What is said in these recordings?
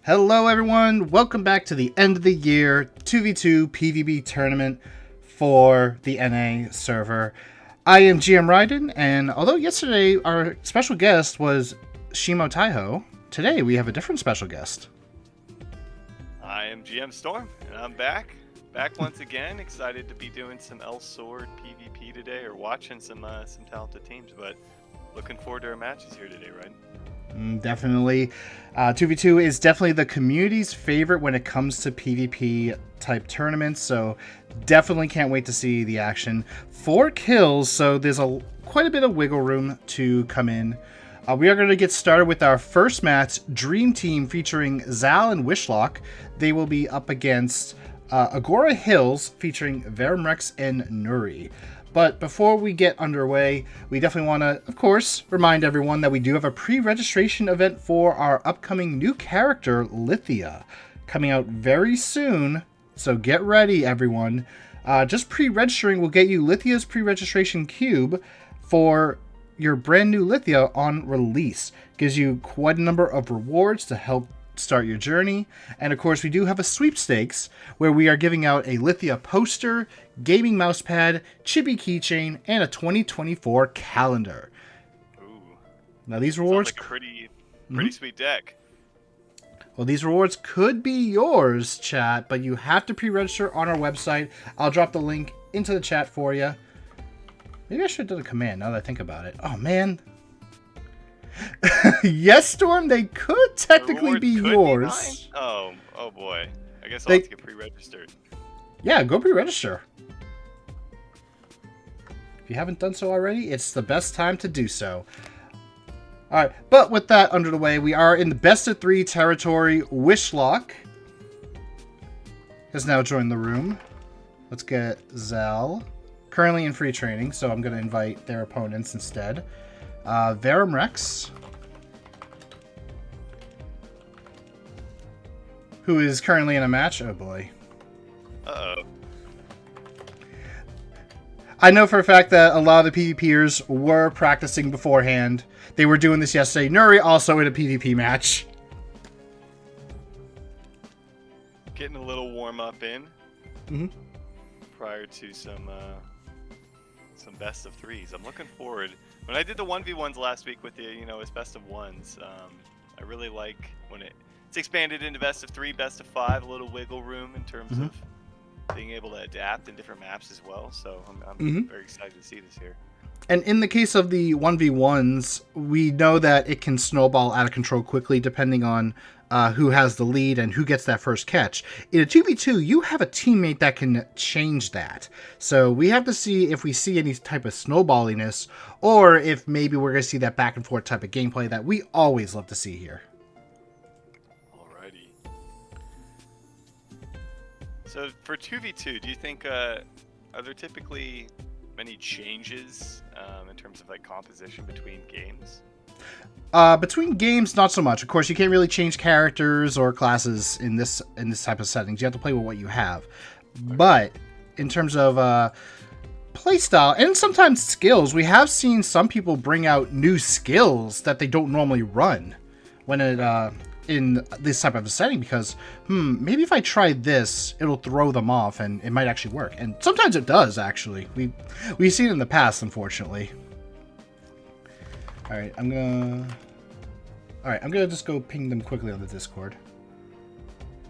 Hello everyone, welcome back to the end of the year 2v2 PvP tournament for the NA server. I am GM Raiden, and although yesterday our special guest was Shimo Taiho, today we have a different special guest. I am GM Storm, and I'm back once again. Excited to be doing some Elsword PvP today, or watching some talented teams, but looking forward to our matches here today, right? Definitely. 2v2 is definitely the community's favorite when it comes to PvP type tournaments, so definitely can't wait to see the action. 4 kills, so there's quite a bit of wiggle room to come in. We are going to get started with our first match, Dream Team, featuring Zal and Wishlock. They will be up against Agora Hills, featuring Veramrex and Nuri. But before we get underway, we definitely want to, of course, remind everyone that we do have a pre-registration event for our upcoming new character, Lithia, coming out very soon. So get ready, everyone. Just pre-registering will get you Lithia's pre-registration cube for your brand new Lithia on release. Gives you quite a number of rewards to help start your journey. And of course, we do have a sweepstakes where we are giving out a Lithia poster, gaming mousepad, chibi keychain, and a 2024 calendar. Ooh. Now these rewards, sounds like a pretty sweet deck. Well, these rewards could be yours, chat, but you have to pre-register on our website. I'll drop the link into the chat for you. Maybe I should have done a command now that I think about it. Oh man. Yes, Storm, they could technically be yours. Oh boy. I guess I'll have to get pre-registered. Yeah, go pre-register. If you haven't done so already, it's the best time to do so. Alright, but with that under the way, we are in the best of 3 territory. Wishlock has now joined the room. Let's get Zal. Currently in free training, so I'm going to invite their opponents instead. Veramrex, who is currently in a match. Oh boy. Uh-oh. I know for a fact that a lot of the PvPers were practicing beforehand. They were doing this yesterday. Nuri also in a PvP match. Getting a little warm-up in. Prior to some best of 3s. I'm looking forward. When I did the 1v1s last week with the, it's best of 1s, I really like when it's expanded into best of 3, best of 5, a little wiggle room in terms of being able to adapt in different maps as well. So I'm very excited to see this here. And in the case of the 1v1s, we know that it can snowball out of control quickly depending on who has the lead and who gets that first catch. In a 2v2, you have a teammate that can change that. So we have to see if we see any type of snowballiness, or if maybe we're going to see that back and forth type of gameplay that we always love to see here. Alrighty. So for 2v2, do you think, are there typically many changes in terms of like composition between games? Between games, not so much. Of course, you can't really change characters or classes in this type of settings. You have to play with what you have. But in terms of playstyle and sometimes skills, we have seen some people bring out new skills that they don't normally run when in this type of a setting, because maybe if I try this, it'll throw them off and it might actually work. And sometimes it does, actually. We've seen it in the past, unfortunately. Alright, I'm gonna just go ping them quickly on the Discord,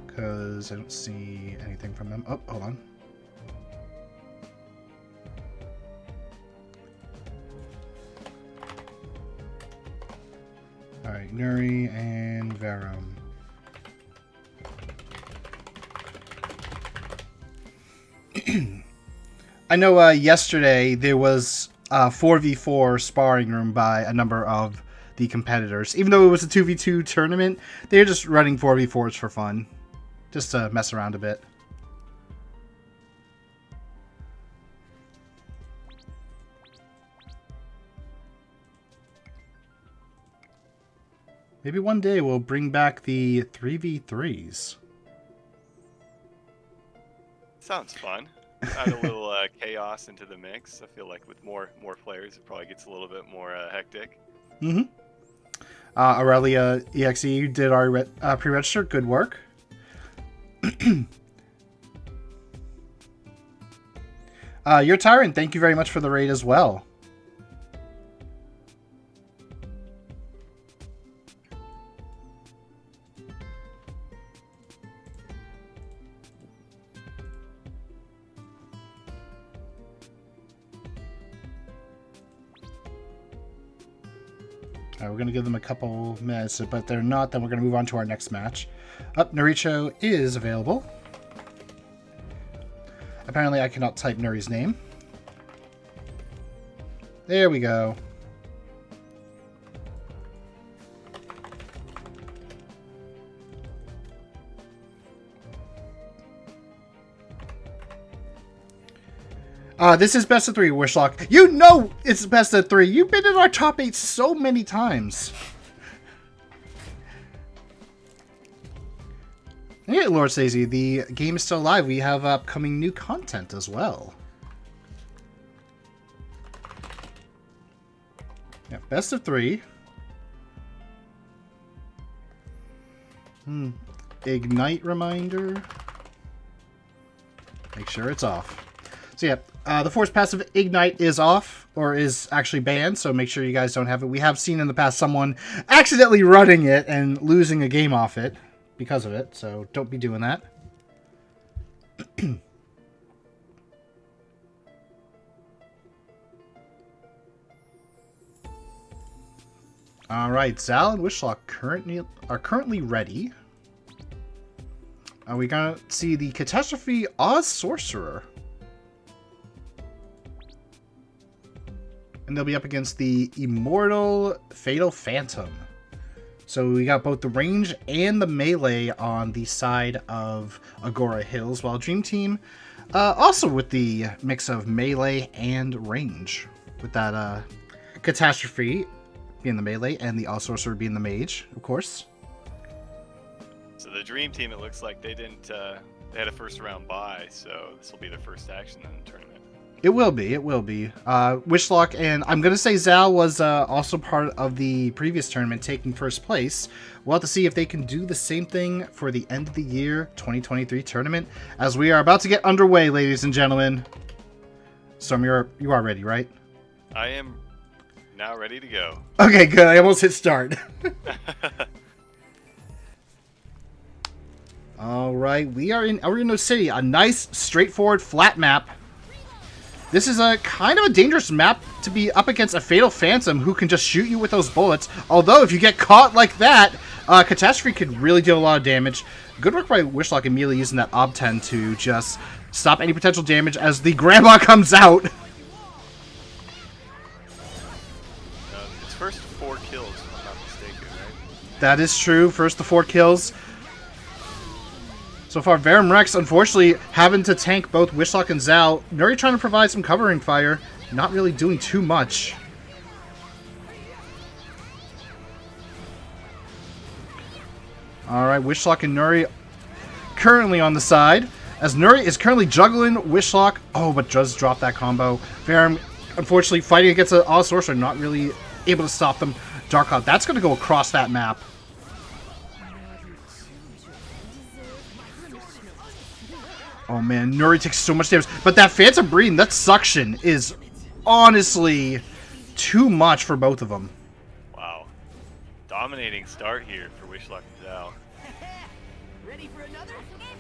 because I don't see anything from them. Oh, hold on. Alright, Nuri and Verum. I know yesterday there was a 4v4 sparring room by a number of the competitors. Even though it was a 2v2 tournament, they're just running 4v4s for fun. Just to mess around a bit. Maybe one day we'll bring back the 3v3s. Sounds fun. Add a little chaos into the mix. I feel like with more players, it probably gets a little bit more hectic. Aurelia EXE, you did our pre-register. Good work. Your Tyrant, thank you very much for the raid as well. We're going to give them a couple minutes, but they're not. Then we're going to move on to our next match. Naricho is available. Apparently, I cannot type Nuri's name. There we go. This is best of 3, Wishlock. You know it's best of 3. You've been in our top 8 so many times. Hey, Lord Stacey, the game is still alive. We have upcoming new content as well. Yeah, best of 3. Ignite reminder. Make sure it's off. So yeah, the Force passive Ignite is off, or is actually banned, so make sure you guys don't have it. We have seen in the past someone accidentally running it and losing a game off it because of it, so don't be doing that. Alright, Zal and Wishlock are currently ready. We're gonna see the Catastrophe Oz Sorcerer. And they'll be up against the Immortal Fatal Phantom. So we got both the range and the melee on the side of Agora Hills, while Dream Team also with the mix of melee and range. With that Catastrophe being the melee and the All-Sorcerer being the mage, of course. So the Dream Team, it looks like they didn't, they had a first round bye, so this will be their first action in the tournament. It will be, it will be. Wishlock and I'm going to say Zal was also part of the previous tournament, taking first place. We'll have to see if they can do the same thing for the end of the year 2023 tournament, as we are about to get underway, ladies and gentlemen. Storm, you are ready, right? I am now ready to go. Okay, good. I almost hit start. All right, we are in Areno City, a nice, straightforward, flat map. This is a kind of a dangerous map to be up against a Fatal Phantom who can just shoot you with those bullets. Although, if you get caught like that, Catastrophe could really deal a lot of damage. Good work by Wishlock immediately using that Ob-10 to just stop any potential damage as the Grandma comes out. It's first 4 kills, if I'm not mistaken, right? That is true. First to 4 kills. So far, Verum Rex, unfortunately, having to tank both Wishlock and Zal. Nuri trying to provide some covering fire. Not really doing too much. Alright, Wishlock and Nuri currently on the side. As Nuri is currently juggling Wishlock. Oh, but does drop that combo. Verum, unfortunately, fighting against an All-Sorcerer, not really able to stop them. Dark Cloud, that's going to go across that map. Oh man, Nuri takes so much damage. But that Phantom Breeding, that suction is honestly too much for both of them. Wow. Dominating start here for Wishlock and Zal. Ready for another?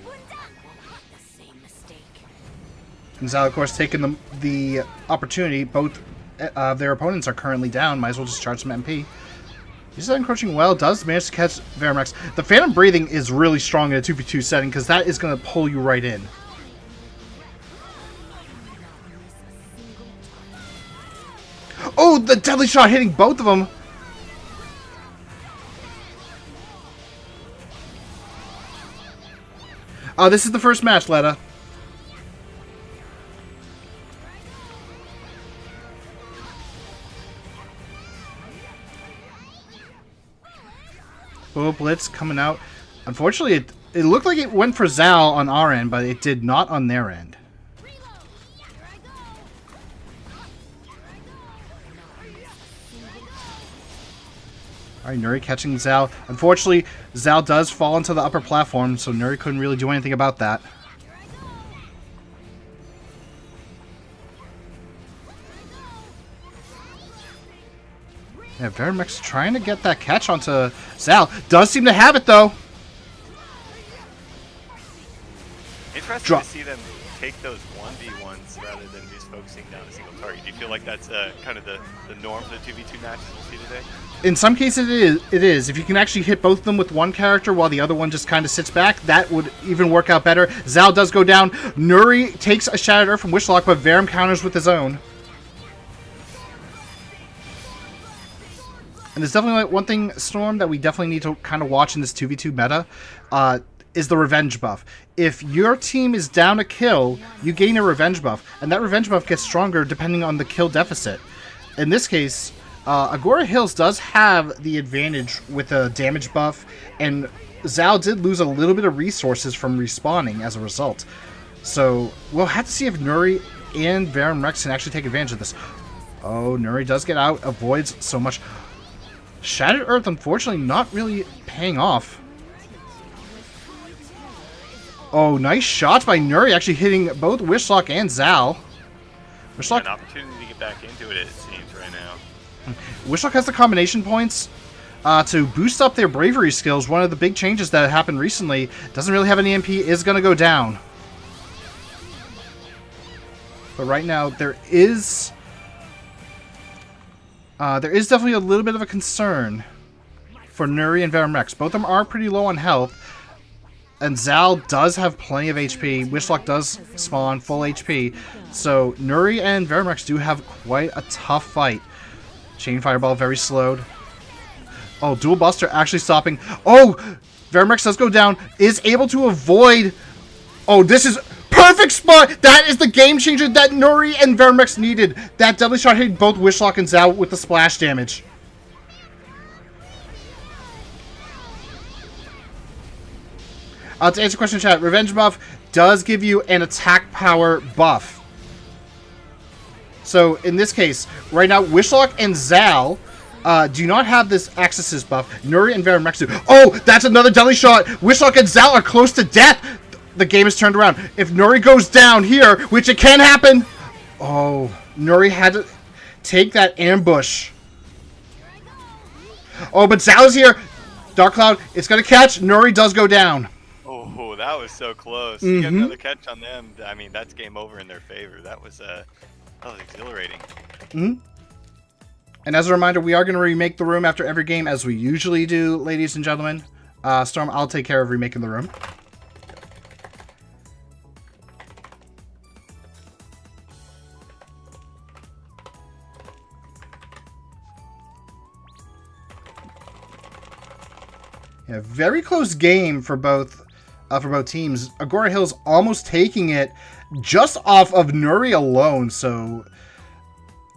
The same mistake. And Zal, of course, taking the opportunity. Both their opponents are currently down. Might as well just charge some MP. He's encroaching well. Does manage to catch Verum Rex. The Phantom Breathing is really strong in a 2v2 setting because that is going to pull you right in. Oh, the deadly shot hitting both of them. This is the first match, Letta. Oh, Blitz coming out. Unfortunately, it looked like it went for Zal on our end, but it did not on their end. Alright, Nuri catching Zal. Unfortunately, Zal does fall into the upper platform, so Nuri couldn't really do anything about that. Yeah, Verimix trying to get that catch onto Zal. Does seem to have it, though. Interesting to see them take those 1v1s rather than just focusing down a single target. Do you feel like that's kind of the norm for the 2v2 matches we'll see today? In some cases, it is. If you can actually hit both of them with one character while the other one just kind of sits back, that would even work out better. Zal does go down. Nuri takes a Shattered Earth from Wishlock, but Verum counters with his own. And there's definitely one thing, Storm, that we definitely need to kind of watch in this 2v2 meta, is the revenge buff. If your team is down a kill, you gain a revenge buff, and that revenge buff gets stronger depending on the kill deficit. In this case, Agora Hills does have the advantage with a damage buff, and Zal did lose a little bit of resources from respawning as a result. So we'll have to see if Nuri and Verum Rex can actually take advantage of this. Oh, Nuri does get out, avoids so much. Shattered Earth, unfortunately, not really paying off. Oh, nice shots by Nuri, actually hitting both Wishlock and Zal. Wishlock, an opportunity to get back into it seems, right now. Wishlock has the combination points to boost up their bravery skills. One of the big changes that happened recently. Doesn't really have an EMP, is going to go down. But right now, there is definitely a little bit of a concern for Nuri and Verum Rex. Both of them are pretty low on health. And Zal does have plenty of HP. Wishlock does spawn full HP. So Nuri and Verum Rex do have quite a tough fight. Chain Fireball very slowed. Oh, Dual Buster actually stopping. Oh! Verum Rex does go down. Is able to avoid... Oh, this is... Perfect spot! That is the game changer that Nuri and Verum Rex needed. That deadly shot hit both Wishlock and Zal with the splash damage. To answer your question, chat, Revenge buff does give you an attack power buff. So, in this case, right now, Wishlock and Zal do not have this Axis buff. Nuri and Verum Rex do. Oh, that's another deadly shot! Wishlock and Zal are close to death! The game is turned around. If Nuri goes down here, which it can happen... Oh, Nuri had to take that ambush. Oh, but Zal is here! Dark Cloud, it's gonna catch. Nuri does go down. Oh, that was so close. You get another catch on them. I mean, that's game over in their favor. That was exhilarating. And as a reminder, we are going to remake the room after every game, as we usually do, ladies and gentlemen. Storm, I'll take care of remaking the room. Yeah, very close game for both teams. Agora Hills almost taking it just off of Nuri alone. So,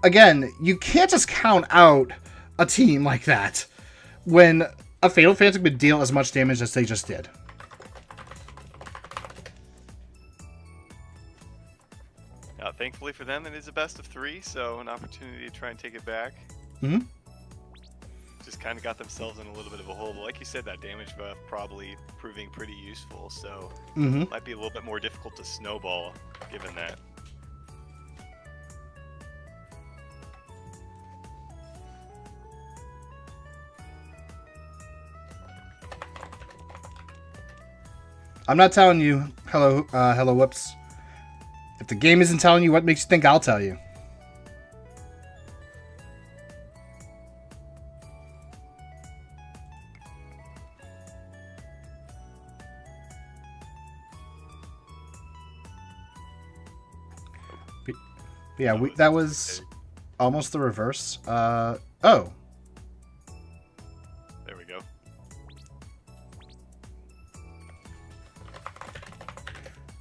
again, you can't just count out a team like that when a Fatal Phantom would deal as much damage as they just did. Thankfully for them, it is a best of 3, so an opportunity to try and take it back. Just kind of got themselves in a little bit of a hole. But like you said, that damage buff probably proving pretty useful, so might be a little bit more difficult to snowball given that. I'm not telling you, hello whoops. If the game isn't telling you, what makes you think I'll tell you? Yeah, that was almost the reverse. Oh. There we go.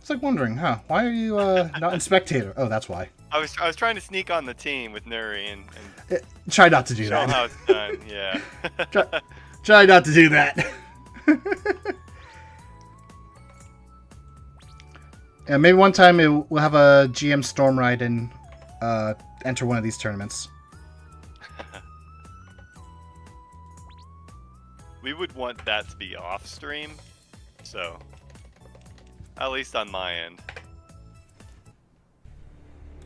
It's like wondering, huh? Why are you not in spectator? Oh, that's why. I was trying to sneak on the team with Nuri and try not to do show that. how it's done. Yeah. try not to do that. Yeah, maybe one time we'll have a GM Storm ride and enter one of these tournaments. would want that to be off stream, so at least on my end.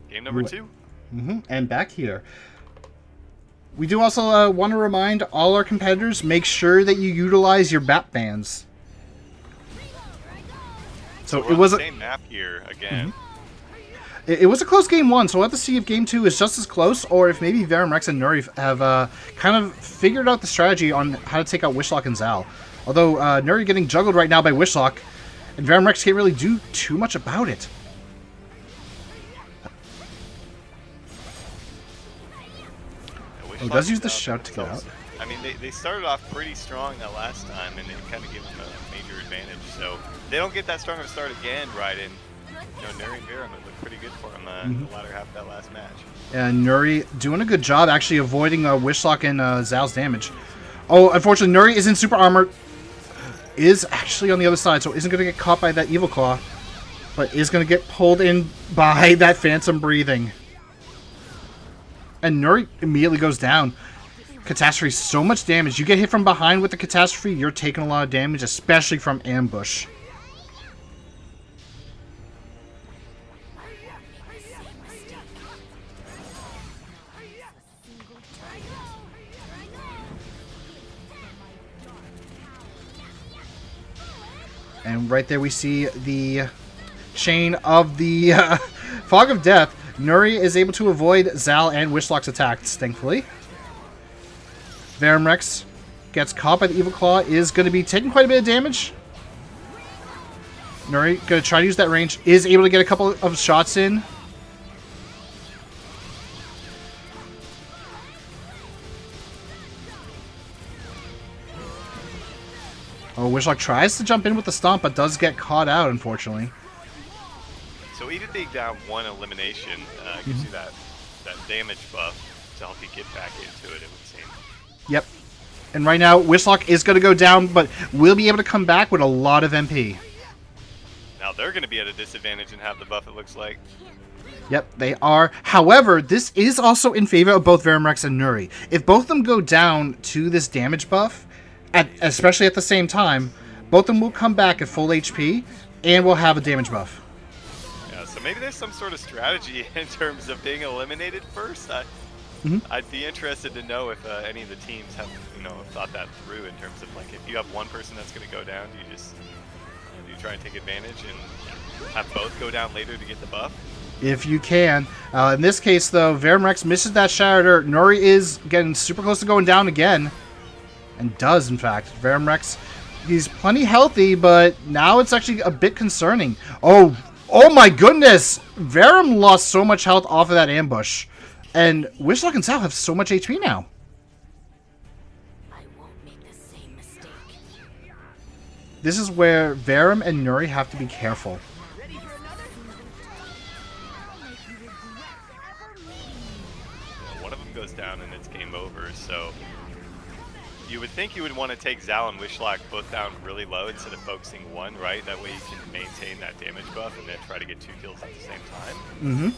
Game number 2. And back here. We do also want to remind all our competitors, make sure that you utilize your bat bands. So we're it was on the same map here again. It was a close game 1, so we'll have to see if game 2 is just as close, or if maybe Verum Rex and Nuri have kind of figured out the strategy on how to take out Wishlock and Zal. Although Nuri getting juggled right now by Wishlock, and Verum Rex can't really do too much about it. Does use the shout to get out. I mean, they started off pretty strong that last time, and it kind of gave them a major advantage. So they don't get that strong of a start again, right? And Nuri and Verum, it looked pretty good for them in the latter half of that last match. And Nuri doing a good job actually avoiding Wishlock and Zal's damage. Oh, unfortunately, Nuri is in super armor. Is actually on the other side, so isn't going to get caught by that Evil Claw, but is going to get pulled in by that Phantom Breathing. And Nuri immediately goes down. Catastrophe, so much damage. You get hit from behind with the Catastrophe, you're taking a lot of damage, especially from ambush. And right there we see the chain of the Fog of Death. Nuri is able to avoid Zal and Wishlock's attacks, thankfully. Verum Rex gets caught by the Evil Claw, is going to be taking quite a bit of damage. Nuri going to try to use that range, is able to get a couple of shots in. Oh, Wishlock tries to jump in with the stomp, but does get caught out, unfortunately. So even being down 1 elimination gives you that damage buff to help you get back into it would seem. Yep. And right now, Wishlock is going to go down, but will be able to come back with a lot of MP. Now they're going to be at a disadvantage and have the buff, it looks like. Yep, they are. However, this is also in favor of both Verum Rex and Nuri. If both of them go down to this damage buff, especially at the same time, both of them will come back at full HP and will have a damage buff. Yeah, so maybe there's some sort of strategy in terms of being eliminated first. I'd be interested to know if any of the teams have, thought that through in terms of, like, if you have one person that's going to go down, do you try and take advantage and have both go down later to get the buff? If you can. In this case, though, Verum Rex misses that Shatter. Nuri is getting super close to going down again. And does, in fact. Verum Rex, he's plenty healthy, but now it's actually a bit concerning. Oh my goodness! Verum lost so much health off of that ambush. And Wishlock and Sal have so much HP now. I won't make the same mistake. This is where Verum and Nuri have to be careful. Ready for another? One of them goes down and it's game over, so you would think you would want to take Zal and Wishlock both down really low instead of focusing one, right? That way you can maintain that damage buff and then try to get 2 kills at the same time.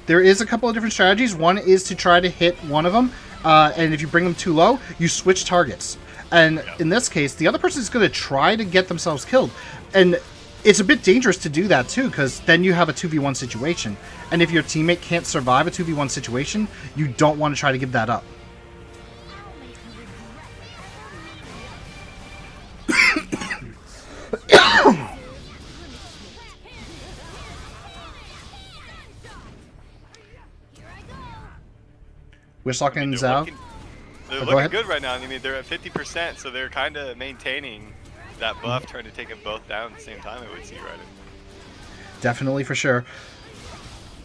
There is a couple of different strategies. One is to try to hit one of them, and if you bring them too low, you switch targets. And in this case, the other person is going to try to get themselves killed. And it's a bit dangerous to do that too, because then you have a 2v1 situation. And if your teammate can't survive a 2v1 situation, you don't want to try to give that up. Wishlock and Zhao. They're looking good right now. I mean, they're at 50%, so they're kind of maintaining that buff, trying to take them both down at the same time, I would see, right? Definitely, for sure.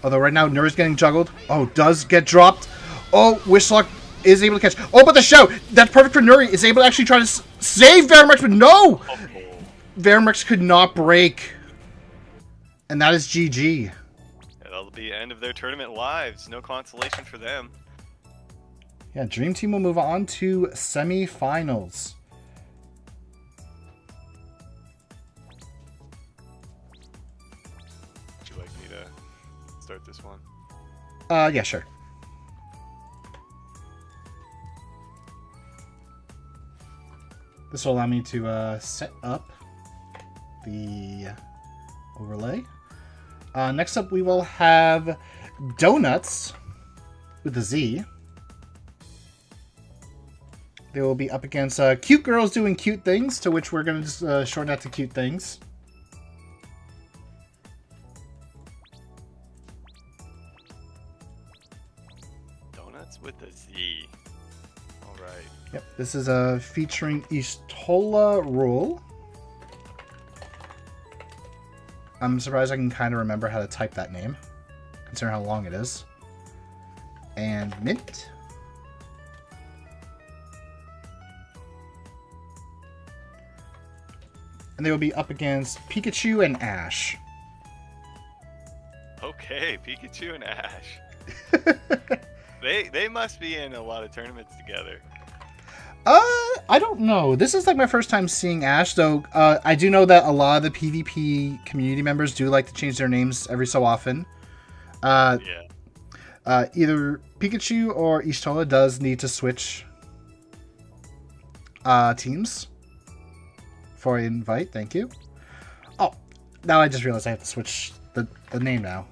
Although right now, Nuri's getting juggled. Oh, does get dropped. Oh, Wishlock is able to catch. Oh, but the shout! That's perfect for Nuri. Is able to actually try to save Verum Rex, but no! Oh. Verum Rex could not break. And that is GG. Yeah, that'll be the end of their tournament lives. No consolation for them. Yeah, Dream Team will move on to semifinals. Would you like me to start this one? Yeah, sure. This will allow me to set up the overlay. Next up, we will have Donuts with a Z. They will be up against cute girls doing cute things, to which we're going to just shorten that to cute things. Donuts with a Z. All right. Yep, this is featuring Istola Rule. I'm surprised I can kind of remember how to type that name, considering how long it is. And Mint. And they will be up against Pikachu and Ash. Okay, Pikachu and Ash. They must be in a lot of tournaments together. I don't know. This is like my first time seeing Ash, though. I do know that a lot of the PvP community members do like to change their names every so often. Yeah. Either Pikachu or Ishtola does need to switch teams for an invite. Thank you. Oh, now I just realized I have to switch the name now.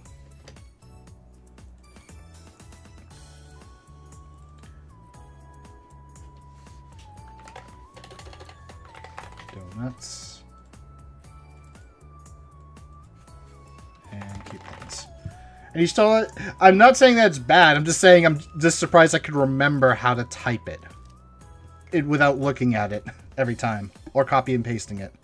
Donuts. And coupons. And Ishtola, I'm not saying that's bad. I'm just saying I'm just surprised I could remember how to type it without looking at it every time or copy and pasting it.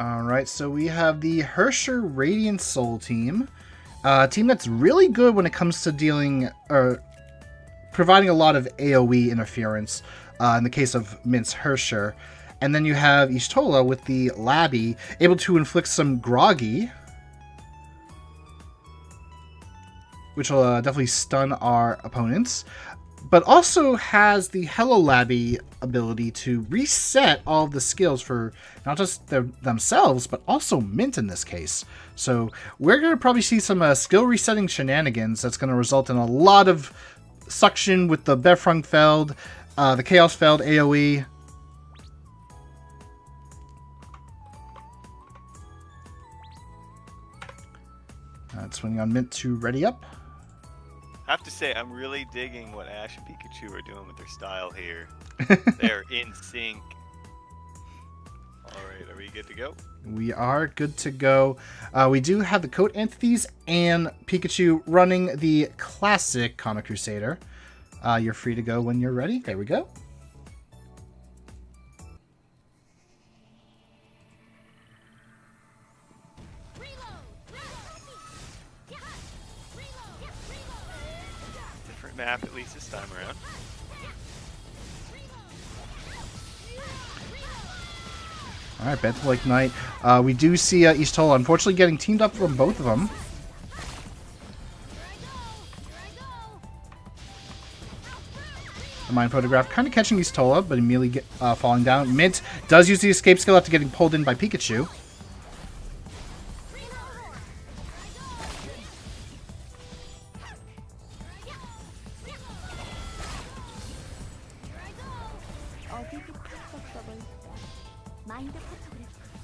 Alright, so we have the Hersher Radiant Soul team. A team that's really good when it comes to dealing or providing a lot of AoE interference in the case of Mint's Hersher. And then you have Ishtola with the Labby, able to inflict some Groggy, which will definitely stun our opponents. But also has the Hello Labby ability to reset all of the skills for not just themselves, but also Mint in this case. So we're going to probably see some skill resetting shenanigans that's going to result in a lot of suction with the Befrungfeld, the Chaosfeld AoE. Swinging on Mint to ready up. I have to say, I'm really digging what Ash and Pikachu are doing with their style here. They're in sync. Alright, are we good to go? We are good to go. We do have the Code Entities and Pikachu running the classic Comic Crusader. You're free to go when you're ready. There we go. Map at least this time around. Alright, Benthic Knight. We do see Ishtola unfortunately getting teamed up from both of them. The Mind Photograph kind of catching Ishtola, but immediately falling down. Mint does use the escape skill after getting pulled in by Pikachu.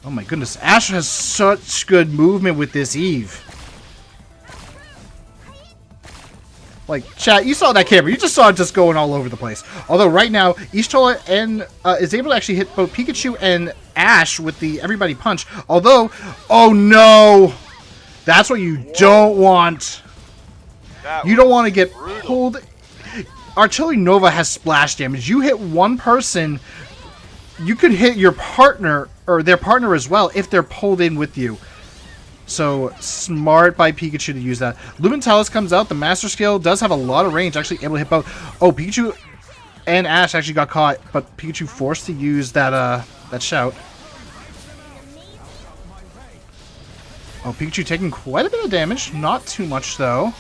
Oh my goodness, Ash has such good movement with this Eve. Like, chat, you saw that camera. You just saw it just going all over the place. Although right now, Ishtola is able to actually hit both Pikachu and Ash with the Everybody Punch. Although, oh no! That's what you don't want. You don't want to get pulled. Artillery Nova has splash damage. You hit one person, you could hit your partner or their partner as well if they're pulled in with you. So smart by Pikachu to use that. Lumentalis comes out. The Master Skill does have a lot of range, actually able to hit both. Oh, Pikachu and Ash actually got caught, but Pikachu forced to use that shout. Oh, Pikachu taking quite a bit of damage. Not too much, though.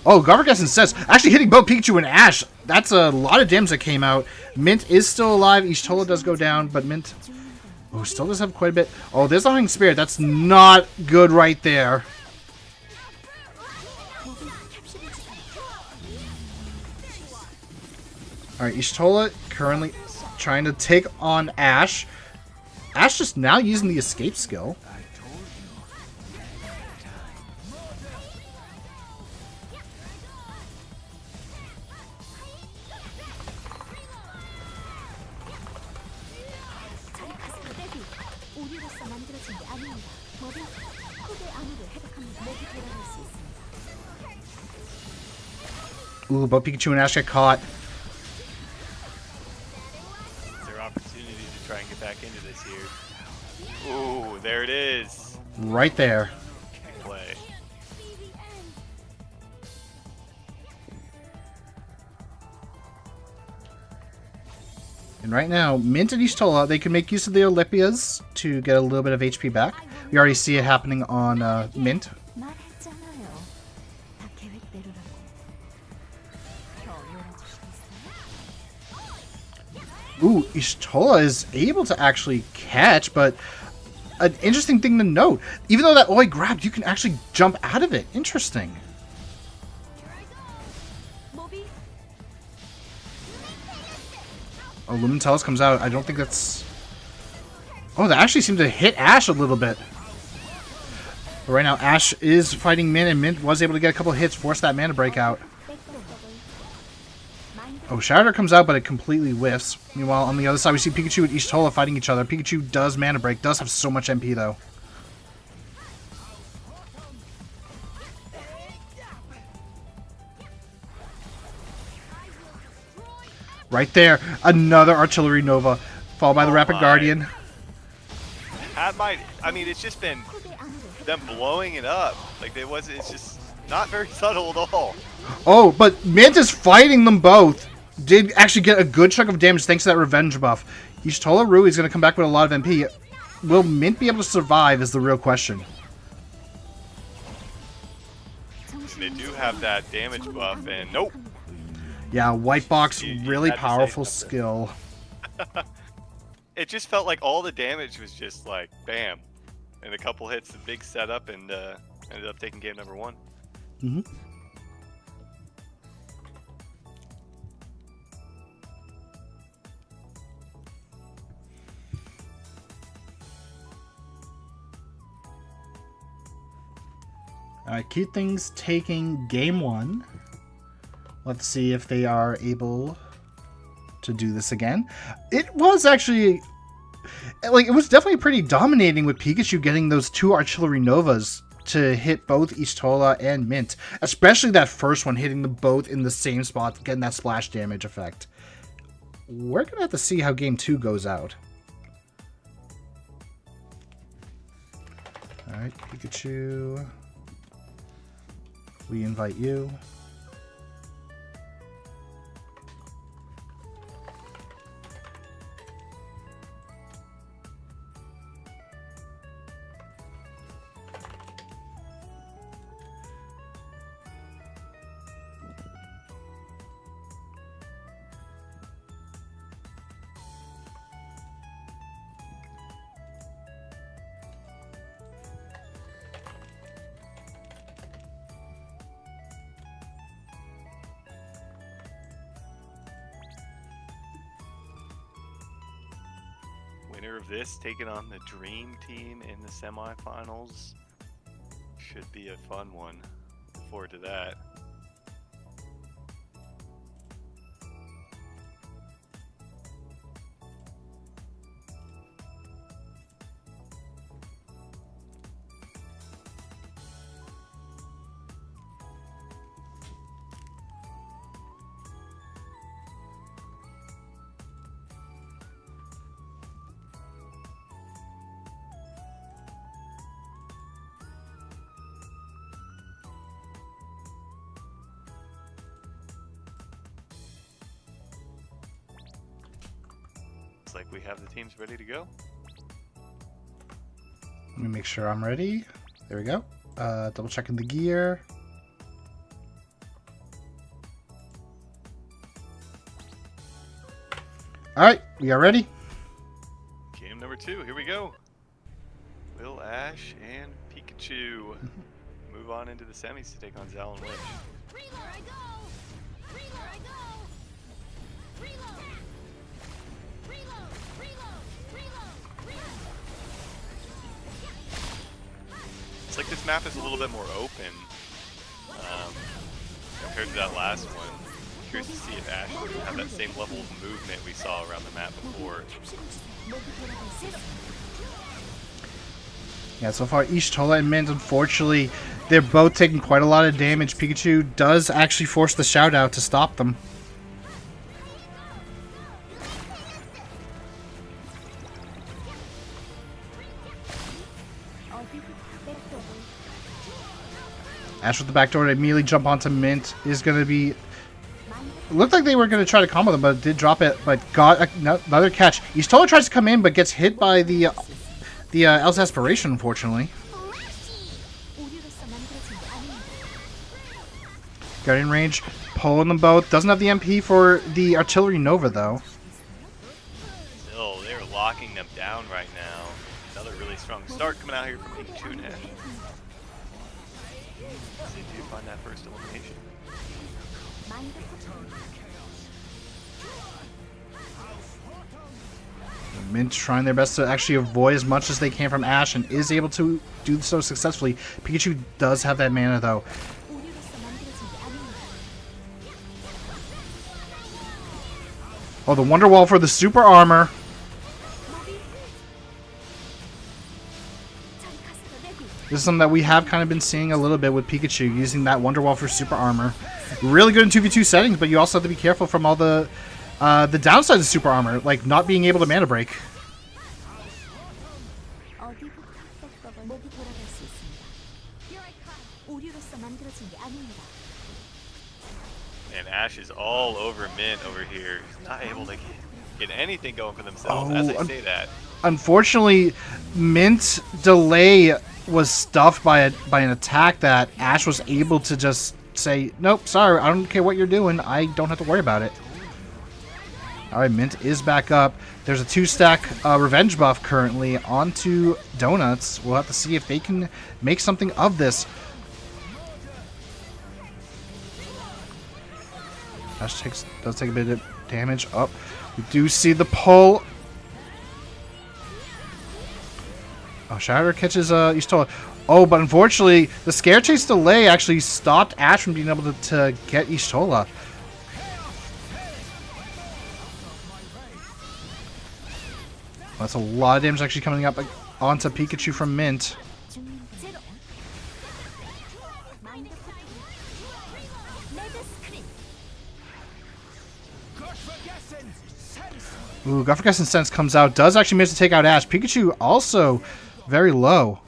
Oh, Garbagesson says, actually hitting both Pikachu and Ash. That's a lot of damage that came out. Mint is still alive. Ishtola does go down, but Mint... Oh, still does have quite a bit. Oh, there's a Hunting Spirit. That's not good right there. Alright, Ishtola currently trying to take on Ash. Ash just now using the escape skill. Ooh, but Pikachu and Ash get caught. It's their opportunity to try and get back into this here. Ooh, there it is. Right there. Good play. And right now, Mint and Ishtola, they can make use of the Olympias to get a little bit of HP back. We already see it happening on Mint. Ooh, Ishtola is able to actually catch, but an interesting thing to note, even though that Oi grabbed, you can actually jump out of it. Interesting. Oh, Lumentellis comes out. I don't think that's... Oh, that actually seemed to hit Ash a little bit. But right now, Ash is fighting Mint, and Mint was able to get a couple of hits, force that mana break out. Oh, Shatter comes out, but it completely whiffs. Meanwhile, on the other side, we see Pikachu and Ishtola fighting each other. Pikachu does mana break, does have so much MP, though. Right there, another Artillery Nova, followed by the Rapid Guardian. I mean, it's just been them blowing it up. Like, it's just not very subtle at all. Oh, but Mint is fighting them both. Did actually get a good chunk of damage thanks to that revenge buff. Ishtola Rui is going to come back with a lot of MP. Will Mint be able to survive is the real question. And they do have that damage buff, and nope. Yeah, White Box, You really had to say powerful something. skill. It just felt like all the damage was just like, bam. And a couple hits, the big setup, and ended up taking game number 1. Mm-hmm. Alright, Cute Things taking game 1. Let's see if they are able to do this again. It was actually... Like, it was definitely pretty dominating with Pikachu getting those 2 Artillery Novas to hit both Ishtola and Mint. Especially that first one, hitting them both in the same spot, getting that splash damage effect. We're going to have to see how game 2 goes out. Alright, Pikachu... We invite you. Winner of this taking on the Dream Team in the semifinals. Should be a fun one. Look forward to that. Looks like we have the teams ready to go. Let me make sure I'm ready. There we go. Double checking the gear. Alright, we are ready. Game number 2, here we go. Will, Ash, and Pikachu move on into the semis to take on Zal and Lich. Reload, I go! Reload, I go! Reload! Reload! Reload! It's like this map is a little bit more open compared to that last one. Curious to see if Ash would have that same level of movement we saw around the map before. Yeah, so far Y'shtola and Mint, unfortunately, they're both taking quite a lot of damage. Pikachu does actually force the shout out to stop them. Ash with the back door to immediately jump onto Mint is going to be... It looked like they were going to try to combo them, but did drop it, but got another catch. Y'shtola tries to come in, but gets hit by the El's Aspiration, unfortunately. Guardian range, pulling them both. Doesn't have the MP for the Artillery Nova, though. Still, they're locking them down right now. Another really strong start coming out here from Pikachu and Ash. They do find that first elimination. Mint trying their best to actually avoid as much as they can from Ash and is able to do so successfully. Pikachu does have that mana, though. Oh, the Wonder Wall for the super armor. This is something that we have kind of been seeing a little bit with Pikachu, using that Wonder Wall for super armor. Really good in 2v2 settings, but you also have to be careful from all the downside of super armor, like not being able to mana break. And Ash is all over Mint over here. Not able to get anything going for themselves as they say that. Unfortunately, Mint delay was stuffed by an attack that Ash was able to just say, nope, sorry, I don't care what you're doing. I don't have to worry about it. Alright, Mint is back up. There's a 2-stack revenge buff currently onto Donuts. We'll have to see if they can make something of this. Ash does take a bit of damage. Oh, we do see the pull. Oh, Shatter catches Y'shtola. Oh, but unfortunately, the Scare Chase delay actually stopped Ash from being able to get Y'shtola. That's a lot of damage actually coming up onto Pikachu from Mint. Ooh, Guffergasson Sense comes out. Does actually manage to take out Ash. Pikachu also very low.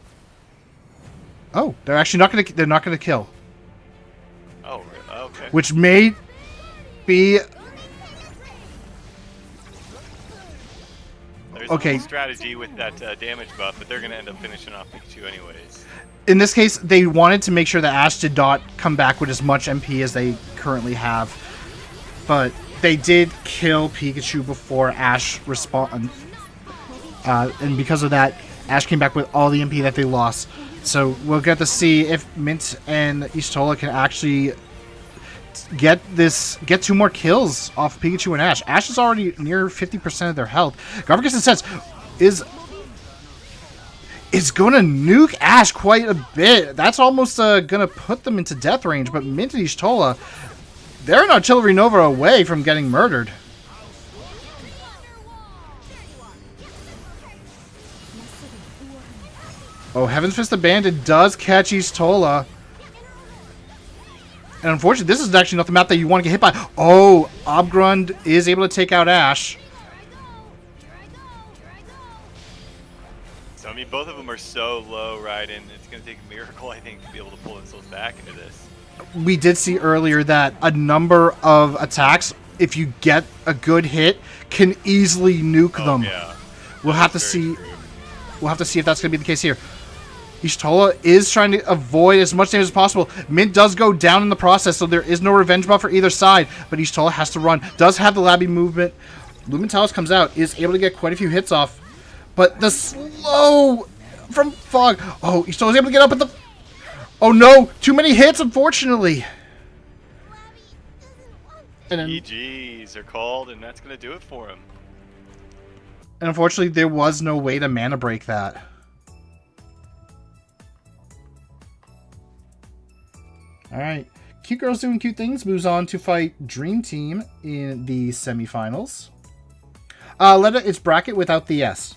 Oh, they're actually not gonna kill. Oh, okay. Which may be There's okay. a strategy with that damage buff, but they're gonna end up finishing off Pikachu anyways. In this case, they wanted to make sure that Ash did not come back with as much MP as they currently have, but they did kill Pikachu before Ash respawned, and because of that, Ash came back with all the MP that they lost. So we'll get to see if Mint and Y'shtola can actually get 2 more kills off Pikachu and Ash. Ash is already near 50% of their health. Guffergasson Sense is going to nuke Ash quite a bit. That's almost going to put them into death range, but Mint and Y'shtola, they're an Artillery Nova away from getting murdered. Oh, Heaven's Fist Abandoned does catch Y'shtola. And unfortunately, this is actually not the map that you want to get hit by. Oh, Obgrund is able to take out Ash. So, I mean, both of them are so low, right? And it's going to take a miracle, I think, to be able to pull themselves back into this. We did see earlier that a number of attacks if you get a good hit, can easily nuke them. Yeah. We'll have to see. We'll have to see if that's going to be the case here. Y'shtola is trying to avoid as much damage as possible. Mint does go down in the process, so there is no revenge buff for either side. But Y'shtola has to run. Does have the Labby movement. Lumentalis comes out, is able to get quite a few hits off. But the slow from Fog. Oh, Y'shtola's able to get up at the... Oh no! Too many hits, unfortunately. And then, EGs are called, and that's going to do it for him. and unfortunately, there was no way to mana break that. Alright. Cute Girls Doing Cute Things moves on to fight Dream Team in the semifinals. Let its bracket without the S.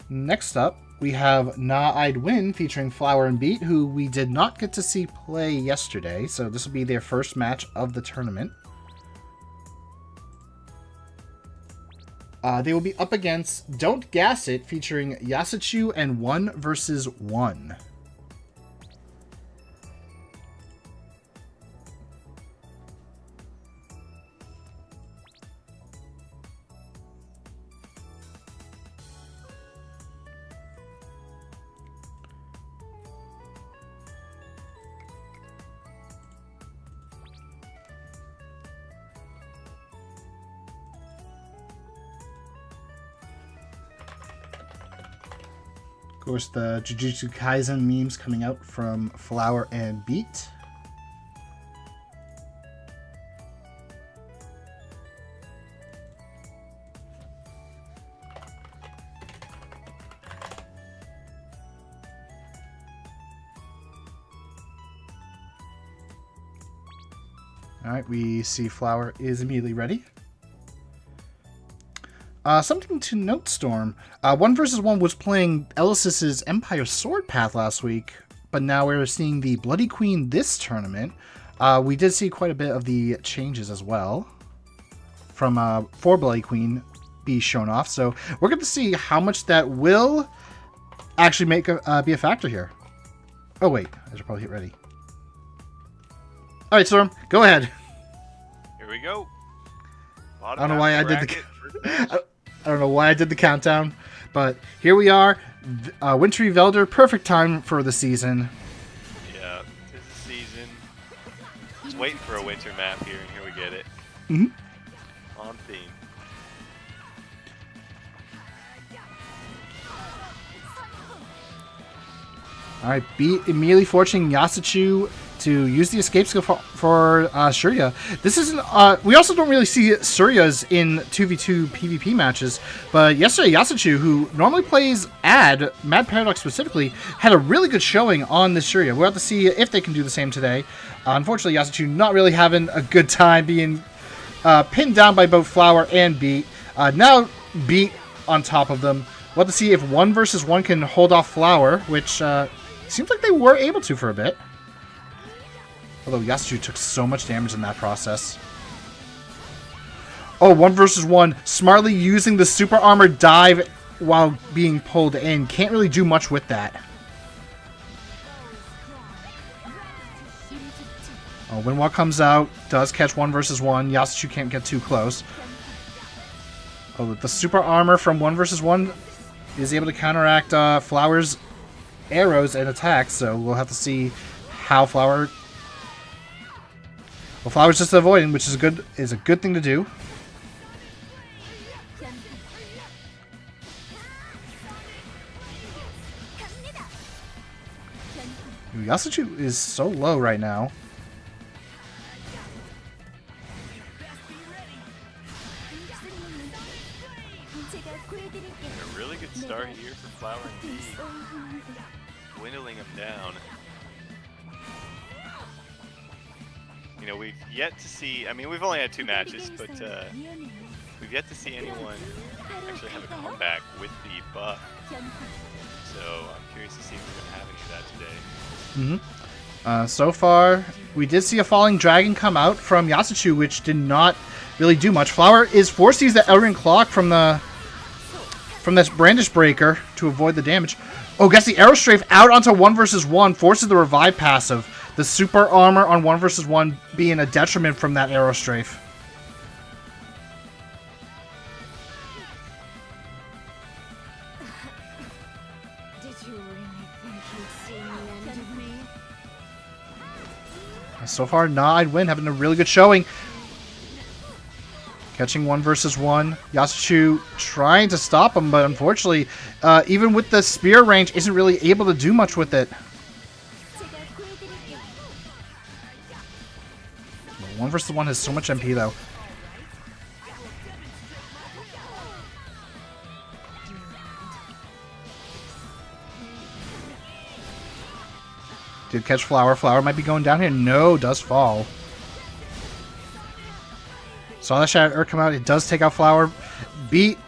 Next up, we have Nah I'd Win featuring Flower and Beat, who we did not get to see play yesterday, so this will be their first match of the tournament. They will be up against Don't Gas It featuring Yasuchu and 1 versus 1. Of course, the Jujutsu Kaisen memes coming out from Flower and Beat. Alright, we see Flower is immediately ready. Something to note, Storm. 1 versus 1 was playing Ellis's Empire Sword Path last week, but now we're seeing the Bloody Queen this tournament. We did see quite a bit of the changes as well from for Bloody Queen be shown off, so we're going to see how much that will actually make be a factor here. Oh wait, I should probably hit ready. Alright, Storm, go ahead. Here we go. I don't know why I did the... I don't know why I did the countdown, but here we are. Wintry Velder, perfect time for the season. Yeah, tis the season. Just waiting for a winter map here, and here we get it. Mm-hmm. On theme. Alright, Beat immediately forcing Yasuchu to use the escape skill for Surya. This isn't... we also don't really see Suryas in 2v2 PvP matches, but yesterday Yasuchu, who normally plays Mad Paradox specifically, had a really good showing on this Surya. We'll have to see if they can do the same today. Unfortunately, Yasuchu not really having a good time being pinned down by both Flower and Beat. Now Beat on top of them. We'll have to see if 1 versus 1 can hold off Flower, which seems like they were able to for a bit. Although Yasuchu took so much damage in that process. Oh, 1 versus 1. Smartly using the super armor dive while being pulled in. Can't really do much with that. Oh, Winwalk comes out. Does catch 1 versus 1. Yasuchu can't get too close. Oh, the super armor from 1 versus 1 is able to counteract Flower's arrows and attacks. So we'll have to see how Flower... Well, Flower's just avoiding, which is a good thing to do. Yasuchu is so low right now. A really good start here for Flower and Beat. Dwindling him down. You know, we've yet to see, I mean, we've only had 2 matches, but we've yet to see anyone actually have a comeback with the buff. So I'm curious to see if we're going to have any of that today. So far, we did see a Falling Dragon come out from Yasuchu, which did not really do much. Flower is forced to use the Elring Clock from from this Brandish Breaker to avoid the damage. Oh, gets the Arrow Strafe out onto 1 versus 1, forces the Revive passive. The super armor on 1 versus 1 being a detriment from that Arrow Strafe. Did you really think you'd see the end of me? So far, I'd win, having a really good showing. Catching 1 versus 1. Yasuchu trying to stop him, but unfortunately, even with the spear range, isn't really able to do much with it. 1 versus 1 has so much MP, though. Did catch Flower. Flower might be going down here. No, does fall. Saw that Shattered Earth come out. It does take out Flower. Beat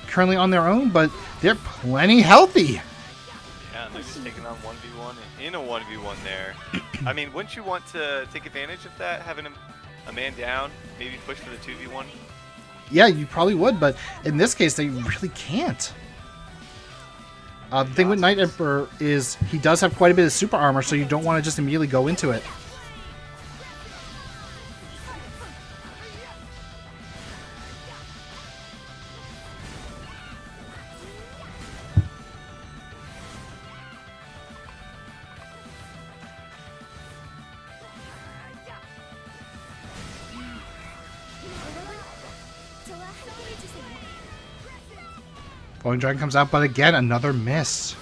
currently on their own, but they're plenty healthy. Yeah, and they're just taking on 1v1 and in a 1v1 there. I mean, wouldn't you want to take advantage of that, having a man down, maybe push for the 2v1? Yeah, you probably would, but in this case, they really can't. The thing with Night Emperor is he does have quite a bit of super armor, so you don't want to just immediately go into it. Falling Dragon comes out, but again, another miss.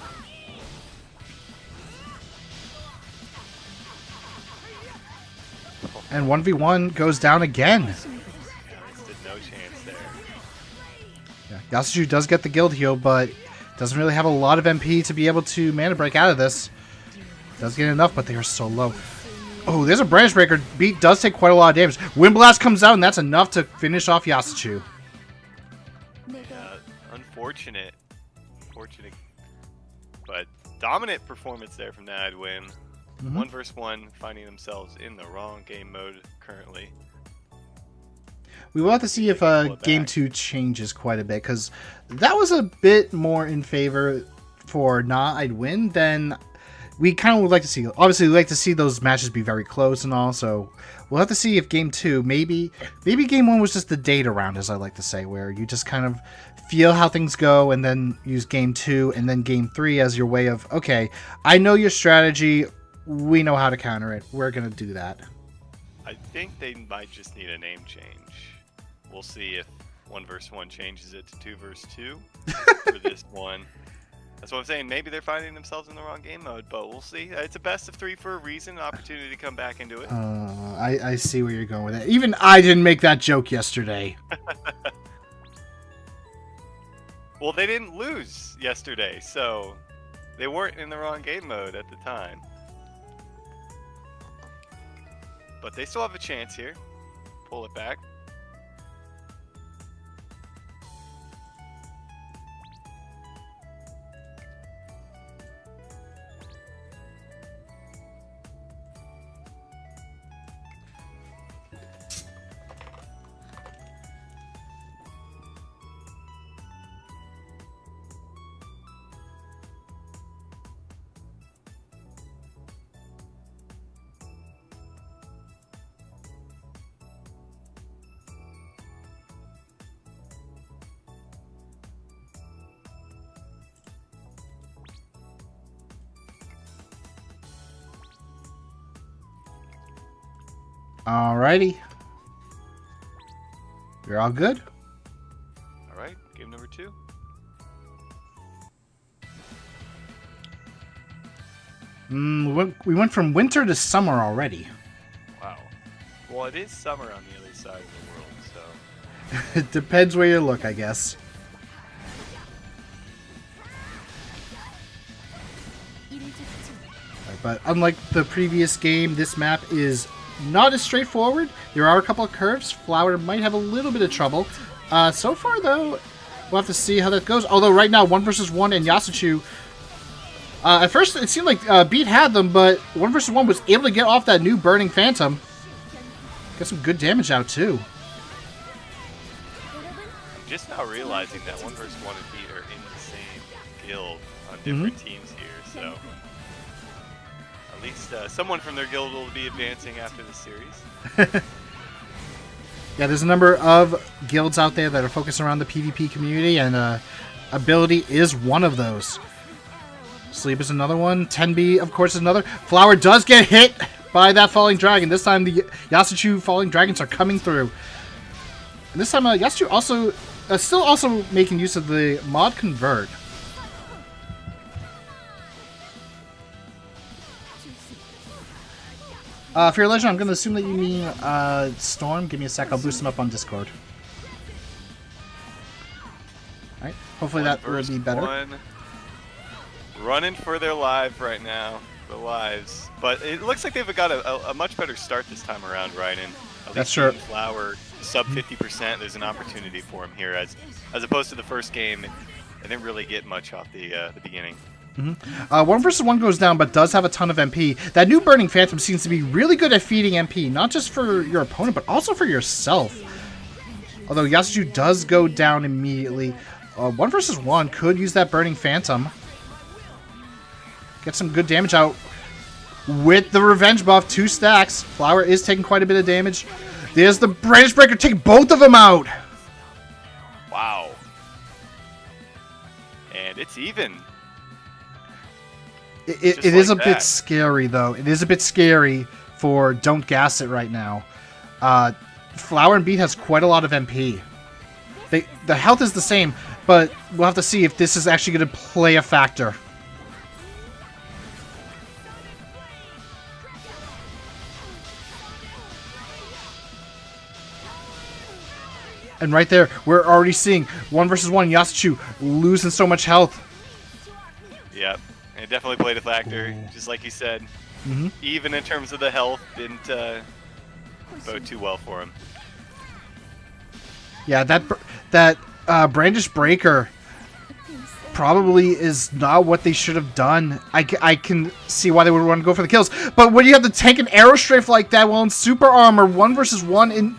And 1v1 goes down again. Yeah, stood no chance there. Yeah, Yasuju does get the guild heal, but doesn't really have a lot of MP to be able to mana break out of this. Does get enough, but they are so low. Oh, there's a Branch Breaker. Beat does take quite a lot of damage. Wind Blast comes out, and that's enough to finish off Yasuju. Unfortunate, but dominant performance there from that win. 1 versus 1, finding themselves in the wrong game mode currently. We will have to see if Game 2 changes quite a bit, because that was a bit more in favor for I'd win than we kind of would like to see. Obviously, we like to see those matches be very close and all, so we'll have to see if Game 2, maybe Game 1 was just the data round, as I like to say, where you just kind of feel how things go and then use Game 2 and then Game 3 as your way of, okay, I know your strategy, we know how to counter it, we're going to do that. I think they might just need a name change. We'll see if 1 versus 1 changes it to 2 versus 2 for this one. That's what I'm saying. Maybe they're finding themselves in the wrong game mode, but we'll see. It's a best of 3 for a reason, an opportunity to come back into it. I see where you're going with it. Even I didn't make that joke yesterday. Well, they didn't lose yesterday, so they weren't in the wrong game mode at the time. But they still have a chance here. Pull it back. Alrighty. You're all good? Alright, game number 2. We went from winter to summer already. Wow. Well, it is summer on the other side of the world, so... It depends where you look, I guess. But unlike the previous game, this map is not as straightforward. There are a couple of curves. Flower might have a little bit of trouble. So far, though, we'll have to see how that goes. Although right now, 1 versus 1 and Yasuchu... at first, it seemed like Beat had them, but 1 versus 1 was able to get off that new Burning Phantom. Get some good damage out, too. just now realizing that 1 versus 1 and Pete are in the same guild on different teams here, so at least someone from their guild will be advancing after the series. Yeah, there's a number of guilds out there that are focused around the PvP community, and Ability is one of those. Sleep is another one. 10B, of course, is another. Flower does get hit by that Falling Dragon. This time, the Yasuchu Falling Dragons are coming through. And this time, Yasuchu also still also making use of the mod Convert. For your legend, I'm going to assume that you mean Storm. Give me a sec. I'll boost him up on Discord. Alright. Hopefully that will be better. One. Running for their life right now. The lives. But it looks like they've got a much better start this time around, Raiden. That's true. Flower sub 50%. There's an opportunity for him here, as opposed to the first game. They didn't really get much off the beginning. 1 versus 1 goes down, but does have a ton of MP. That new Burning Phantom seems to be really good at feeding MP, not just for your opponent, but also for yourself. Although Yasuchu does go down immediately. 1 versus 1 could use that Burning Phantom. Get some good damage out with the Revenge buff. 2 stacks. Flower is taking quite a bit of damage. There's the Brandish Breaker. Take both of them out. Wow. And it's even. It is a bit scary, though. It is a bit scary for Don't Gas It right now. Flower and Beat has quite a lot of MP. The health is the same, but we'll have to see if this is actually going to play a factor. And right there, we're already seeing 1 versus 1 Yasuchu losing so much health. Yep. It definitely played a factor, just like you said. Even in terms of the health, didn't bode too well for him. Yeah, that Brandish Breaker probably is not what they should have done. I can see why they would want to go for the kills. But when you have to tank an arrow strafe like that while in super armor, 1 versus 1 in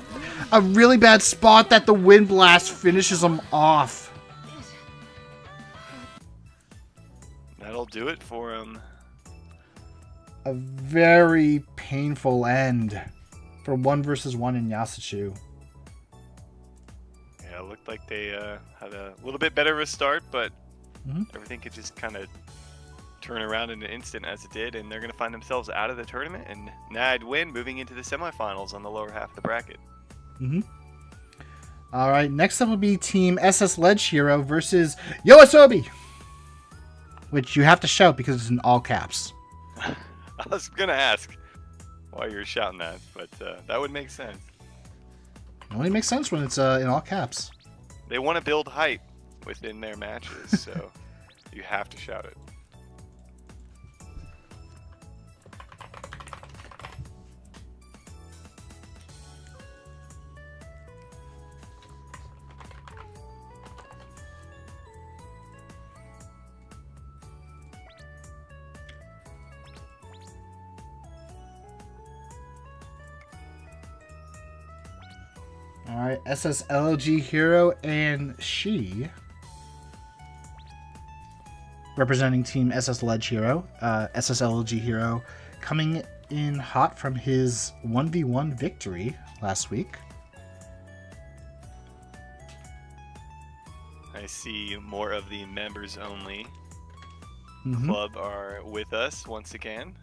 a really bad spot, that the Wind Blast finishes them off. That'll do it for him. A very painful end for 1 versus 1 in Yasuchu. Yeah, it looked like they had a little bit better of a start, but everything could just kind of turn around in an instant as it did, and they're going to find themselves out of the tournament, and Nad win, moving into the semifinals on the lower half of the bracket. All right, next up will be Team SS Ledge Hero versus Yoasobi, which you have to shout because it's in all caps. I was going to ask why you're shouting that, but that would make sense. It only makes sense when it's in all caps. They want to build hype within their matches, so you have to shout it. Alright, SSLG Hero and She, representing Team SS Ledge Hero. SSLG Hero coming in hot from his 1v1 victory last week. I see more of the members only club are with us once again.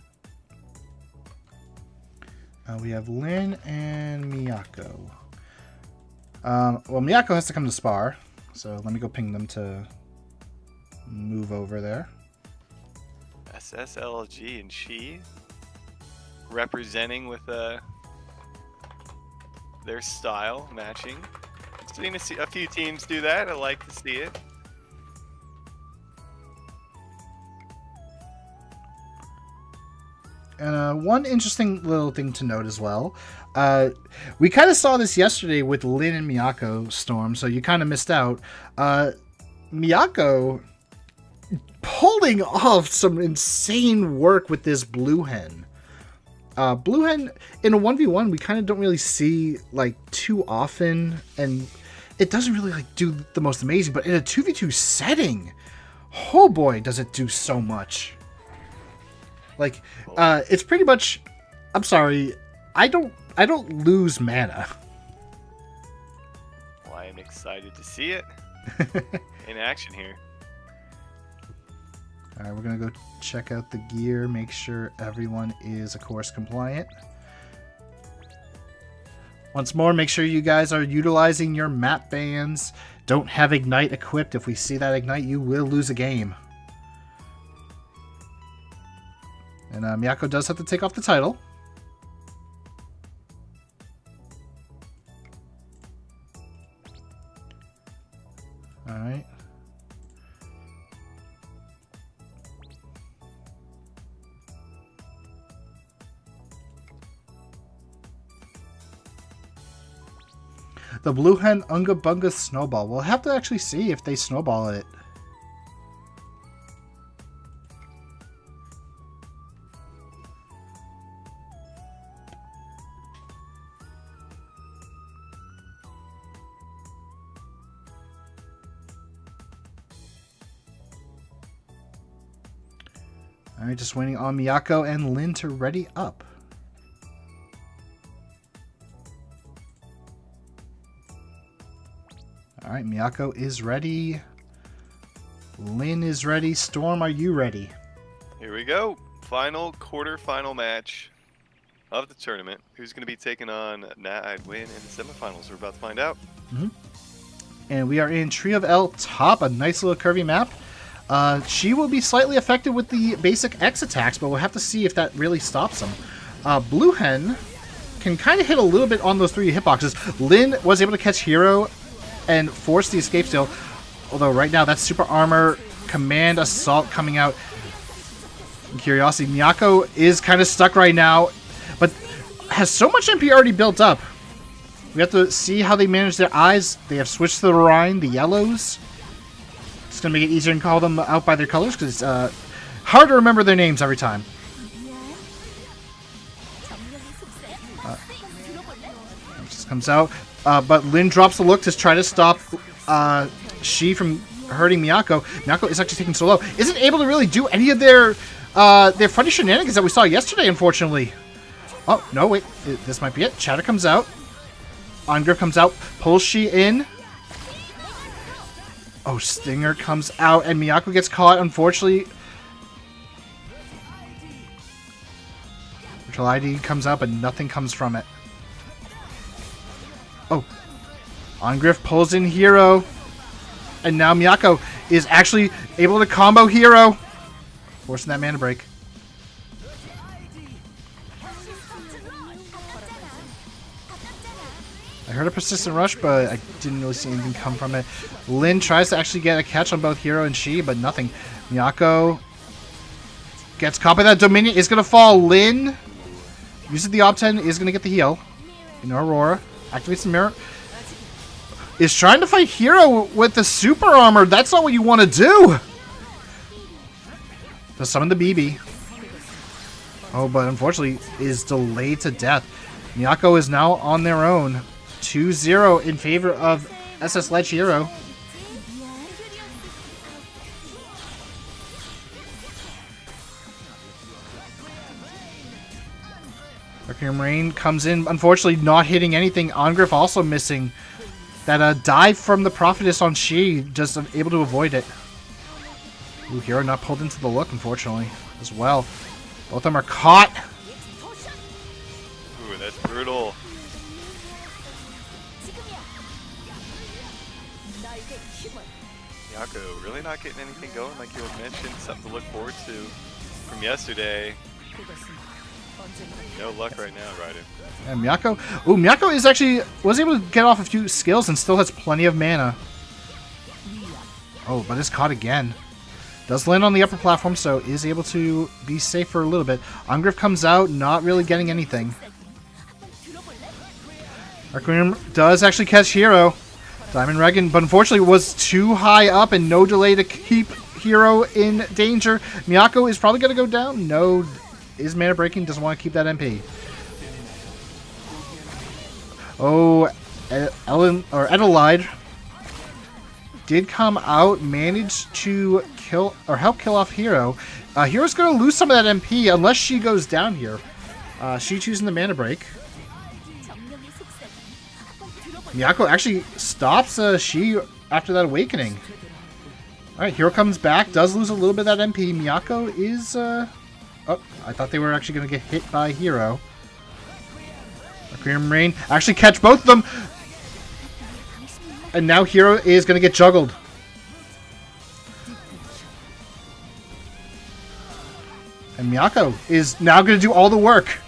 We have Lin and Miyako. Well, Miyako has to come to Spar, so let me go ping them to move over there. SSLG and She representing with their style matching. Seen a few teams do that. I like to see it. And one interesting little thing to note as well. We kind of saw this yesterday with Lin and Miyako Storm, so you kind of missed out. Miyako pulling off some insane work with this Blue Hen. Blue Hen in a 1v1 we kind of don't really see like too often, and it doesn't really like do the most amazing, but in a 2v2 setting, oh boy, does it do so much. Like, it's pretty much, I'm sorry, I don't lose mana. Well, I am excited to see it in action here. Alright, we're gonna go check out the gear, make sure everyone is, of course, compliant. Once more, make sure you guys are utilizing your map bands. Don't have Ignite equipped. If we see that Ignite, you will lose a game. And Miyako does have to take off the title. Alright. The Blue Hen Unga Bunga Snowball. We'll have to actually see if they snowball it. Alright, just waiting on Miyako and Lin to ready up. Alright, Miyako is ready. Lin is ready. Storm, are you ready? Here we go. Final quarter-final match of the tournament. Who's going to be taking on Win in the semifinals? We're about to find out. And we are in Tree of El top, a nice little curvy map. She will be slightly affected with the basic X attacks, but we'll have to see if that really stops them. Blue Hen can kind of hit a little bit on those 3 hitboxes. Lin was able to catch Hero and force the escape steal. Although right now that's Super Armor, Command Assault coming out. Curiosity, Miyako is kind of stuck right now, but has so much MP already built up. We have to see how they manage their eyes. They have switched to the Rhine, the yellows. It's going to make it easier to call them out by their colors, because it's hard to remember their names every time. Just comes out. But Lin drops the look to try to stop Shi from hurting Miyako. Miyako is actually taking so low. Isn't able to really do any of their funny shenanigans that we saw yesterday, unfortunately. Oh, no, wait. This might be it. Chatter comes out. Ongrip comes out. Pulls Shi in. Oh, Stinger comes out, and Miyako gets caught, unfortunately. Virtual ID comes out, but nothing comes from it. Oh, Ongriff pulls in Hero, and now Miyako is actually able to combo Hero, forcing that mana break. I heard a persistent rush, but I didn't really see anything come from it. Lin tries to actually get a catch on both Hero and Shi, but nothing. Miyako gets caught by that Dominion, is going to fall. Lin uses the Op 10, is going to get the heal. You know, Aurora activates the mirror. Is trying to fight Hero with the super armor. That's not what you want to do. To summon the BB. Oh, but unfortunately is delayed to death. Miyako is now on their own. 2-0 in favor of SS Ledge Hero. Requiem Rain comes in, unfortunately not hitting anything. Ongriff also missing. That dive from the Prophetess on Shi, just able to avoid it. Ooh, Hero not pulled into the look, unfortunately, as well. Both of them are caught. Ooh, that's brutal. Miyako really not getting anything going, like you had mentioned. Something to look forward to from yesterday. No luck right now, Ryder. And Miyako, ooh, Miyako is actually was able to get off a few skills and still has plenty of mana. Oh, but is caught again. Does land on the upper platform, so is able to be safe for a little bit. Ongriff comes out, not really getting anything. Requiem does actually catch Hero. Diamond Regan, but unfortunately was too high up and no delay to keep Hero in danger. Miyako is probably going to go down. No, is mana breaking, doesn't want to keep that MP. Oh, Adelaide did come out, managed to kill or help kill off Hero. Hero's going to lose some of that MP unless she goes down here. She choosing the mana break. Miyako actually stops She after that awakening. Alright, Hero comes back, does lose a little bit of that MP. Miyako is... Oh, I thought they were actually going to get hit by Hero. Requiem Rain actually catch both of them! And now Hero is going to get juggled. And Miyako is now going to do all the work.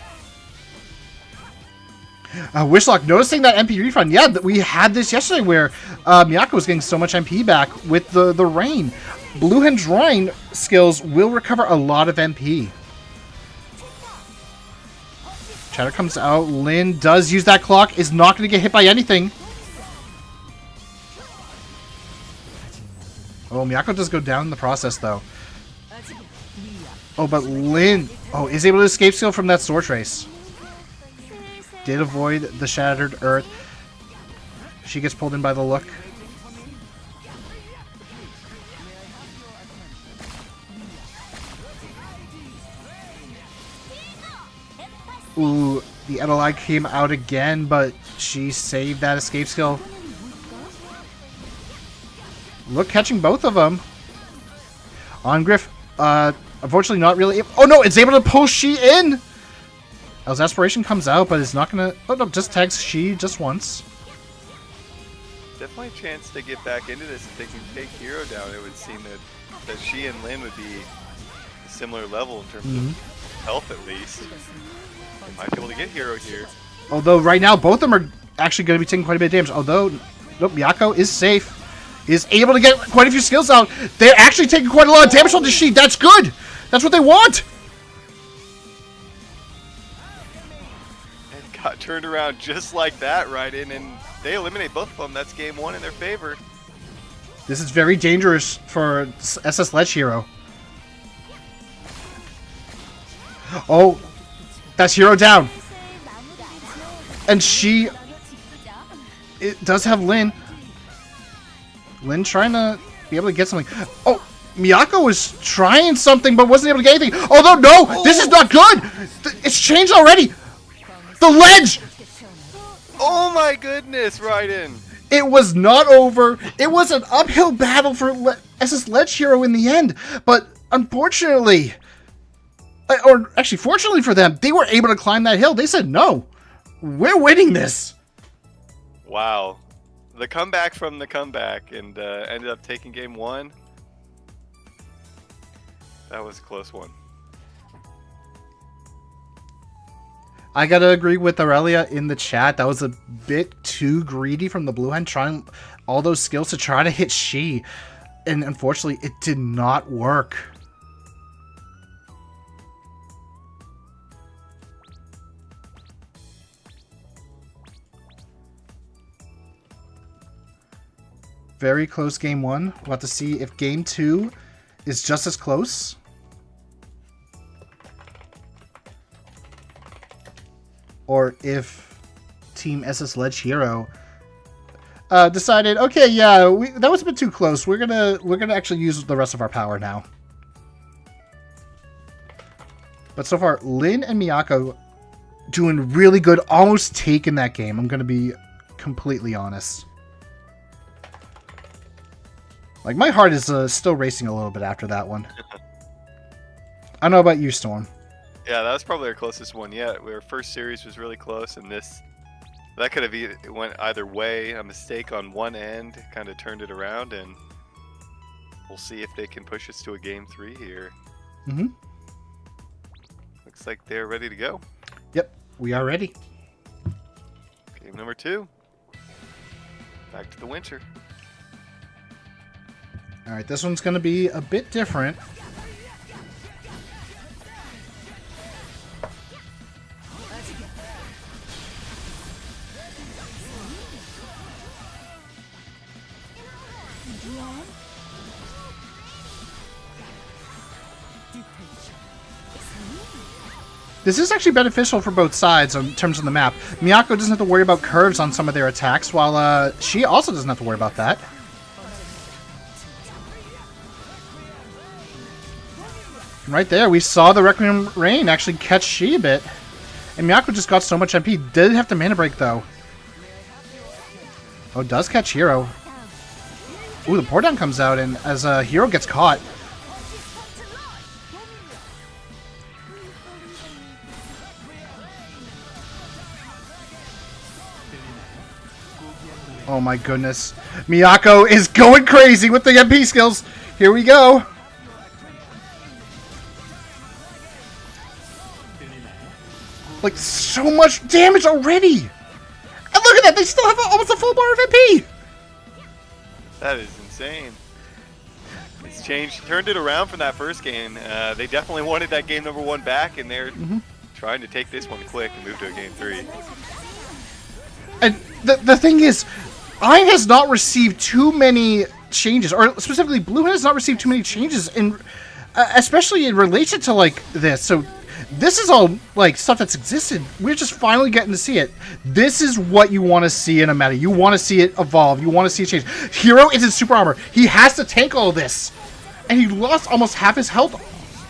Wishlock, noticing that MP refund. Yeah, we had this yesterday where Miyako was getting so much MP back with the rain. Blue Hand Drawing skills will recover a lot of MP. Chatter comes out. Lin does use that clock. Is not going to get hit by anything. Oh, Miyako does go down in the process, though. Oh, but Lin... Oh, is able to escape skill from that Sword Trace. Did avoid the Shattered Earth. She gets pulled in by the look. Ooh, the Edelai came out again, but she saved that escape skill. Look, catching both of them. Ongriff, unfortunately not really... Oh no, it's able to pull She in! El's Aspiration comes out, but it's not gonna... Oh no, just tags She just once. Definitely a chance to get back into this if they can take Hero down. It would seem that She and Lin would be a similar level in terms of health at least. They might be able to get Hero here. Although right now both of them are actually going to be taking quite a bit of damage. Although, nope, Miyako is safe. Is able to get quite a few skills out. They're actually taking quite a lot of damage on the She. That's good! That's what they want! And got turned around just like that right in, and they eliminate both of them. That's game one in their favor. This is very dangerous for SS Ledge Hero. Oh, that's Hero down. And She... It does have Lin. Lin trying to be able to get something. Oh, Miyako was trying something but wasn't able to get anything. Although, no, this is not good. It's changed already. The ledge. Oh my goodness, right in. It was not over. It was an uphill battle for SS Ledge Hero in the end. But unfortunately, or actually fortunately for them, they were able to climb that hill. They said, no, we're winning this. Wow. The comeback from the comeback, and ended up taking game one. That was a close one. I gotta agree with Aurelia in the chat. That was a bit too greedy from the Blue Hand, trying all those skills to try to hit She. And unfortunately, it did not work. Very close game one. We'll have to see if game two is just as close. Or if Team SS Ledge Hero decided, okay, yeah, that was a bit too close. We're gonna actually use the rest of our power now. But so far, Lin and Miyako doing really good, almost taking that game. I'm gonna be completely honest. Like, my heart is still racing a little bit after that one. I don't know about you, Storm. Yeah, that was probably our closest one yet. Our first series was really close, and that could have went either way. A mistake on one end kind of turned it around, and we'll see if they can push us to a game three here. Looks like they're ready to go. Yep, we are ready. Game number 2. Back to the winter. Alright, this one's going to be a bit different. This is actually beneficial for both sides in terms of the map. Miyako doesn't have to worry about curves on some of their attacks, while She also doesn't have to worry about that. Right there, we saw the Requiem Rain actually catch Shi a bit. And Miyako just got so much MP. Did have to mana break, though. Oh, does catch Hero. Ooh, the pour down comes out, and as Hero gets caught. Oh my goodness. Miyako is going crazy with the MP skills. Here we go. Like, so much damage already. And look at that. They still have almost a full bar of MP. That is insane. It's changed, turned it around from that first game. They definitely wanted that game number 1 back, and they're trying to take this one quick and move to a game 3. And the thing is, Iron has not received too many changes, or specifically Blue has not received too many changes, in, especially in relation to like this. So this is all like stuff that's existed. We're just finally getting to see it. This is what you want to see in a meta. You want to see it evolve. You want to see it change. Hero is in super armor. He has to tank all this, and he lost almost half his health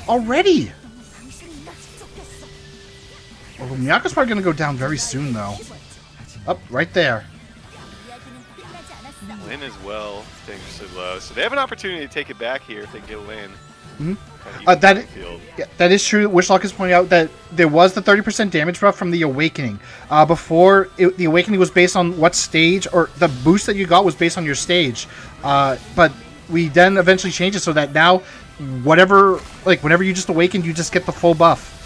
already. Oh, Miyako's probably gonna go down very soon, though. Up right there. Lin as well, dangerously low. So they have an opportunity to take it back here if they get Lin. That is true. Wishlock is pointing out that there was the 30% damage buff from the Awakening. Before, the Awakening was based on what stage, or the boost that you got was based on your stage. But we then eventually changed it so that now, whatever, like whenever you just awaken, you just get the full buff.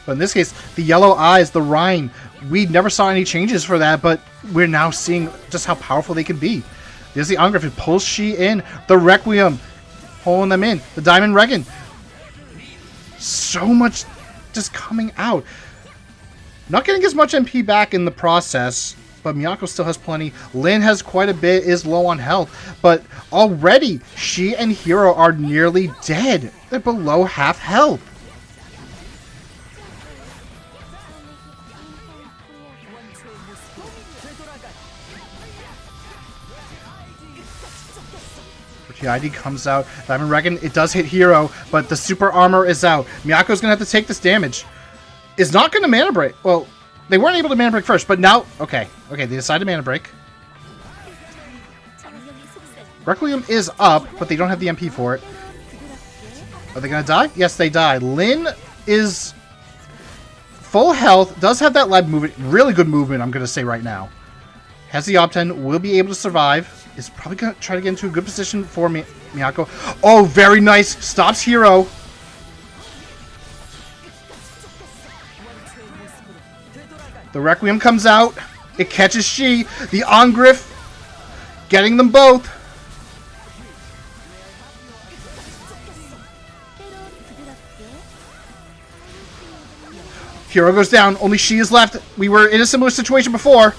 But in this case, the yellow eyes, the Rhine, we never saw any changes for that, but we're now seeing just how powerful they can be. There's the Ongriff, it pulls Shi in. The Requiem, pulling them in. The Diamond Regan. So much just coming out. Not getting as much MP back in the process, but Miyako still has plenty. Lin has quite a bit, is low on health, but already Shi and Hero are nearly dead. They're below half health. ID comes out. Diamond Regan, it does hit Hero, but the super armor is out. Miyako's gonna have to take this damage. Is not gonna mana break. Well, they weren't able to mana break first, but now, okay, they decided to mana break. Requiem is up, but they don't have the MP for it. Are they gonna die? Yes, they die. Lin is full health, does have that lab movement, really good movement, I'm gonna say right now. Has the Ob-10, will be able to survive. Is probably going to try to get into a good position for Miyako. Oh, very nice. Stops Hero. The Requiem comes out. It catches Shi. The Ongriff getting them both. Hero goes down. Only Shi is left. We were in a similar situation before.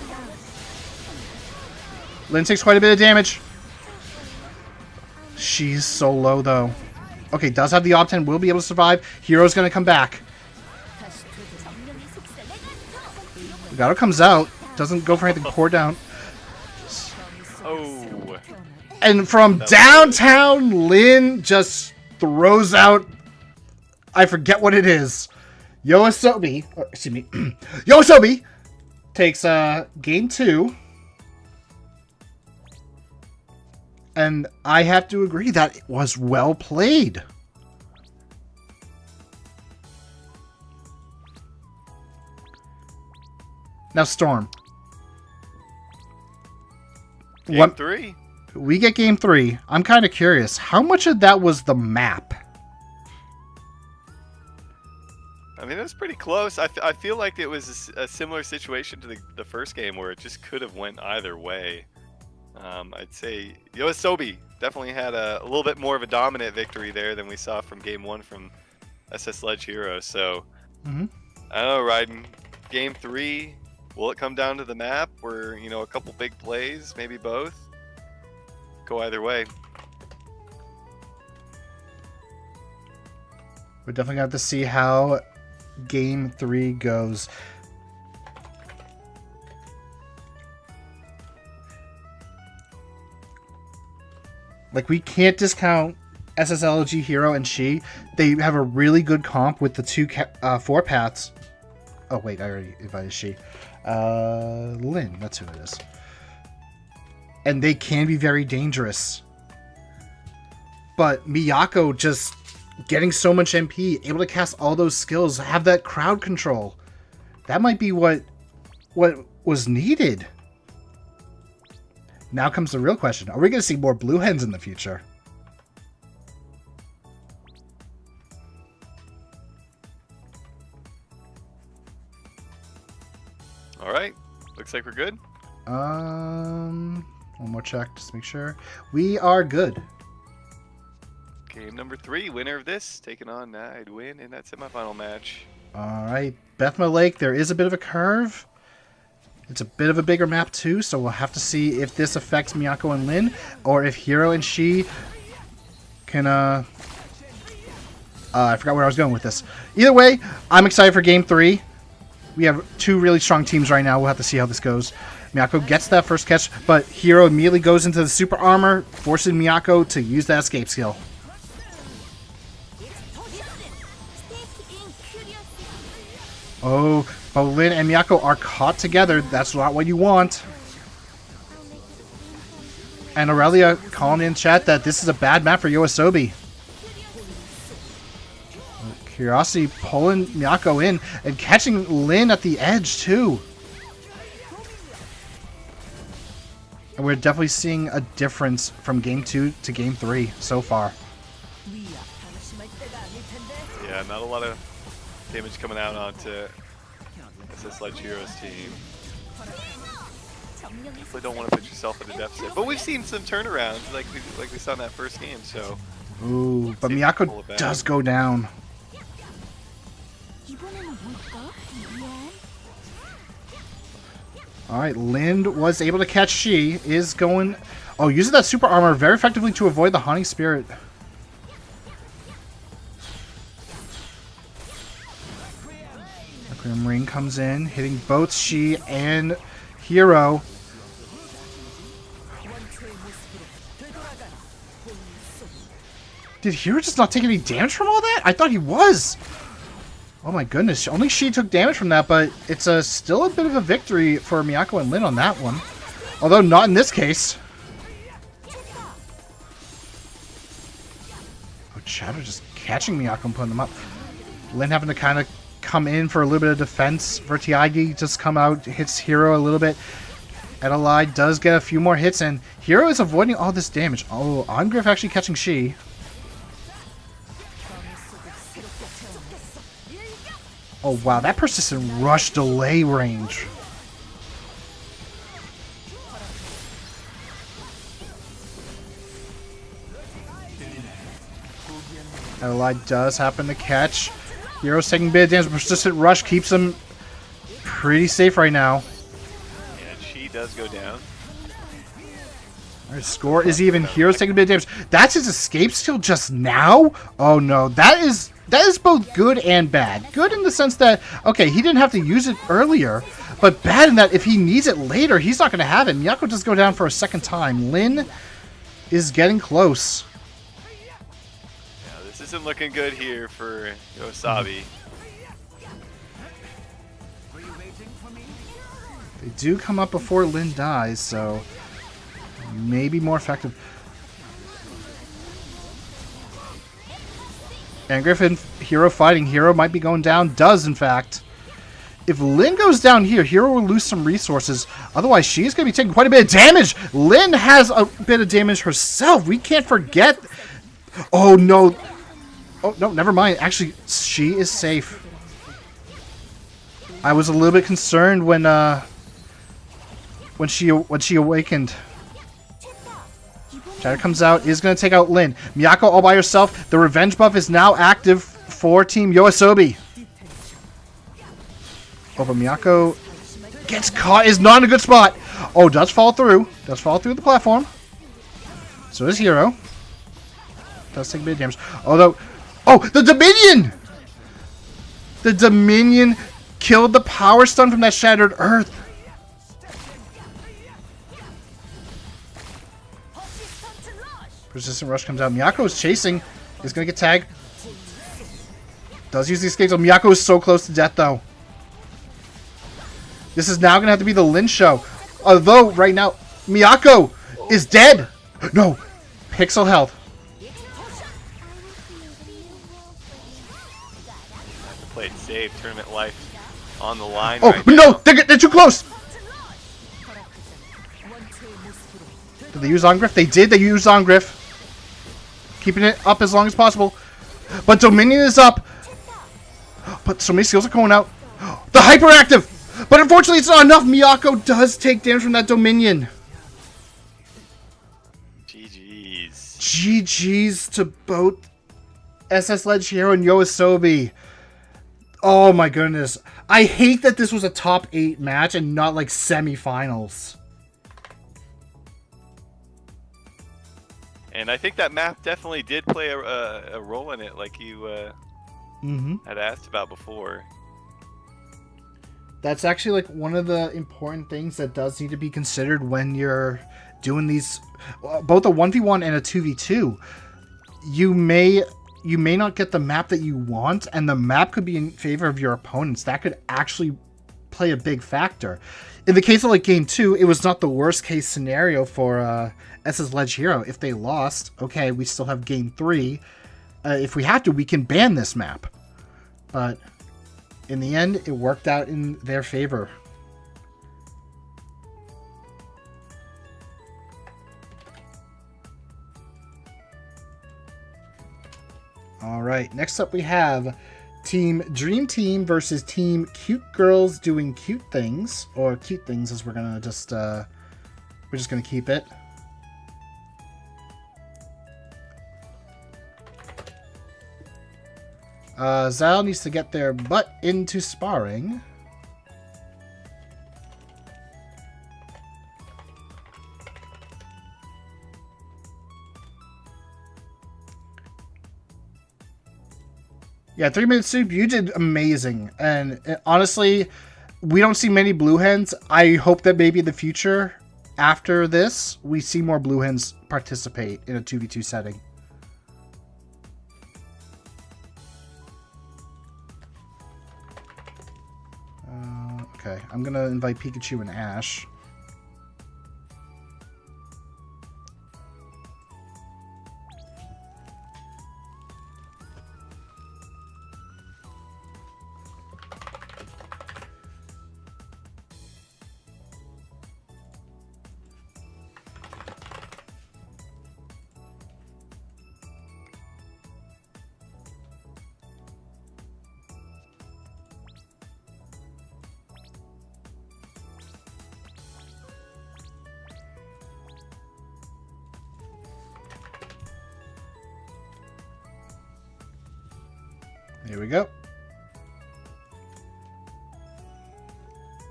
Lin takes quite a bit of damage. She's so low, though. Okay, does have the Ob-10, will be able to survive. Hero's going to come back. Legato comes out. Doesn't go for anything. Pour down. Oh. And from downtown, Lin just throws out... I forget what it is. Yoasobi... excuse me. Yoasobi takes game 2. And I have to agree that it was well played. Now, Storm. Game 3. We get game 3. I'm kind of curious. How much of that was the map? I mean, it was pretty close. I feel like it was a similar situation to the first game where it just could have went either way. I'd say Yoasobi definitely had a little bit more of a dominant victory there than we saw from game 1 from SS Sledge Hero. So, I don't know, Raiden. Game 3, will it come down to the map where, you know, a couple big plays, maybe both? Go either way. We're definitely going to have to see how game 3 goes. Like, we can't discount SSLG Hero and She. They have a really good comp with the 4 paths. Oh, wait, I already invited She. Lin, that's who it is. And they can be very dangerous. But Miyako just getting so much MP, able to cast all those skills, have that crowd control. That might be what was needed. Now comes the real question. Are we going to see more blue hens in the future? All right. Looks like we're good. One more check just to make sure. We are good. Game number 3. Winner of this taking on Win in that semifinal match. All right. Bethma Lake, there is a bit of a curve. It's a bit of a bigger map too, so we'll have to see if this affects Miyako and Lin, or if Hero and She can, I forgot where I was going with this. Either way, I'm excited for Game 3. We have 2 really strong teams right now. We'll have to see how this goes. Miyako gets that first catch, but Hero immediately goes into the super armor, forcing Miyako to use that escape skill. Oh, but Lin and Miyako are caught together. That's not what you want. And Aurelia calling in chat that this is a bad map for Yoasobi. Curiosity pulling Miyako in and catching Lin at the edge too. And we're definitely seeing a difference from Game 2 to Game 3 so far. Yeah, not a lot of damage coming out onto SS Ledge Heroes team. Definitely don't want to put yourself in a deficit. But we've seen some turnarounds like we saw in that first game, so. Ooh, but Miyako does go down. Alright, Lin was able to catch She. Is going... Oh, using that super armor very effectively to avoid the Haunting Spirit. Requiem Ring comes in, hitting both She and Hero. Did Hero just not take any damage from all that? I thought he was! Oh my goodness, only She took damage from that, but it's still a bit of a victory for Miyako and Lin on that one. Although not in this case. Oh, Shadow just catching Miyako and putting them up. Lin having to kind of come in for a little bit of defense. Vertiagi just come out, hits Hero a little bit. Edelai does get a few more hits, and Hero is avoiding all this damage. Oh, Ongriff actually catching She. Oh wow, that persistent rush delay range. Edelai does happen to catch. Hero's taking a bit of damage. Persistent rush keeps him pretty safe right now. And She does go down. Alright, score is even. Hero's taking a bit of damage. That's his escape skill just now? Oh no, that is both good and bad. Good in the sense that, okay, he didn't have to use it earlier, but bad in that if he needs it later, he's not going to have it. Miyako does go down for a second time. Lin is getting close. Yeah, this isn't looking good here for Yoasobi. They do come up before Lin dies, so maybe more effective. And Griffin, Hero fighting. Hero might be going down. Does, in fact. If Lin goes down here, Hero will lose some resources. Otherwise, she's going to be taking quite a bit of damage. Lin has a bit of damage herself. We can't forget. Oh, no. Oh, no, never mind. Actually, she is safe. I was a little bit concerned when she awakened. Shadow comes out, is going to take out Lin. Miyako all by herself. The revenge buff is now active for Team Yoasobi. Oh, but Miyako gets caught, is not in a good spot. Oh, does fall through. Does fall through the platform. So does Hero. Does take a bit of damage. Although, oh, the Dominion! The Dominion killed the power stun from that Shattered Earth. Resistant Rush comes out. Miyako is chasing. He's going to get tagged. Does use the escape zone. Miyako is so close to death, though. This is now going to have to be the Lin show. Although, right now, Miyako is dead. No. Pixel health. Played safe. Tournament life on the line. Oh, right no. now. They're too close. Did they use Ongriff? They did. They used Ongriff. Keeping it up as long as possible. But Dominion is up. But so many skills are going out. The hyperactive! But unfortunately, it's not enough. Miyako does take damage from that Dominion. GG's. GG's to both SS Leggero and Yoasobi. Oh my goodness. I hate that this was a top 8 match and not like semifinals. And I think that map definitely did play a role in it, like you had asked about before. That's actually like one of the important things that does need to be considered when you're doing these, both a 1v1 and a 2v2. You may not get the map that you want, and the map could be in favor of your opponents. That could actually play a big factor. In the case of like game 2, it was not the worst case scenario for SS Leggero. If they lost, okay, we still have game 3. If we have to, we can ban this map. But in the end, it worked out in their favor. All right, next up we have Team Dream Team versus Team Cute Girls Doing Cute Things, or Cute Things as we're just gonna keep it. Zal needs to get their butt into sparring. Yeah, 3 minutes soup, you did amazing. And honestly, we don't see many blue hens. I hope that maybe in the future, after this, we see more blue hens participate in a 2v2 setting. Okay, I'm gonna invite Pikachu and Ash. Here we go.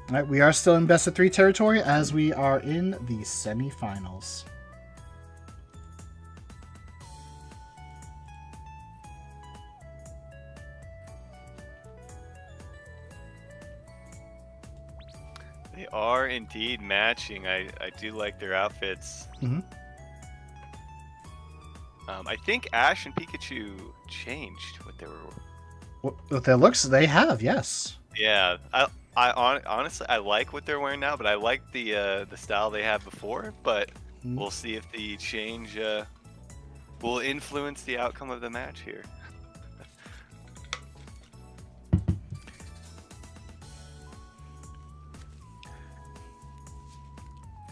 Alright, we are still in best of 3 territory as we are in the semifinals. They are indeed matching. I do like their outfits. Mm-hmm. I think Ash and Pikachu changed what they were. With their looks, they have, yes. Yeah, honestly I like what they're wearing now, but I like the style they had before. But we'll see if the change will influence the outcome of the match here.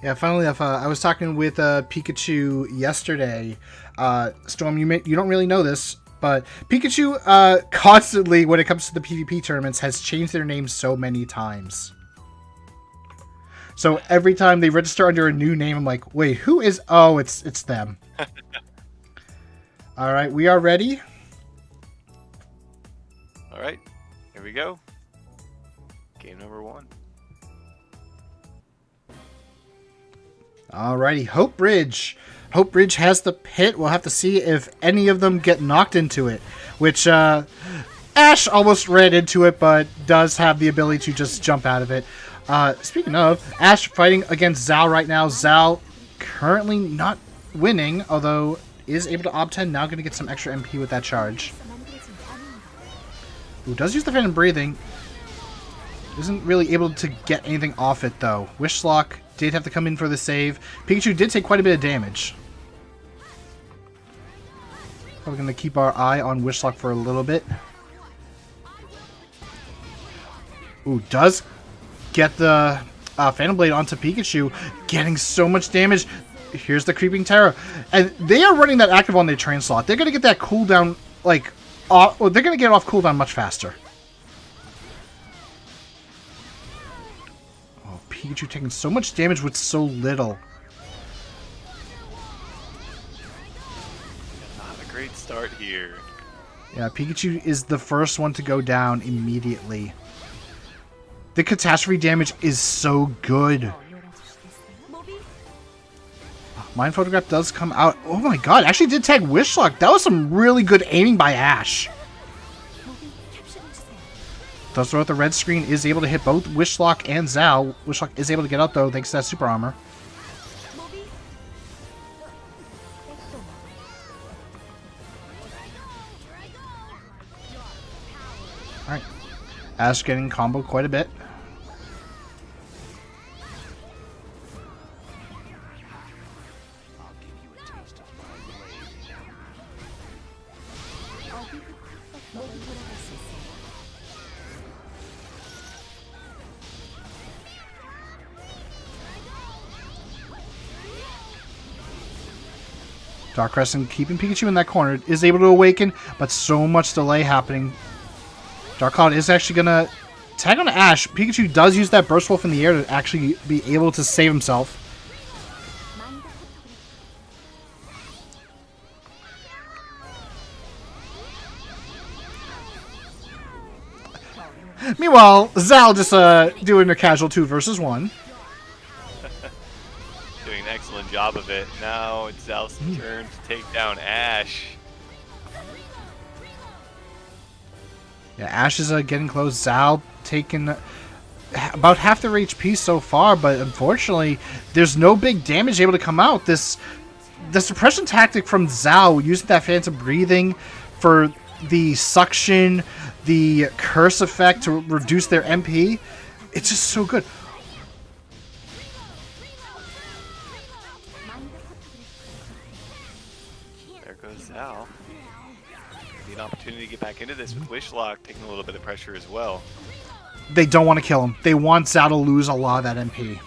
Yeah, finally, I was talking with Pikachu yesterday. Storm, you don't really know this, but Pikachu constantly, when it comes to the PvP tournaments, has changed their name so many times. So every time they register under a new name, I'm like, wait, who is... Oh, it's them. All right, we are ready. All right, here we go. Game number 1. Alrighty, Hope Bridge. Hope Bridge has the pit. We'll have to see if any of them get knocked into it. Which, Ash almost ran into it, but does have the ability to just jump out of it. Speaking of, Ash fighting against Zal right now. Zal currently not winning, although is able to obtend. Now going to get some extra MP with that charge. Ooh, does use the Phantom Breathing. Isn't really able to get anything off it, though. Wishlock did have to come in for the save. Pikachu did take quite a bit of damage. Probably going to keep our eye on Wishlock for a little bit. Ooh, does get the Phantom Blade onto Pikachu. Getting so much damage. Here's the Creeping Terror. And they are running that active on their train slot. They're going to get that cooldown, like... well, they're going to get off cooldown much faster. Oh, Pikachu taking so much damage with so little. Not a great start here. Yeah, Pikachu is the first one to go down immediately. The catastrophe damage is so good. Mind Photograph does come out. Oh my god, actually did tag Wishlock. That was some really good aiming by Ash. Does throw out the red screen, is able to hit both Wishlock and Zal. Wishlock is able to get out though, thanks to that super armor. Alright. Ash getting comboed quite a bit. Dark Crescent keeping Pikachu in that corner. Is able to awaken, but so much delay happening. Dark Cloud is actually going to tag on Ash. Pikachu does use that Burst Wolf in the air to actually be able to save himself. Meanwhile, Zal just doing a casual 2 versus 1. Doing an excellent job of it. Now it's Zal's turn to take down Ash. Yeah, Ash is getting close. Zal taking about half their HP so far, but unfortunately, there's no big damage able to come out. The suppression tactic from Zal, using that Phantom Breathing for the suction, the curse effect to reduce their MP, it's just so good. There goes Zal. An opportunity to get back into this with Wishlock taking a little bit of pressure as well. They don't want to kill him. They want Zal to lose a lot of that MP.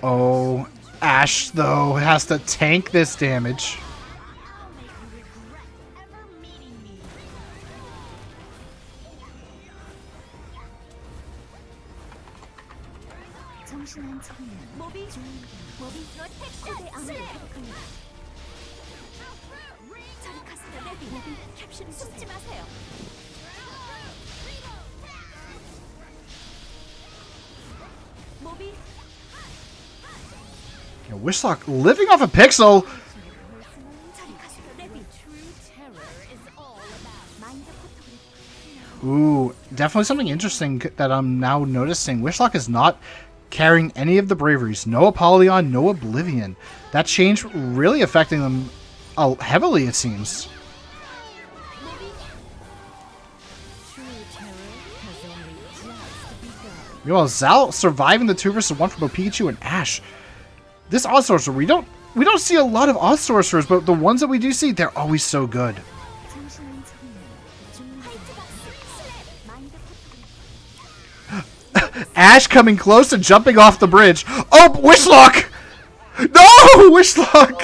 Oh, Ash, though, has to tank this damage. Yeah, Wishlock living off a pixel. Ooh, definitely something interesting that I'm now noticing. Wishlock is not carrying any of the braveries. No Apollyon, no Oblivion. That change really affecting them heavily, it seems. Meanwhile, Zal surviving the 2 versus 1 for both Pikachu and Ash. This Odd Sorcerer, we don't see a lot of Odd Sorcerers, but the ones that we do see, they're always so good. Ash coming close and jumping off the bridge. Oh, Wishlock! No! Wishlock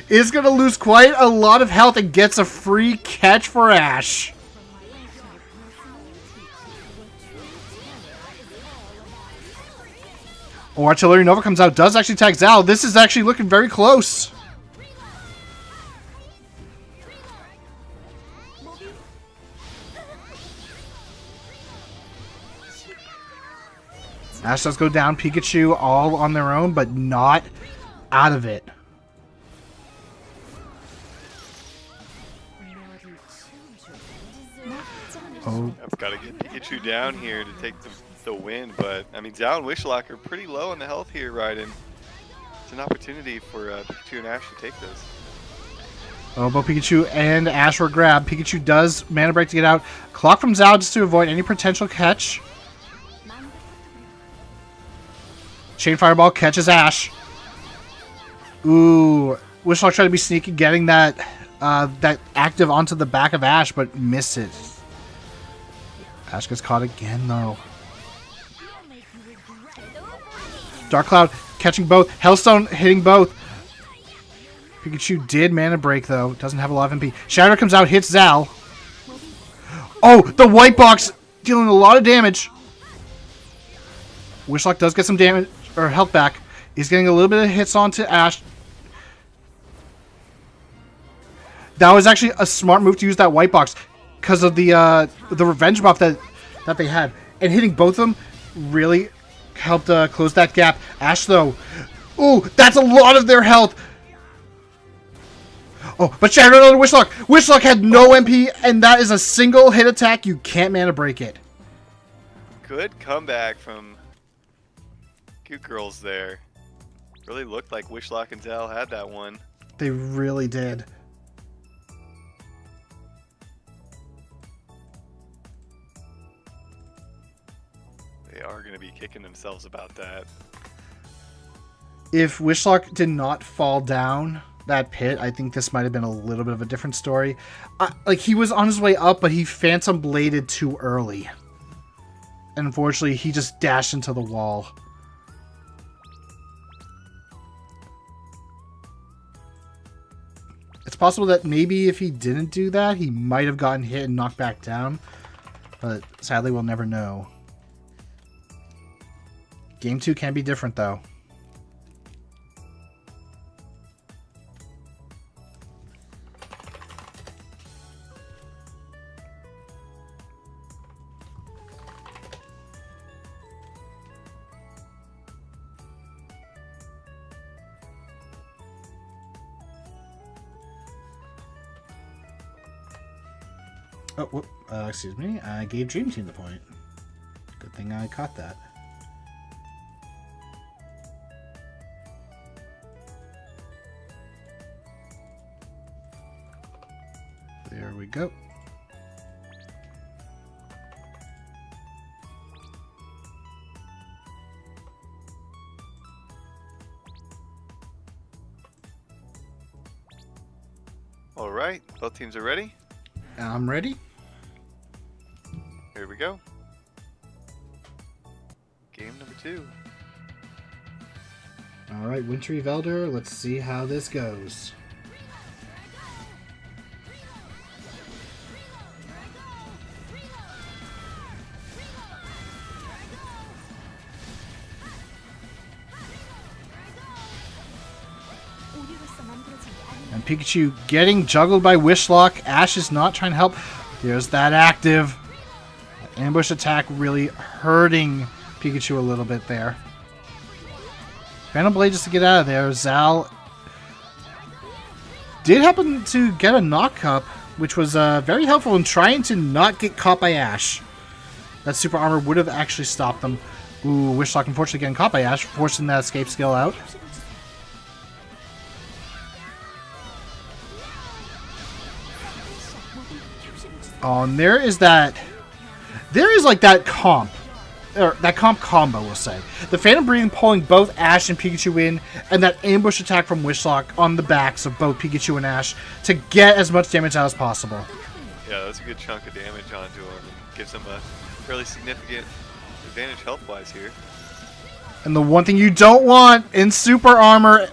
is going to lose quite a lot of health and gets a free catch for Ash. Oh, Artillery Nova comes out, does actually tag Zal. This is actually looking very close. Ash does go down. Pikachu all on their own, but not out of it. Oh, I've got to get Pikachu down here to take the win, but I mean, Zal and Wishlock are pretty low on the health here, Raiden. It's an opportunity for Pikachu and Ash to take this. oh, both Pikachu and Ash were grabbed. Pikachu does mana break to get out. Clock from Zao just to avoid any potential catch. Chain Fireball catches Ash. Ooh, Wishlock tried to be sneaky, getting that that active onto the back of Ash, but missed it. Ash gets caught again, though. Dark Cloud catching both. Hellstone hitting both. Pikachu did mana break, though. Doesn't have a lot of MP. Shatter comes out, hits Zal. Oh, the white box dealing a lot of damage. Wishlock does get some damage or health back. He's getting a little bit of hits onto Ash. That was actually a smart move to use that white box because of the revenge buff that they had, and hitting both of them really helped close that gap. Ash though, ooh, that's a lot of their health. Oh, but Shatter another Wishlock. Wishlock had no MP, and that is a single hit attack. You can't mana break it. Good comeback from Cute Girls there. Really looked like Wishlock and Zal had that one. They really did. They are going to be kicking themselves about that. If Wishlock did not fall down that pit, I think this might have been a little bit of a different story. Like, he was on his way up, but he Phantom Bladed too early. And unfortunately, he just dashed into the wall. It's possible that maybe if he didn't do that, he might have gotten hit and knocked back down. But sadly, we'll never know. Game 2 can be different, though. Oh, whoop, excuse me. I gave Dream Team the point. Good thing I caught that. There we go. All right, both teams are ready. I'm ready. Here we go. Game number 2. All right, Wintry Velder. Let's see how this goes. And Pikachu getting juggled by Wishlock. Ash is not trying to help. There's that active. Ambush attack really hurting Pikachu a little bit there. Phantom Blade just to get out of there. Zal did happen to get a knock up, which was very helpful in trying to not get caught by Ash. That super armor would have actually stopped them. Ooh, Wishlock unfortunately getting caught by Ash, forcing that escape skill out. Oh, and there is like that comp, or that comp combo, we'll say. The Phantom Breathing pulling both Ash and Pikachu in, and that ambush attack from Wishlock on the backs of both Pikachu and Ash to get as much damage out as possible. Yeah, that's a good chunk of damage onto him. And gives him a fairly significant advantage health-wise here. And the one thing you don't want in Super Armor,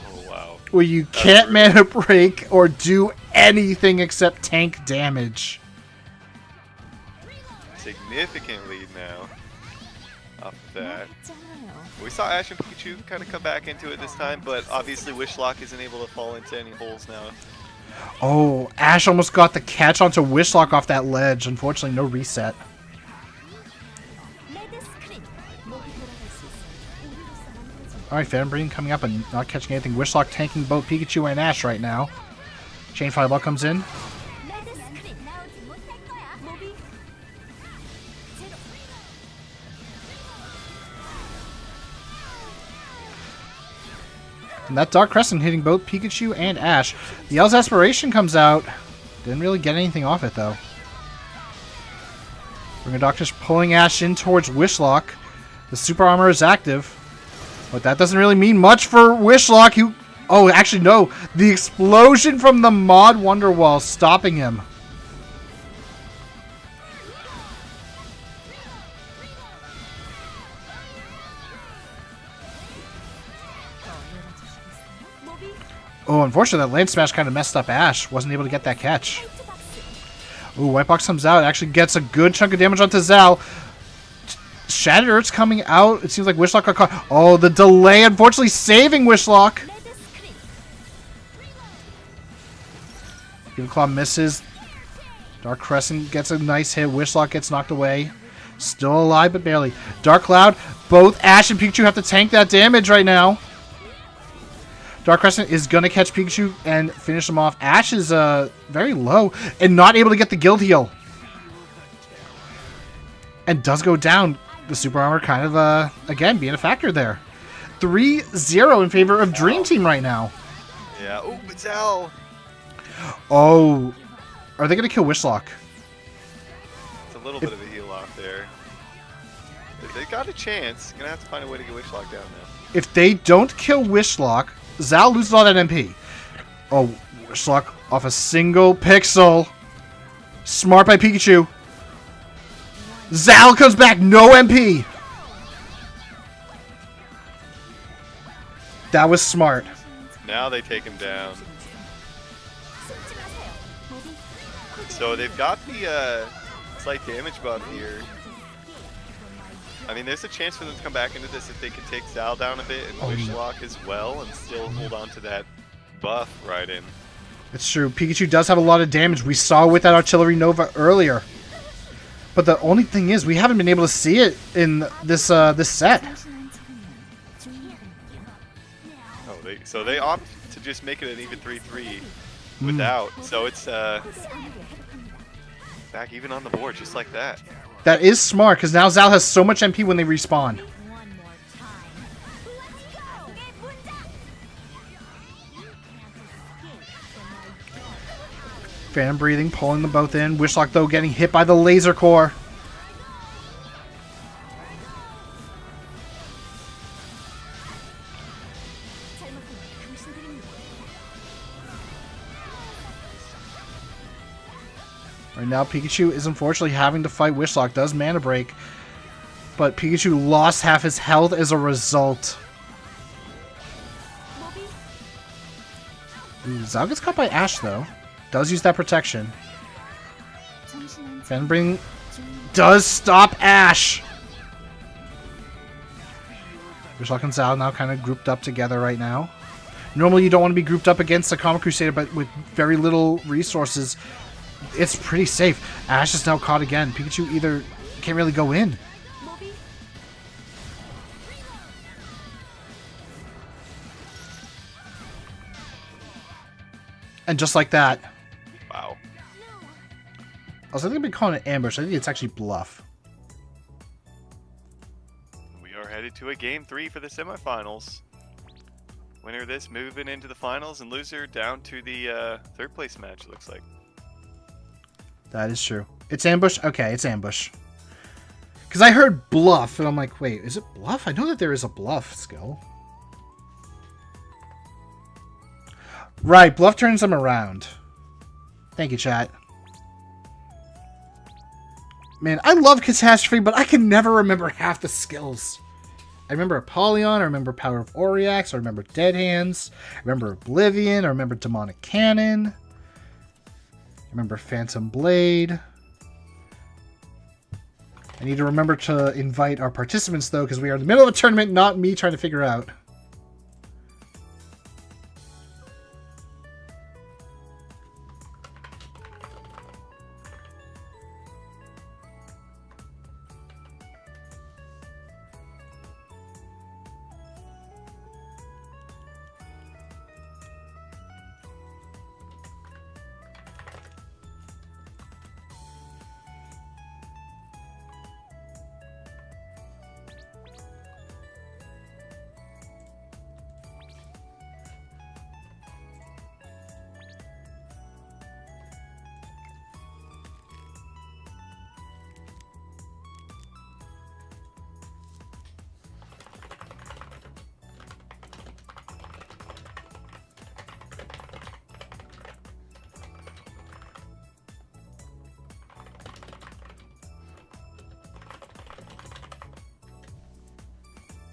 Oh, wow. where you can't mana break or do anything except tank damage. Significant lead now off of that. We saw Ash and Pikachu kind of come back into it this time, but obviously Wishlock isn't able to fall into any holes now. Oh, Ash almost got the catch onto Wishlock off that ledge. Unfortunately, no reset. Alright, Phantom Breathing coming up and not catching anything. Wishlock tanking both Pikachu and Ash right now. Chain Fireball comes in. And that Dark Crescent hitting both Pikachu and Ash. The L's Aspiration comes out. Didn't really get anything off it, though. Ringer Doctor's pulling Ash in towards Wishlock. The Super Armor is active. But that doesn't really mean much for Wishlock, who... Oh, actually, no. The explosion from the Mod Wonderwall stopping him. Oh, unfortunately, that Land Smash kind of messed up Ash. Wasn't able to get that catch. Ooh, White Box comes out. Actually gets a good chunk of damage onto Zal. Shattered Earth's coming out. It seems like Wishlock got caught. Oh, the delay, unfortunately, saving Wishlock. Claw misses. Dark Crescent gets a nice hit. Wishlock gets knocked away. Still alive, but barely. Dark Cloud. Both Ash and Pikachu have to tank that damage right now. Dark Crescent is going to catch Pikachu and finish him off. Ash is very low and not able to get the guild heal. And does go down. The Super Armor kind of, again, being a factor there. 3-0 in favor of Dream Team right now. Yeah. Oh, but Zal. Oh. Are they going to kill Wishlock? It's a little bit of a heal off there. They got a chance. Gonna have to find a way to get Wishlock down now. If they don't kill Wishlock, Zal loses all that MP. Oh, Wishlock off a single pixel. Smart by Pikachu. Zal comes back, no MP. That was smart. Now they take him down. So they've got the slight damage buff here. I mean, there's a chance for them to come back into this if they can take Zal down a bit and Wishlock as well and still hold on to that buff right in. It's true. Pikachu does have a lot of damage. We saw with that Artillery Nova earlier. But the only thing is, we haven't been able to see it in this this set. Oh, so they opt to just make it an even 3-3 without. So it's back even on the board just like that. That is smart, because now Zal has so much MP when they respawn. Phantom Breathing, pulling them both in. Wishlock, though, getting hit by the Laser Core. Right now, Pikachu is unfortunately having to fight Wishlock. Does Mana Break. But Pikachu lost half his health as a result. Ooh, Zal gets caught by Ash, though. Does use that protection. Fenbring does stop Ash. Wishlock and Zal now kind of grouped up together right now. Normally you don't want to be grouped up against a Comet Crusader, but with very little resources, it's pretty safe. Ash is now caught again. Pikachu either can't really go in. And just like that. Wow. I was thinking they'd be calling it ambush. I think it's actually bluff. We are headed to a game 3 for the semifinals. Winner of this moving into the finals, and loser down to the third place match, looks like. That is true. It's ambush? Okay, it's ambush. Because I heard bluff, and I'm like, wait, is it bluff? I know that there is a bluff skill. Right, bluff turns them around. Thank you, chat. Man, I love Catastrophe, but I can never remember half the skills. I remember Apollyon, I remember Power of Oriax, I remember Dead Hands, I remember Oblivion, I remember Demonic Cannon, I remember Phantom Blade. I need to remember to invite our participants, though, because we are in the middle of a tournament, not me trying to figure out.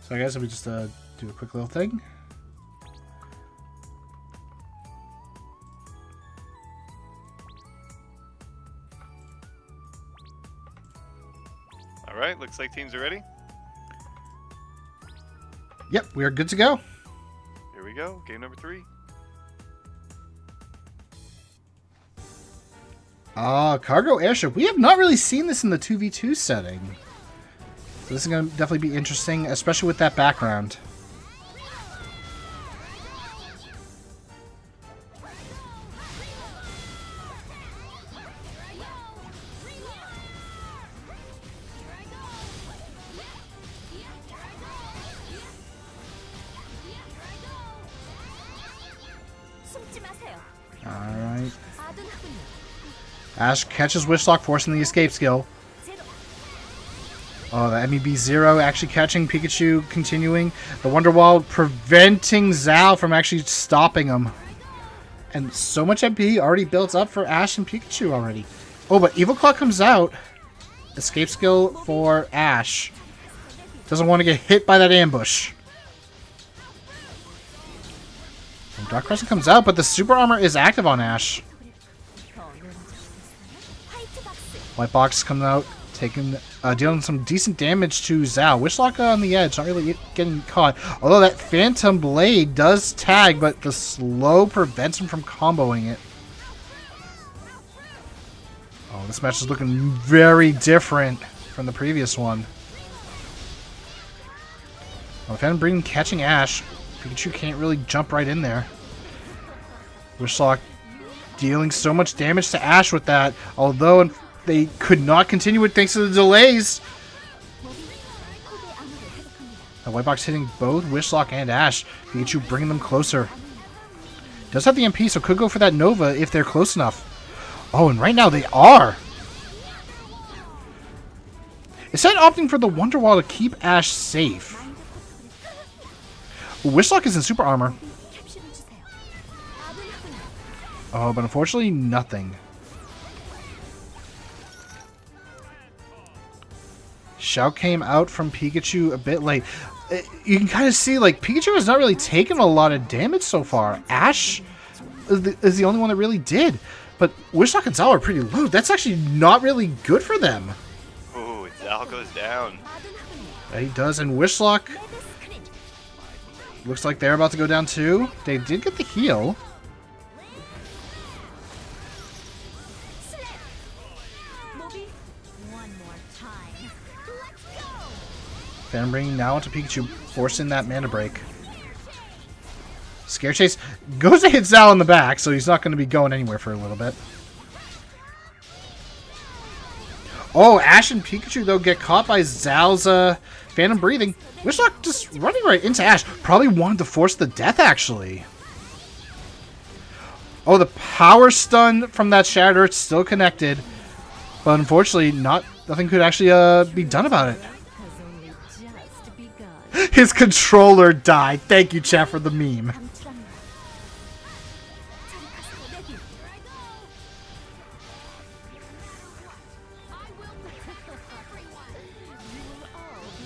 So I guess let me just do a quick little thing. All right, looks like teams are ready. Yep, we are good to go. Here we go, game number 3. Cargo airship. We have not really seen this in the 2v2 setting. So this is going to definitely be interesting, especially with that background. Alright. Ash catches Wishlock, forcing the escape skill. Oh, the MEB Zero actually catching Pikachu, continuing. The Wonder Wall preventing Zal from actually stopping him. And so much MP already built up for Ash and Pikachu already. Oh, but Evil Claw comes out. Escape skill for Ash. Doesn't want to get hit by that ambush. And Dark Crescent comes out, but the Super Armor is active on Ash. White Box comes out, dealing some decent damage to Zal. Wishlock on the edge, not really getting caught. Although that Phantom Blade does tag, but the slow prevents him from comboing it. Oh, this match is looking very different from the previous one. Oh, Phantom Blade catching Ash. Pikachu can't really jump right in there. Wishlock dealing so much damage to Ash with that, although they could not continue it thanks to the delays. The White Box hitting both Wishlock and Ash. Pikachu bringing them closer. Does have the MP, so could go for that Nova if they're close enough. Oh, and right now they are. Instead opting for the Wonder Wall to keep Ash safe. Wishlock is in super armor. Oh, but unfortunately nothing. Shout came out from Pikachu a bit late. You can kind of see, like, Pikachu has not really taken a lot of damage so far. Ash is the only one that really did. But Wishlock and Zal are pretty low. That's actually not really good for them. Ooh, Zal goes down. Yeah, he does. And Wishlock looks like they're about to go down too. They did get the heal. Phantom Ring now into Pikachu, forcing that mana break. Scare Chase goes to hit Zal in the back, so he's not going to be going anywhere for a little bit. Oh, Ash and Pikachu, though, get caught by Zal's Phantom Breathing. Wishlock just running right into Ash. Probably wanted to force the death, actually. Oh, the power stun from that Shatter, it's still connected. But unfortunately, nothing could actually be done about it. His controller died. Thank you, chat, for the meme.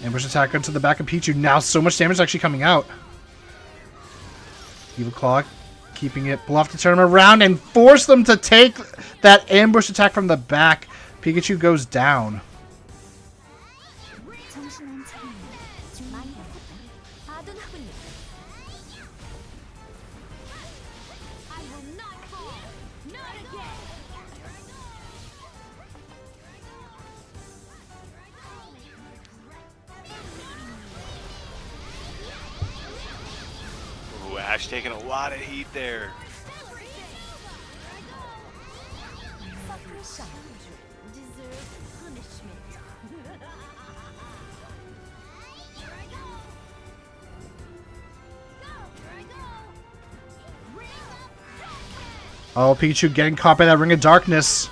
Ambush attack onto the back of Pichu. Now so much damage actually coming out. Evil Claw keeping it. Bluff to turn him around and force them to take that ambush attack from the back. Pikachu goes down. Ash taking a lot of heat there. Oh, Pikachu getting caught by that Ring of Darkness.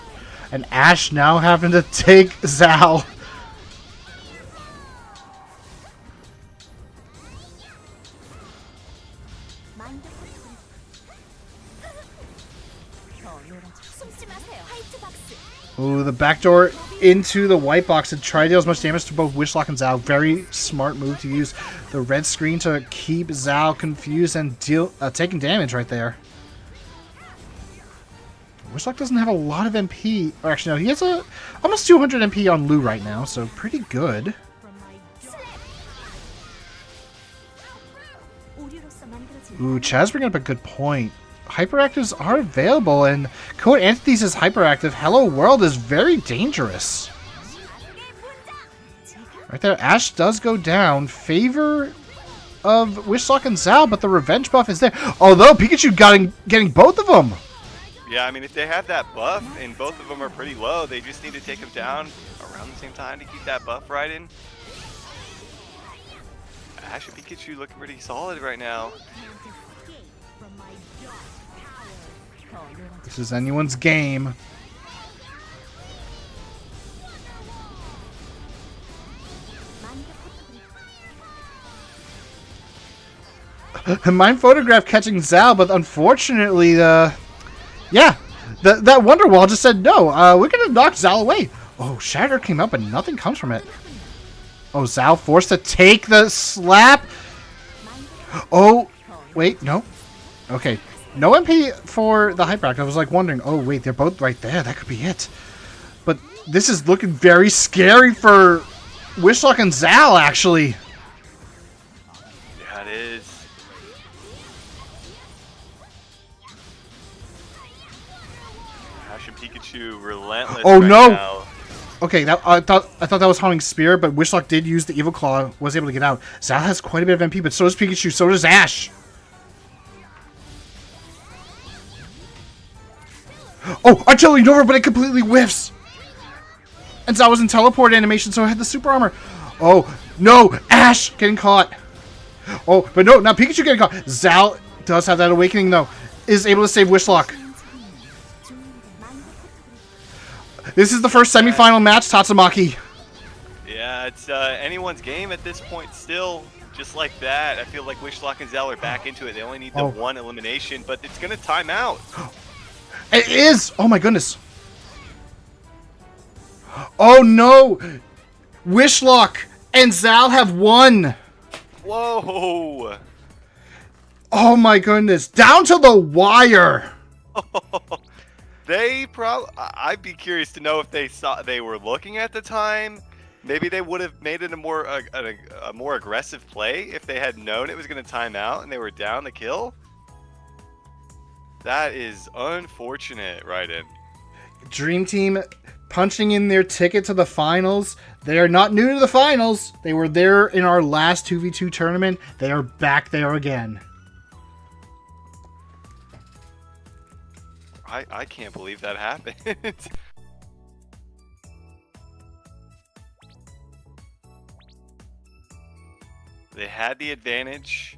And Ash now having to take Zal. 숨지 마세요. 화이트 박스. Ooh, the backdoor into the white box to try to deal as much damage to both Wishlock and Zhao. Very smart move to use the red screen to keep Zhao confused and deal taking damage right there. Wishlock doesn't have a lot of MP. Or actually, no, he has almost 200 MP on Lu right now, so pretty good. Ooh, Chaz bringing up a good point. Hyperactives are available, and Code Antithesis Hyperactive Hello World is very dangerous. Right there, Ash does go down. Favor of Wishlock and Zhao, but the revenge buff is there. Although Pikachu getting both of them. Yeah, I mean, if they have that buff and both of them are pretty low, they just need to take them down around the same time to keep that buff right in. Ash and Pikachu looking pretty solid right now. This is anyone's game. Mind Photograph catching Zhao, but unfortunately, yeah, that Wonder Wall just said no. We're gonna knock Zhao away. Oh, Shatter came up, but nothing comes from it. Oh, Zhao forced to take the slap. Oh, wait, no. Okay, no MP for the Hyperactive. I was like wondering, oh wait, they're both right there. That could be it. But this is looking very scary for Wishlock and Zhao, actually. Yeah, it is. Ash and Pikachu relentless. Oh right no! Now. Okay, I thought that was Haunting Spear, but Wishlock did use the Evil Claw, was able to get out. Zhao has quite a bit of MP, but so does Pikachu, so does Ash. Oh, Artillery Nova, but it completely whiffs. And Zhao was in teleport animation, so it had the super armor. Oh, no, Ash getting caught. Oh, but no, now Pikachu getting caught. Zhao does have that awakening, though. Is able to save Wishlock. This is the first semifinal match, Tatsumaki. Yeah, it's anyone's game at this point still. Just like that, I feel like Wishlock and Zell are back into it. They only need the one elimination, but it's going to time out. It is! Oh my goodness. Oh no! Wishlock and Zal have won! Whoa! Oh my goodness. Down to the wire! They I'd be curious to know if they were looking at the time. Maybe they would have made it a more aggressive play if they had known it was going to time out and they were down the kill. That is unfortunate, Raiden. Dream Team punching in their ticket to the finals. They are not new to the finals. They were there in our last 2v2 tournament. They are back there again. I can't believe that happened. They had the advantage.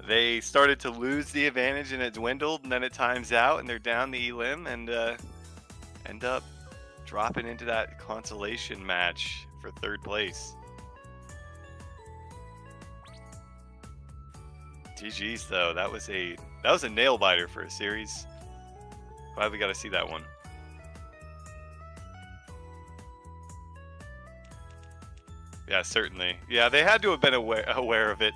They started to lose the advantage and it dwindled, and then it times out and they're down the elim and end up dropping into that consolation match for third place. GG's though, that was a nail biter for a series. Glad we got to see that one. Yeah, certainly. Yeah, they had to have been aware of it.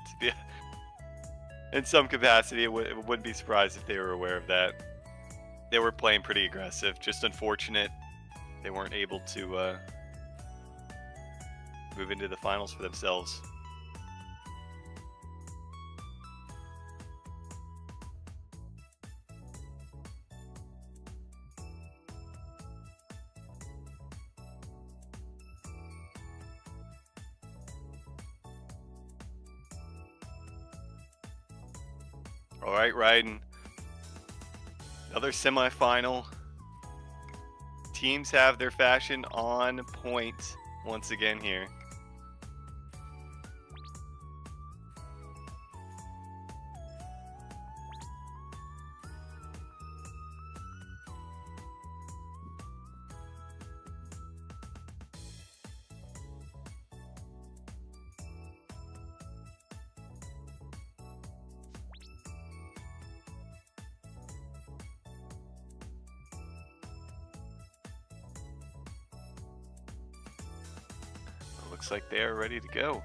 In some capacity, it wouldn't be surprised if they were aware of that. They were playing pretty aggressive. Just unfortunate they weren't able to move into the finals for themselves. All right, Raiden. Another semifinal. Teams have their fashion on point once again here. looks like they are ready to go.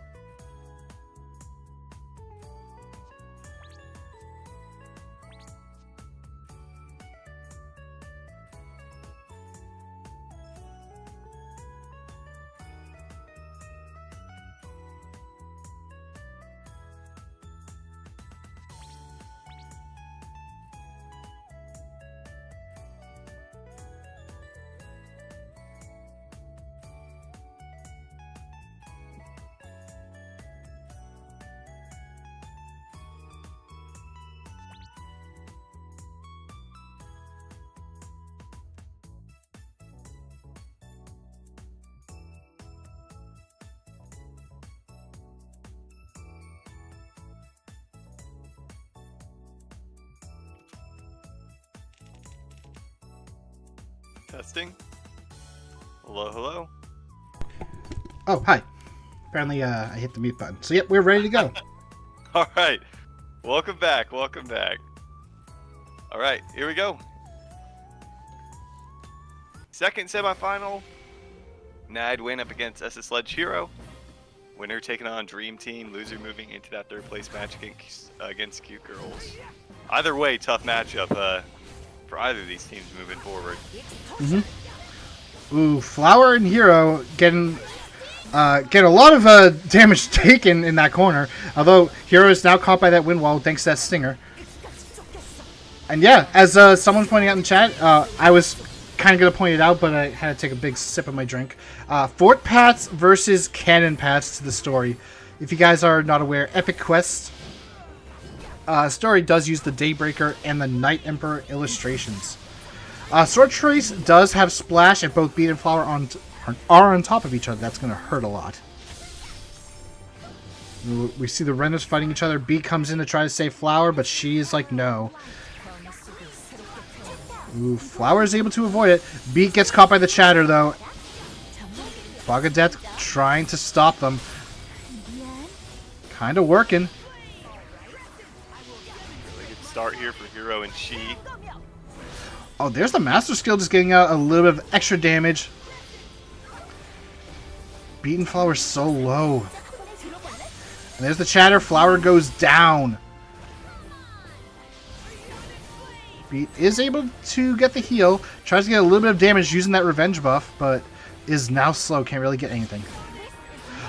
Testing. Hello, hello. Oh, hi. Apparently, I hit the mute button. So, yep, we're ready to go. All right. Welcome back. Welcome back. All right, here we go. Second semifinal. Nad win up against SS Sledge Hero. Winner taking on Dream Team. Loser moving into that third place match against Cute Girls. Either way, tough matchup for either of these teams moving forward. Ooh, Flower and Hero get a lot of damage taken in that corner. Although Hero is now caught by that wind wall thanks to that stinger. And yeah, as someone's pointing out in chat, I was kind of going to point it out, but I had to take a big sip of my drink. Fort Paths versus Cannon Paths to the story. If you guys are not aware, Epic Quest story does use the Daybreaker and the Night Emperor illustrations. Sword Trace does have Splash, and both Beat and Flower are on top of each other. That's going to hurt a lot. We see the Renners fighting each other. Beat comes in to try to save Flower, but she's like, no. Ooh, Flower is able to avoid it. Beat gets caught by the Chatter, though. Fog of Death trying to stop them. Kind of working. Really good start here for Hero and She. Oh, there's the Master Skill just getting out a little bit of extra damage. Beat and Flower so low. And there's the Chatter. Flower goes down. Beat is able to get the heal. Tries to get a little bit of damage using that revenge buff, but is now slow. Can't really get anything.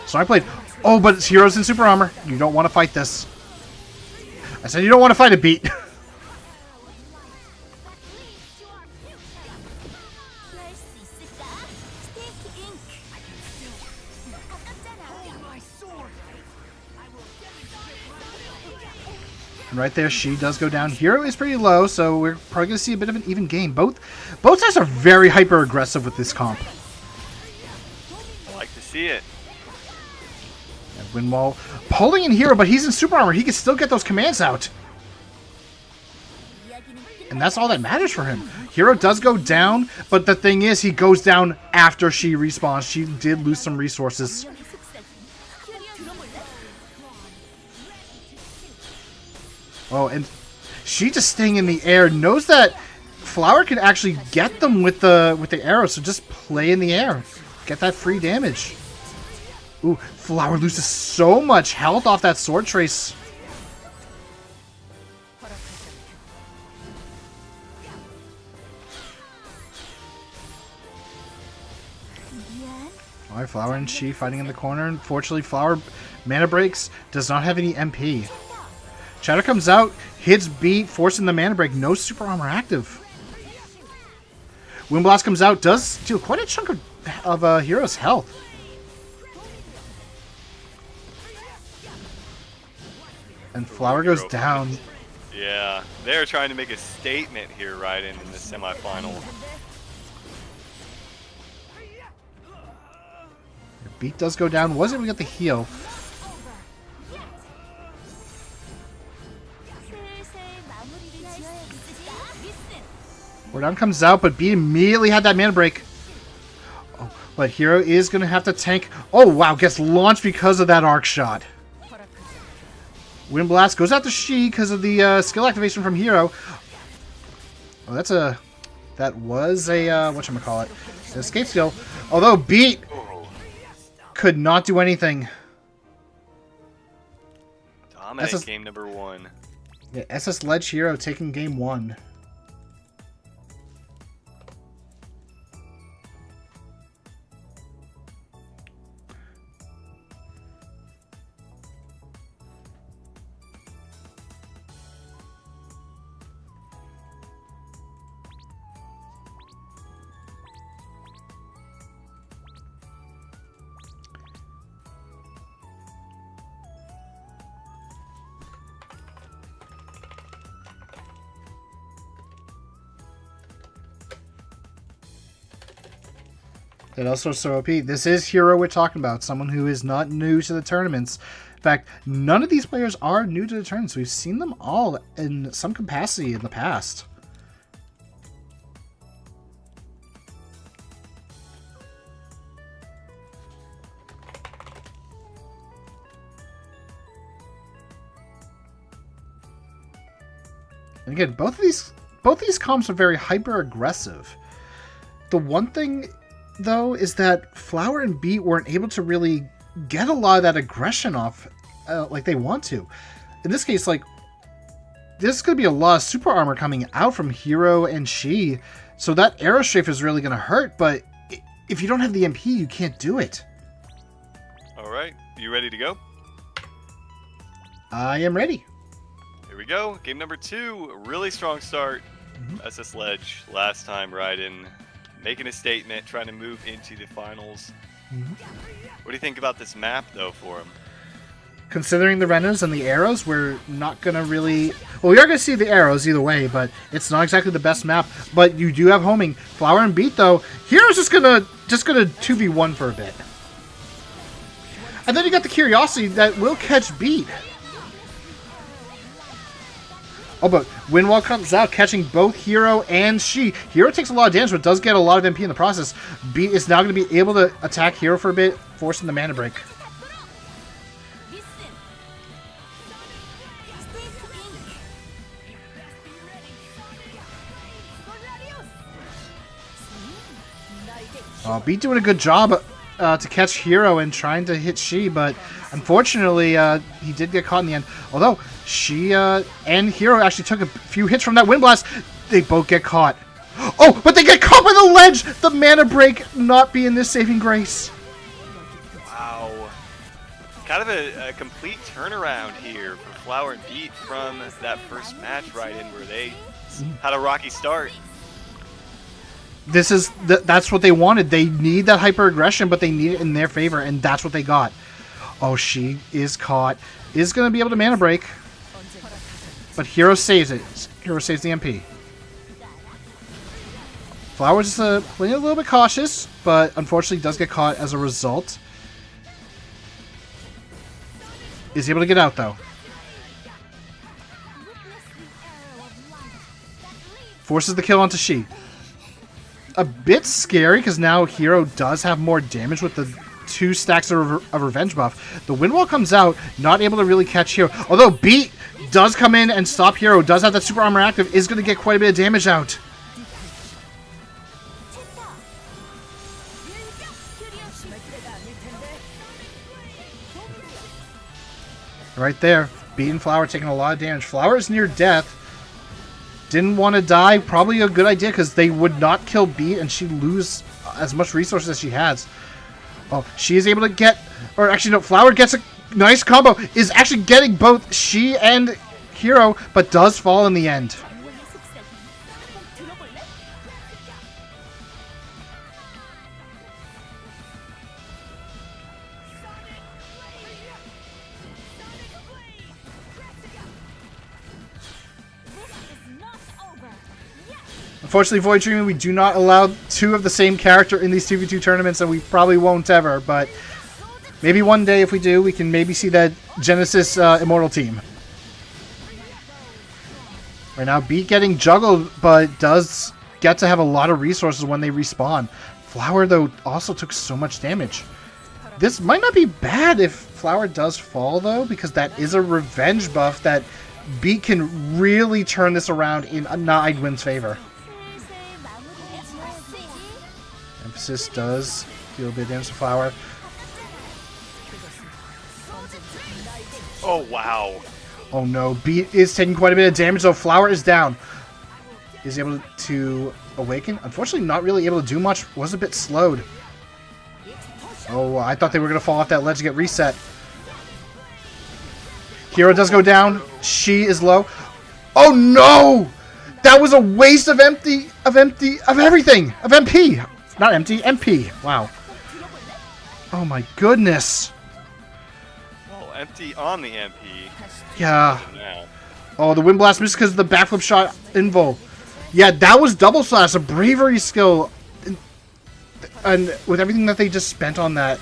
So I played... Oh, but it's Heroes in super armor. You don't want to fight this. I said you don't want to fight a Beat. Right there, She does go down. Hero is pretty low, so we're probably going to see a bit of an even game. Both sides are very hyper-aggressive with this comp. I like to see it. And Windwall pulling in Hero, but he's in super armor. He can still get those commands out. And that's all that matters for him. Hero does go down, but the thing is, he goes down after She respawns. She did lose some resources. Oh, and She just staying in the air, knows that Flower can actually get them with the arrow, so just play in the air. Get that free damage. Ooh, Flower loses so much health off that Sword Trace. Alright, Flower and She fighting in the corner. Unfortunately, Flower mana breaks, does not have any MP. Chatter comes out, hits Beat, forcing the mana break. No super armor active. Windblast comes out, does steal quite a chunk of Hero's health. And Flower goes down. Yeah, they're trying to make a statement here, right, in the semifinal. Beat does go down. Was able to get the heal. Down comes out, but Beat immediately had that mana break. Oh, but Hero is going to have to tank. Oh, wow. Gets launched because of that arc shot. Wind Blast goes out to She because of the skill activation from Hero. Oh, that was a, whatchamacallit, an escape skill. Although Beat could not do anything. Dominate game number 1. Yeah, SS Ledge Hero taking game 1. That also so OP. This is Hero we're talking about. Someone who is not new to the tournaments. In fact, none of these players are new to the tournaments. We've seen them all in some capacity in the past. And again, both these comps are very hyper aggressive. The one thing though is that Flower and Beat weren't able to really get a lot of that aggression off like they want to. In this case, like, there's going to be a lot of super armor coming out from Hero and She, so that arrow strafe is really going to hurt, but if you don't have the MP, you can't do it. Alright, you ready to go? I am ready. Here we go, game number 2, a really strong start. SS Ledge, last time Raiden, making a statement, trying to move into the finals. What do you think about this map, though, for him? Considering the renders and the arrows, we're not going to really... Well, we are going to see the arrows either way, but it's not exactly the best map. But you do have homing. Flower and Beat, though, Hero's just gonna 2v1 for a bit. And then you got the Curiosity that will catch Beat. Oh, but Windwall comes out, catching both Hero and She. Hero takes a lot of damage, but does get a lot of MP in the process. Beat is now going to be able to attack Hero for a bit, forcing the mana break. Beat doing a good job to catch Hero and trying to hit She, but unfortunately, he did get caught in the end. Although She and Hero actually took a few hits from that Wind Blast, they both get caught. Oh, but they get caught by the ledge! The mana break not being this saving grace. Wow. Kind of a complete turnaround here for Flower and Beat from that first match Raiden where they had a rocky start. That's what they wanted. They need that hyper aggression, but they need it in their favor, and that's what they got. Oh, She is caught. Is going to be able to mana break, but Hero saves it. Hero saves the MP. Flower's playing a little bit cautious, but unfortunately does get caught as a result. Is able to get out, though. Forces the kill onto She. A bit scary, because now Hero does have more damage with the 2 stacks of Revenge buff. The Windwall comes out, not able to really catch Hero. Although Beat does come in and stop Hero, does have that super armor active, is going to get quite a bit of damage out. Right there, Beat and Flower taking a lot of damage. Flower is near death. Didn't want to die. Probably a good idea because they would not kill Beat and she'd lose as much resources as she has. Oh, she is able to get... Or actually, no, Flower gets a nice combo. Is actually getting both She and Hero, but does fall in the end. Unfortunately, Void Dreaming, we do not allow 2 of the same character in these 2v2 tournaments, and we probably won't ever, but maybe one day if we do, we can maybe see that Genesis Immortal team. Right now, Beat getting juggled, but does get to have a lot of resources when they respawn. Flower, though, also took so much damage. This might not be bad if Flower does fall, though, because that is a revenge buff that Beat can really turn this around in Nightwind's favor. Emphasis does deal a bit of damage to Flower. Oh, wow. Oh no, Beat is taking quite a bit of damage, though. Flower is down. Is able to awaken. Unfortunately, not really able to do much. Was a bit slowed. Oh, I thought they were going to fall off that ledge to get reset. Hero does go down. She is low. Oh no! That was a waste of everything. Of MP. Not empty, MP. Wow. Oh my goodness. Oh, empty on the MP. Yeah. Now. Oh, the Wind Blast missed because of the backflip shot invo. Yeah, that was double slash, a bravery skill. And with everything that they just spent on that.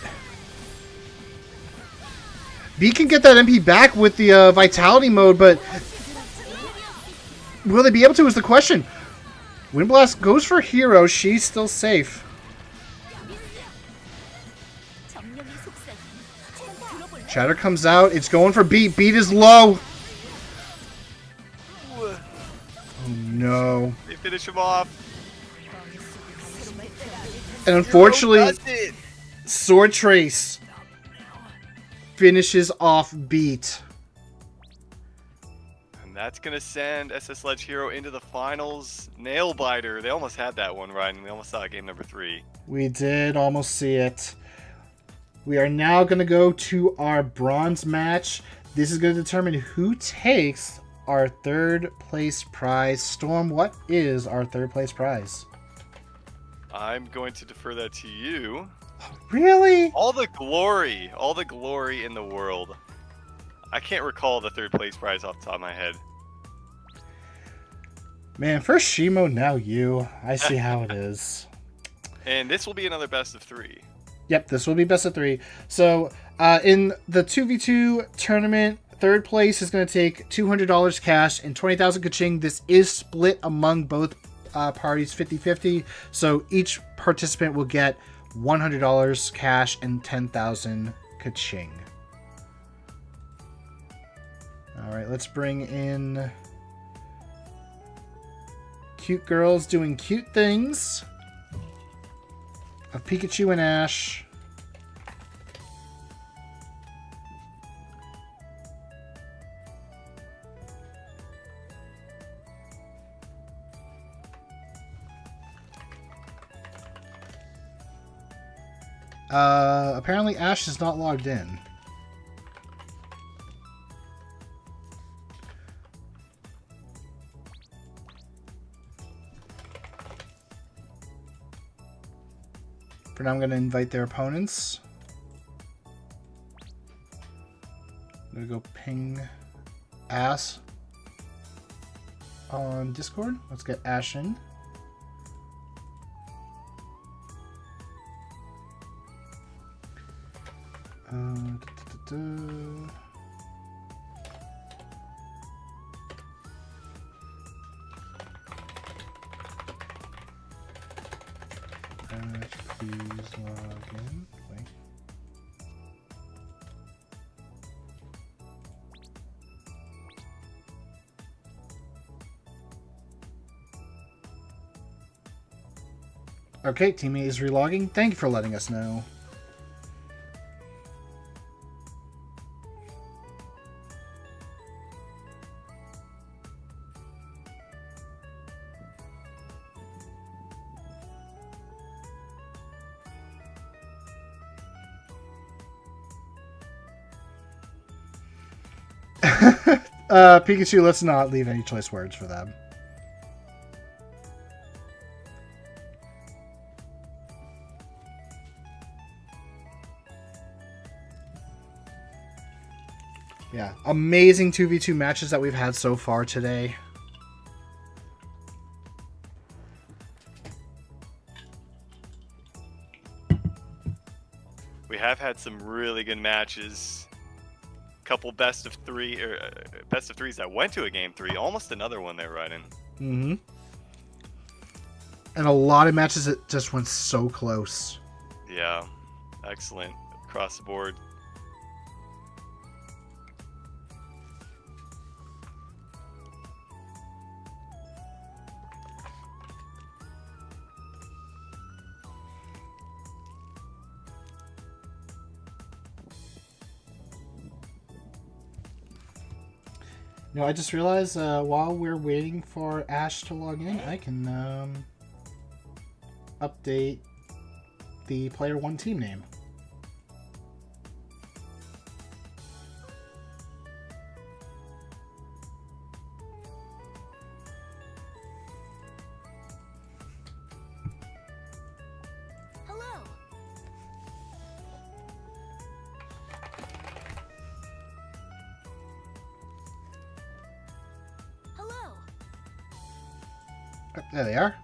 B can get that MP back with the Vitality mode, but will they be able to is the question. Wind Blast goes for Hero. She's still safe. Shatter comes out. It's going for Beat. Beat is low. Oh no. They finish him off. And unfortunately, Sword Trace finishes off Beat. And that's going to send SS Ledge Hero into the finals. Nail Biter. They almost had that one, Ryan. We almost saw game number 3. We did almost see it. We are now going to go to our bronze match. This is going to determine who takes our third place prize. Storm, what is our third place prize? I'm going to defer that to you. Really? All the glory in the world. I can't recall the third place prize off the top of my head. Man, first Shimo, now you. I see how it is. And this will be another best of 3. Yep, this will be best of 3. So, in the 2v2 tournament, third place is going to take $200 cash and 20,000 kaching. This is split among both parties 50-50. So, each participant will get $100 cash and 10,000 kaching. Alright, let's bring in cute girls doing cute things. Of Pikachu and Ash. Apparently Ash is not logged in. For now, I'm going to invite their opponents. I'm going to go ping Ash on Discord. Let's get Ash in. Please log in. Wait. Okay, teammate is relogging. Thank you for letting us know. Pikachu, let's not leave any choice words for them. Yeah, amazing 2v2 matches that we've had so far today. We have had some really good matches. Couple best of 3 or best of 3s that went to a game 3. Almost another one there, Ryden. Mm-hmm. And a lot of matches that just went so close. Yeah, excellent across the board. You know, I just realized while we're waiting for Ash to log in, I can update the player 1 team name. There they are.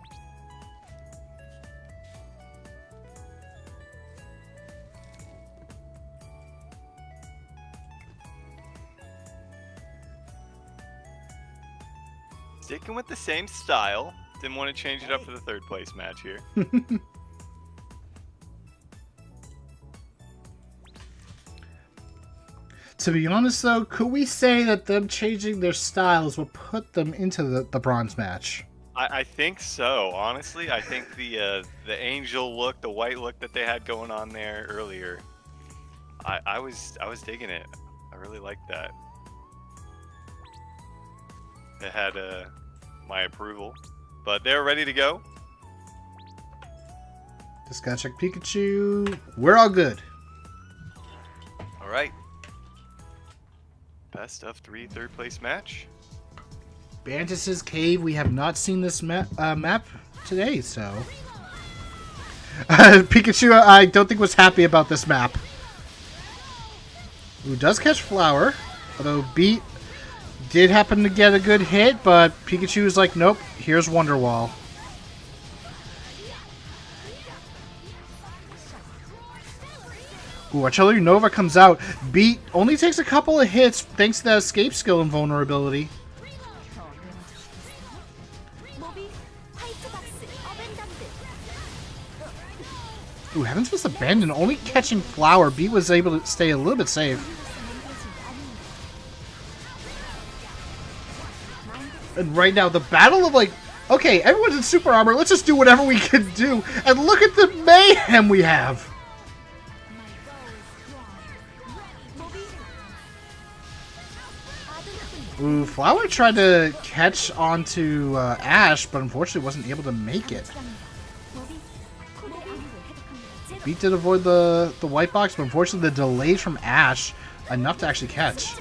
Sticking with the same style. Didn't want to change it up for the third place match here. To be honest, though, could we say that them changing their styles will put them into the bronze match? I think so. Honestly, I think the angel look, the white look that they had going on there earlier, I was digging it. I really liked that. It had my approval, but they're ready to go. Just gotta check Pikachu. We're all good. All right. Best of 3 third place match. Bantus's Cave. We have not seen this map today, so Pikachu, I don't think was happy about this map. Who does catch Flower, although Beat did happen to get a good hit, but Pikachu is like, nope, here's Wonderwall. Ooh, Artillery Nova comes out. Beat only takes a couple of hits thanks to that escape skill and vulnerability. Ooh, Heaven's Fist abandoned, only catching Flower. Beat was able to stay a little bit safe. And right now, the battle of like, okay, everyone's in super armor, let's just do whatever we can do. And look at the mayhem we have. Ooh, Flower tried to catch onto Ash, but unfortunately wasn't able to make it. Beat did avoid the white box, but unfortunately the delays from Ash enough to actually catch.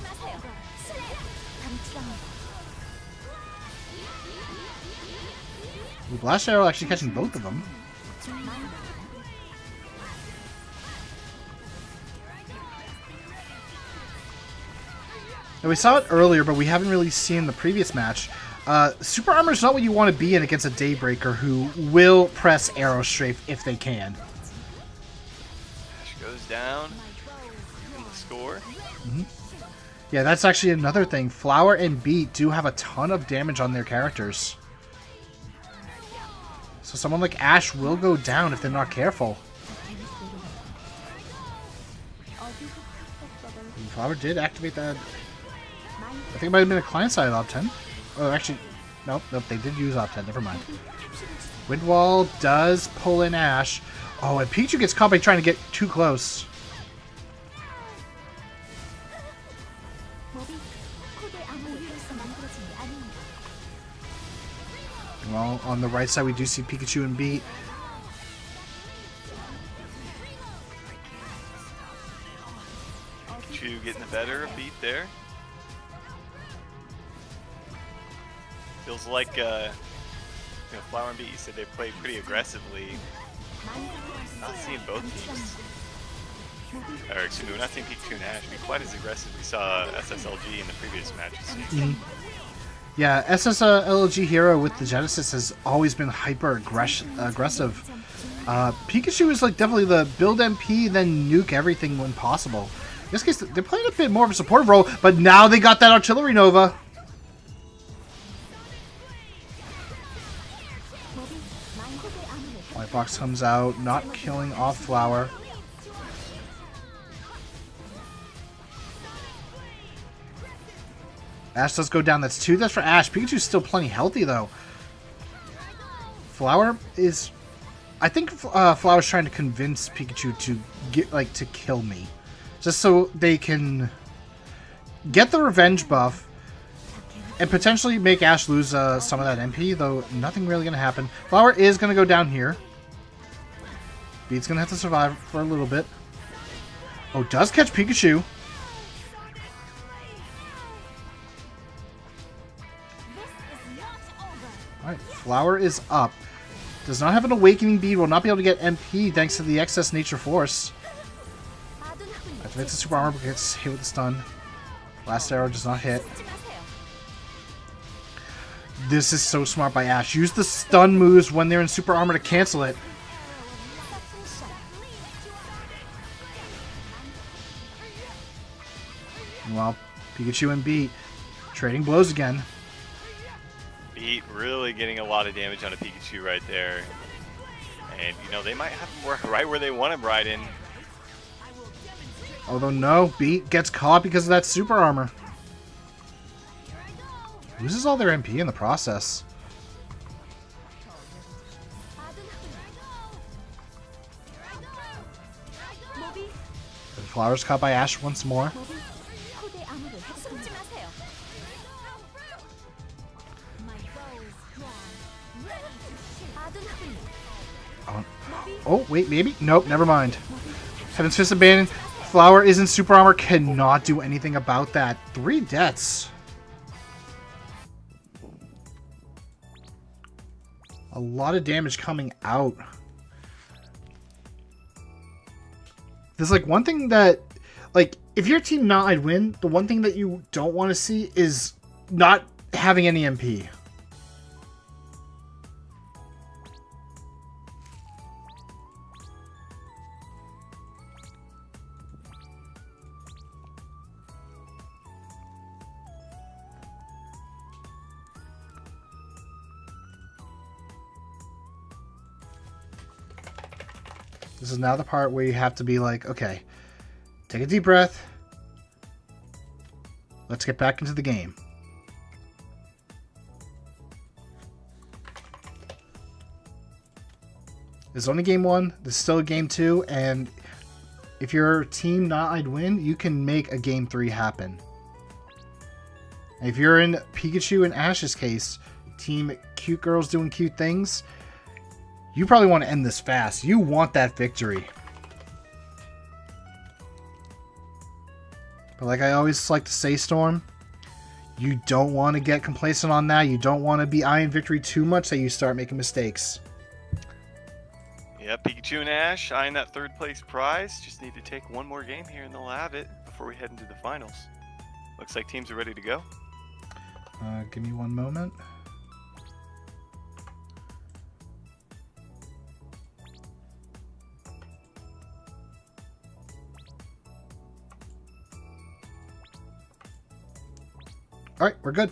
Ooh, Blast Arrow actually catching both of them. Now, we saw it earlier, but we haven't really seen the previous match. Super Armor is not what you want to be in against a Daybreaker who will press Arrow Strafe if they can. Ash goes down in the score. Mm-hmm. Yeah, that's actually another thing. Flower and Beat do have a ton of damage on their characters. So someone like Ash will go down if they're not careful. And Flower did activate that. I think it might have been a client-side Op 10. Oh, actually, nope, they did use Op 10. Never mind. Windwall does pull in Ash. Oh, and Pikachu gets caught by trying to get too close. Well, on the right side, we do see Pikachu and Beat. Pikachu getting the better of Beat there. Feels like, Flower and Beat, you said they played pretty aggressively. Not seeing both teams. Or, excuse me, we're not seeing Pikachu and Ash be quite as aggressive we saw SSLG in the previous matches. Mm-hmm. Yeah, SSLG Hero with the Genesis has always been hyper aggressive. Pikachu is like definitely the build MP, then nuke everything when possible. In this case, they're playing a bit more of a supportive role, but now they got that Artillery Nova. White Box comes out, not killing off Flower. Ash does go down. That's 2 deaths for Ash. Pikachu's still plenty healthy, though. Flower is... I think Flower's trying to convince Pikachu to to kill me. Just so they can get the revenge buff and potentially make Ash lose some of that MP, though nothing really going to happen. Flower is going to go down here. Beat's going to have to survive for a little bit. Oh, does catch Pikachu. Alright, Flower is up. Does not have an Awakening Bead, will not be able to get MP thanks to the excess Nature Force. Activates the Super Armor, but gets hit with the stun. Last arrow does not hit. This is so smart by Ash. Use the stun moves when they're in Super Armor to cancel it. Meanwhile, Pikachu and Beat trading blows again. Beat really getting a lot of damage on a Pikachu right there. And, you know, they might have him right where they want him right in. Although no, Beat gets caught because of that Super Armor. Loses all their MP in the process. The Flower's caught by Ash once more. Oh, wait, maybe? Nope, never mind. Heaven's Fist abandoned. Flower is in Super Armor, cannot do anything about that. 3 deaths. A lot of damage coming out. There's like one thing that, like, if your team not I'd win, the one thing that you don't want to see is not having any MP. This is now the part where you have to be like, okay, take a deep breath. Let's get back into the game. This is only game 1. There's still a game 2. And if your team not I'd win, you can make a game 3 happen. And if you're in Pikachu and Ash's case, team cute girls doing cute things, you probably want to end this fast. You want that victory. But like I always like to say, Storm, you don't want to get complacent on that. You don't want to be eyeing victory too much that you start making mistakes. Yeah, Pikachu and Ash eyeing that 3rd place prize. Just need to take one more game here and they'll have it before we head into the finals. Looks like teams are ready to go. Give me one moment. Alright, we're good.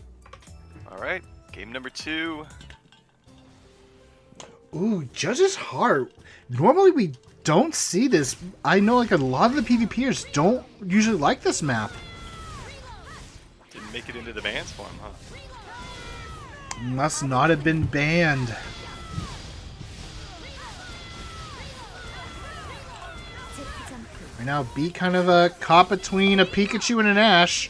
Alright, game number 2. Ooh, Judge's Heart. Normally we don't see this. I know like a lot of the PvPers don't usually like this map. Didn't make it into the bans for him, huh? Must not have been banned. Right now, Beat kind of caught between a Pikachu and an Ash.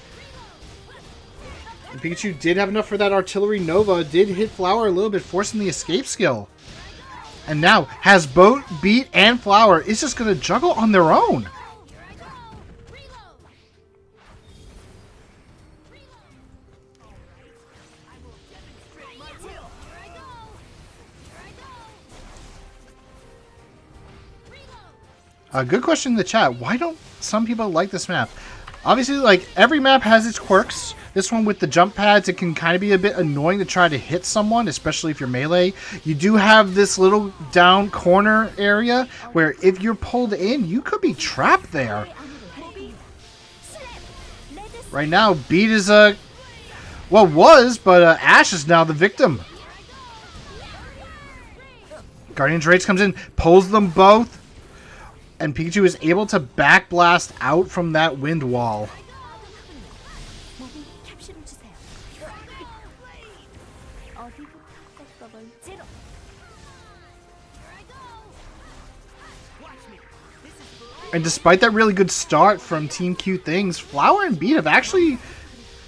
And Pikachu did have enough for that Artillery Nova. Did hit Flower a little bit, forcing the escape skill. And now has both Beat and Flower is just going to juggle on their own. Good question in the chat. Why don't some people like this map? Obviously, like, every map has its quirks. This one with the jump pads, it can kind of be a bit annoying to try to hit someone, especially if you're melee. You do have this little down corner area where if you're pulled in, you could be trapped there. Right now, Beat is well, was, but Ash is now the victim. Guardian Rage comes in, pulls them both. And Pikachu is able to back blast out from that wind wall. And despite that really good start from Team Cute Things, Flower and Beat have actually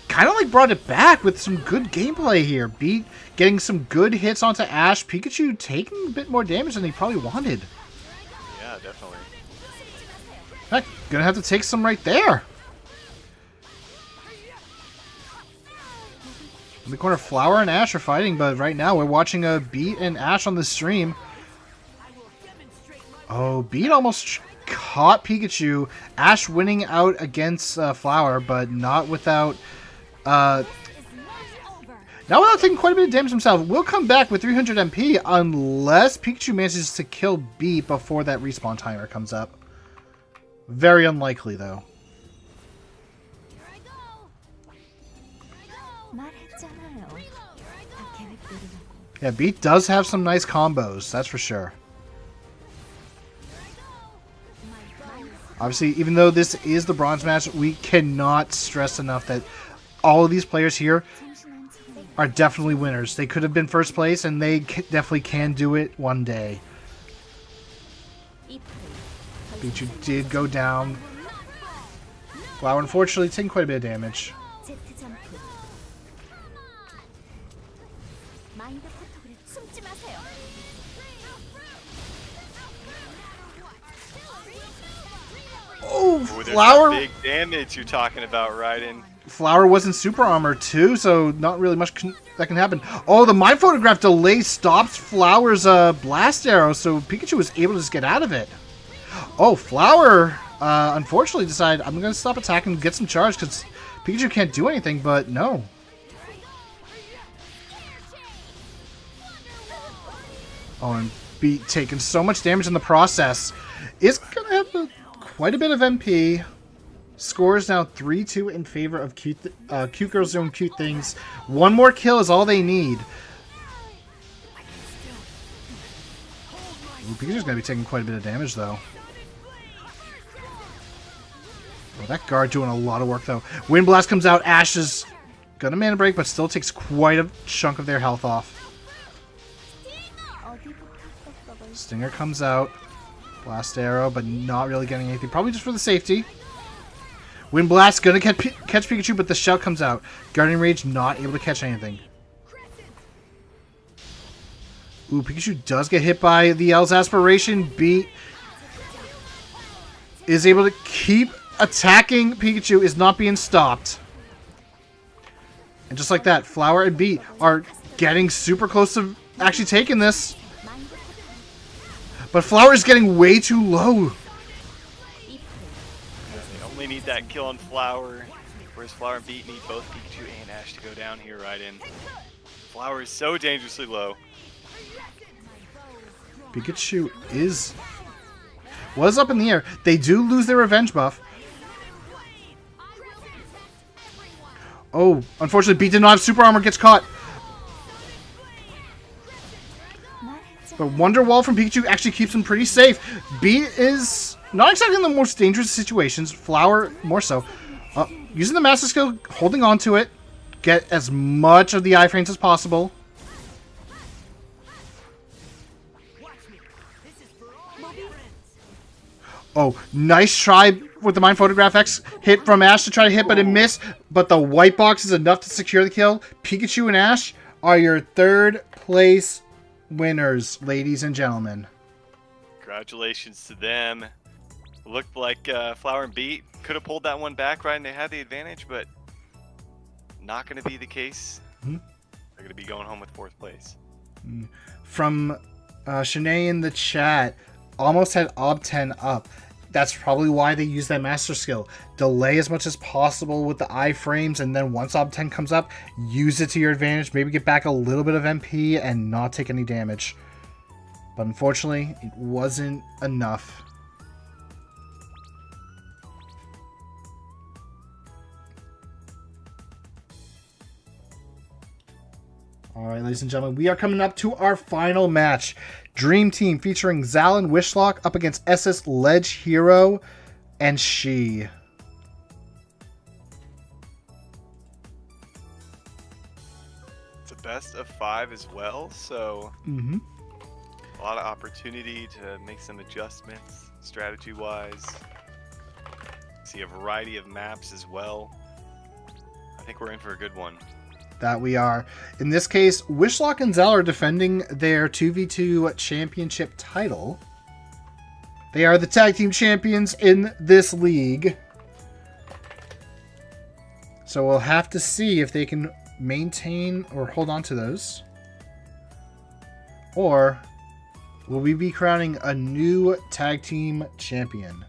kind of like brought it back with some good gameplay here. Beat getting some good hits onto Ash. Pikachu taking a bit more damage than he probably wanted. Yeah, definitely. Heck, gonna have to take some right there. In the corner, Flower and Ash are fighting, but right now we're watching a Beat and Ash on the stream. Oh, Beat almost caught Pikachu. Ash winning out against Flower, but not without taking quite a bit of damage himself. We'll come back with 300 MP unless Pikachu manages to kill Beat before that respawn timer comes up. Very unlikely, though. Yeah, Beat does have some nice combos, that's for sure. Obviously, even though this is the bronze match, we cannot stress enough that all of these players here are definitely winners. They could have been first place, and they definitely can do it one day. Pikachu did go down. Flower, unfortunately, taking quite a bit of damage. Oh, Flower! Big damage you're talking about, Raiden. Flower wasn't super armor too, so not really much that can happen. Oh, the Mind Photograph delay stops Flower's blast arrow, so Pikachu was able to just get out of it. Oh, Flower unfortunately decided, I'm going to stop attacking and get some charge because Pikachu can't do anything, but no. Oh, and Beat taking so much damage in the process. Is going to have quite a bit of MP. Score is now 3-2 in favor of Cute Girls Doing Cute Things. One more kill is all they need. Ooh, Pikachu's going to be taking quite a bit of damage, though. Oh, that guard doing a lot of work, though. Wind Blast comes out. Ash is going to mana break, but still takes quite a chunk of their health off. Stinger comes out. Blast Arrow, but not really getting anything. Probably just for the safety. Wind Blast going to catch Pikachu, but the shell comes out. Guardian Rage not able to catch anything. Ooh, Pikachu does get hit by the L's Aspiration. Beat is able to keep attacking. Pikachu is not being stopped. And just like that, Flower and Beat are getting super close to actually taking this. But Flower is getting way too low. They only need that kill on Flower, whereas Flower and Beat need both Pikachu and Ash to go down here right in. Flower is so dangerously low. Pikachu was up in the air. They do lose their revenge buff. Oh, unfortunately, Beat did not have super armor, gets caught. But Wonder Wall from Pikachu actually keeps him pretty safe. Beat is not exactly in the most dangerous situations. Flower, more so. Using the Master Skill, holding on to it. Get as much of the iframes as possible. Oh, nice try with the Mind Photograph X. Hit from Ash to try to hit, but it missed. But the white box is enough to secure the kill. Pikachu and Ash are your third place winners, ladies and gentlemen. Congratulations to them. Looked like Flower and Beat could have pulled that one back, right? And they had the advantage, but not going to be the case. Mm-hmm. They're going to be going home with 4th place. From Shanae in the chat, almost had Ob 10 up. That's probably why they use that Master Skill. Delay as much as possible with the iframes, and then once Ob 10 comes up, use it to your advantage. Maybe get back a little bit of MP and not take any damage. But unfortunately, it wasn't enough. Alright, ladies and gentlemen, we are coming up to our final match. Dream Team featuring Zalin Wishlock up against SS Ledge Hero and She. It's a best of 5 as well, so a lot of opportunity to make some adjustments strategy-wise. See a variety of maps as well. I think we're in for a good one. That we are. In this case, Wishlock and Zal are defending their 2v2 championship title. They are the tag team champions in this league. So we'll have to see if they can maintain or hold on to those. Or will we be crowning a new tag team champion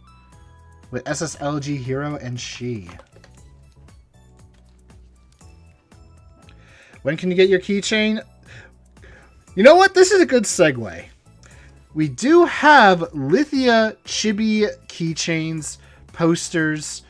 with SSLG Hero and She? When can you get your keychain? You know what? This is a good segue. We do have Lithia Chibi keychains, posters,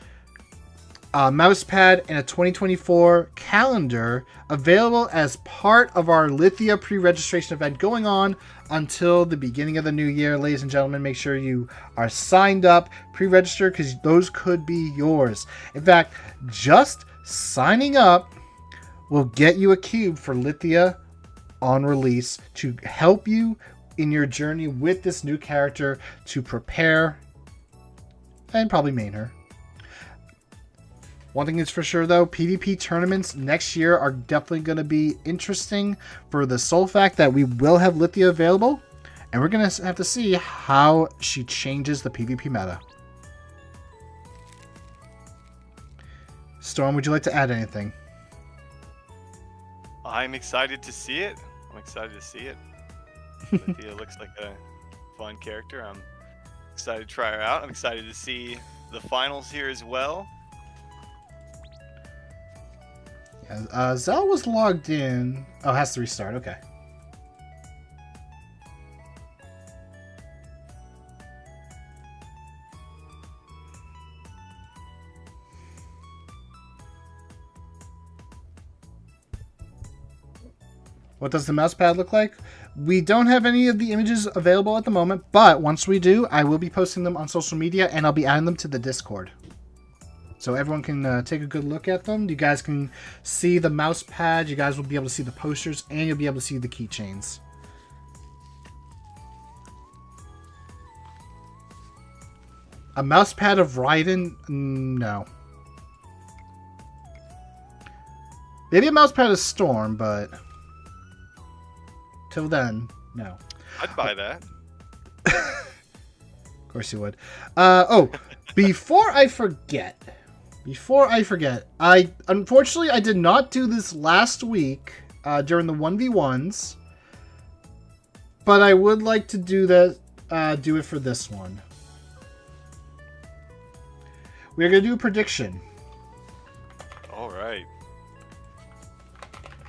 a mousepad, and a 2024 calendar available as part of our Lithia pre-registration event going on until the beginning of the new year. Ladies and gentlemen, make sure you are signed up, pre-register, because those could be yours. In fact, just signing up will get you a cube for Lithia on release to help you in your journey with this new character to prepare and probably main her. One thing is for sure though, PvP tournaments next year are definitely going to be interesting for the sole fact that we will have Lithia available, and we're going to have to see how she changes the PvP meta. Storm, would you like to add anything? I'm excited to see it. Lithia looks like a fun character. I'm excited to try her out. I'm excited to see the finals here as well. Yeah, Zal was logged in. Oh, has to restart. Okay. What does the mousepad look like? We don't have any of the images available at the moment, but once we do, I will be posting them on social media, and I'll be adding them to the Discord. So everyone can take a good look at them. You guys can see the mousepad, you guys will be able to see the posters, and you'll be able to see the keychains. A mousepad of Raiden? No. Maybe a mousepad of Storm, but till then, no. I'd buy that. Of course you would. Before I forget, I unfortunately I did not do this last week during the 1v1s, but I would like to do that. Do it for this one. We're gonna do a prediction. All right.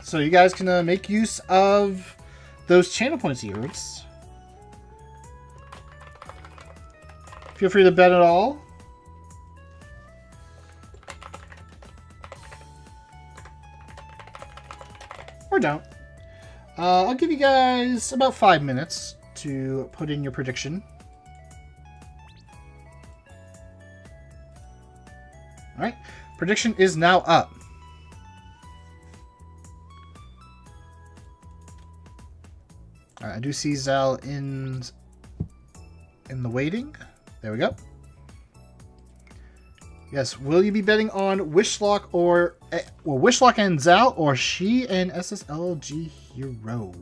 So you guys can make use of those channel points here. Feel free to bet it all. Or don't. I'll give you guys about 5 minutes to put in your prediction. Alright, prediction is now up. I do see Zal in the waiting. There we go. Yes, will you be betting on Wishlock or Wishlock and Zal, or She and SSLG Hero?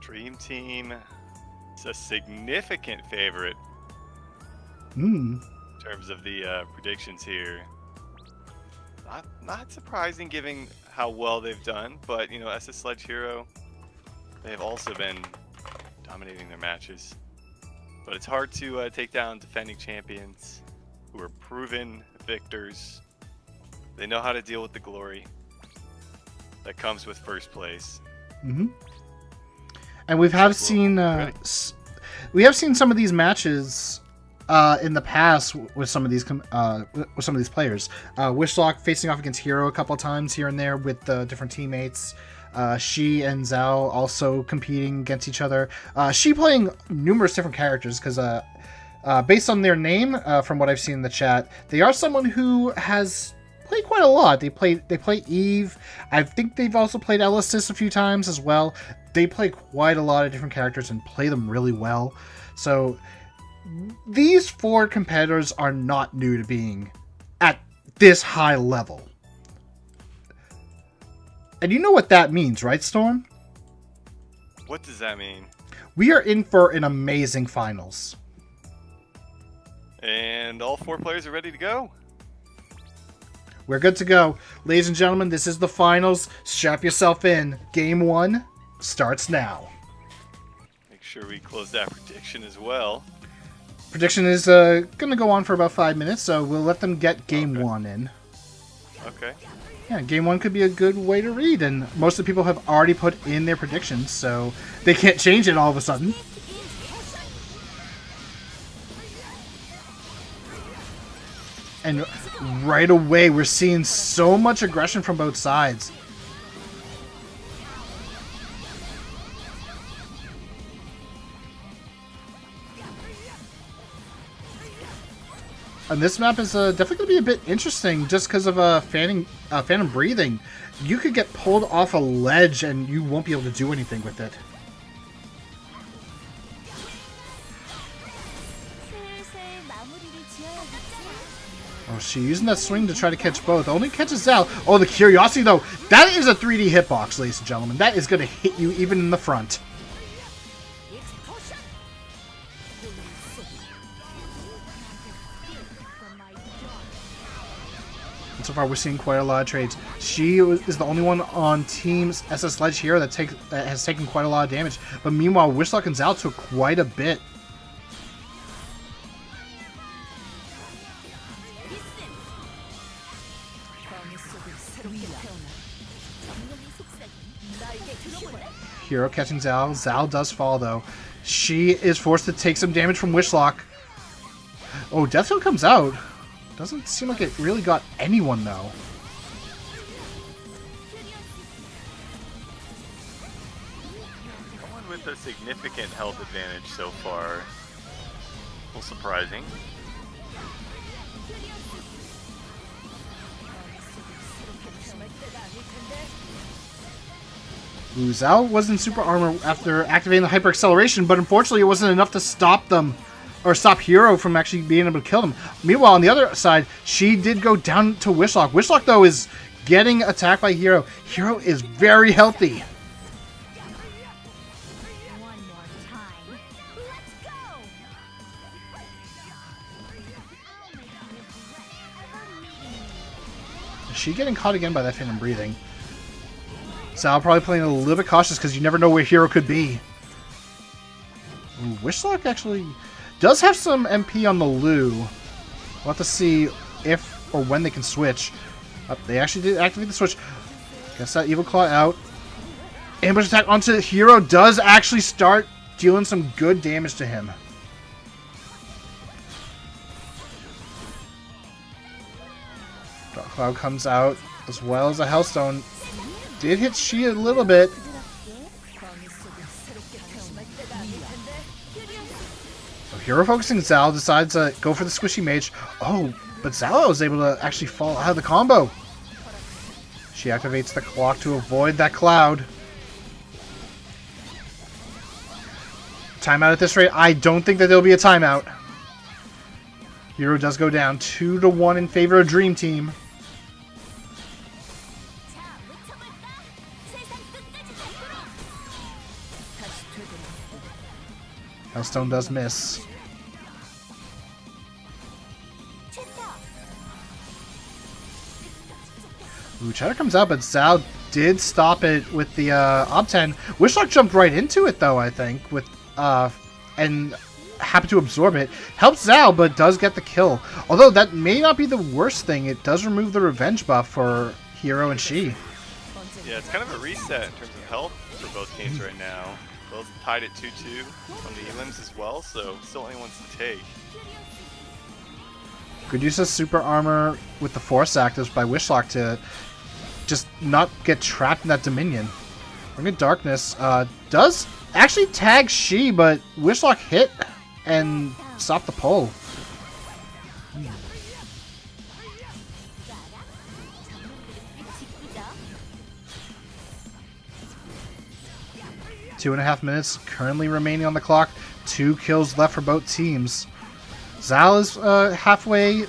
Dream Team is a significant favorite Hmm. in terms of the predictions here. Not surprising given how well they've done, but you know, SS Sledge Hero, they have also been dominating their matches. But it's hard to take down defending champions who are proven victors. They know how to deal with the glory that comes with first place. Mm-hmm. And we have seen some of these matches in the past with some of these players. Wishlock facing off against Hero a couple times here and there with different teammates. She and Zal also competing against each other. She playing numerous different characters because based on their name, from what I've seen in the chat, they are someone who has played quite a lot. They play Eve. I think they've also played Elysis a few times as well. they play quite a lot of different characters and play them really well. So these 4 competitors are not new to being at this high level. And you know what that means, right, Storm? What does that mean? We are in for an amazing finals. And all 4 players are ready to go. We're good to go. Ladies and gentlemen, this is the finals. Strap yourself in. Game 1 starts now. Make sure we close that prediction as well. Prediction is going to go on for about 5 minutes, so we'll let them get game 1 in. Okay. Yeah, game 1 could be a good way to read, and most of the people have already put in their predictions, so they can't change it all of a sudden. And right away, we're seeing so much aggression from both sides. And this map is definitely going to be a bit interesting just because of phantom breathing. You could get pulled off a ledge and you won't be able to do anything with it. Oh, she's using that swing to try to catch both. Only catches Zal. Oh, the curiosity, though. That is a 3D hitbox, ladies and gentlemen. That is going to hit you even in the front. And so far, we're seeing quite a lot of trades. She is the only one on Team's SS Ledge here that has taken quite a lot of damage. But meanwhile, Wishlock and Zal took quite a bit. Hero catching Zal. Zal does fall, though. She is forced to take some damage from Wishlock. Oh, Deathfield comes out. Doesn't seem like it really got anyone, though. Someone with a significant health advantage so far. A little surprising. Ooh, Zal was in super armor after activating the hyper acceleration, but unfortunately it wasn't enough to stop them, or stop Hero from actually being able to kill them. Meanwhile, on the other side, she did go down to Wishlock. Wishlock, though, is getting attacked by Hero. Hero is very healthy. Is she getting caught again by that phantom breathing? Zal probably playing a little bit cautious because you never know where Hero could be. Ooh, Wishlock actually does have some MP on the Lu. We'll have to see if or when they can switch. They actually did activate the switch. Guess that Evil Claw out. Ambush attack onto Hero does actually start dealing some good damage to him. Dark Cloud comes out as well as a Hellstone. Did hit She a little bit. So Hero focusing Zal decides to go for the squishy mage. Oh, but Zal was able to actually fall out of the combo. She activates the clock to avoid that cloud. Timeout at this rate. I don't think that there'll be a timeout. Hero does go down 2-1 in favor of Dream Team. Hellstone does miss. Ooh, Cheddar comes out, but Zal did stop it with the Ob-10. Wishlock jumped right into it, though, I think, with and happened to absorb it. Helps Zal, but does get the kill. Although that may not be the worst thing. It does remove the revenge buff for Hero and She. Yeah, it's kind of a reset in terms of health for both teams right now. Both tied at 2-2 on the elims as well, so still anyone's to take. Good use of super armor with the force actives by Wishlock to just not get trapped in that Dominion. Ring of Darkness does actually tag She, but Wishlock hit and stopped the pull. 2.5 minutes currently remaining on the clock. 2 kills left for both teams. Zal is about halfway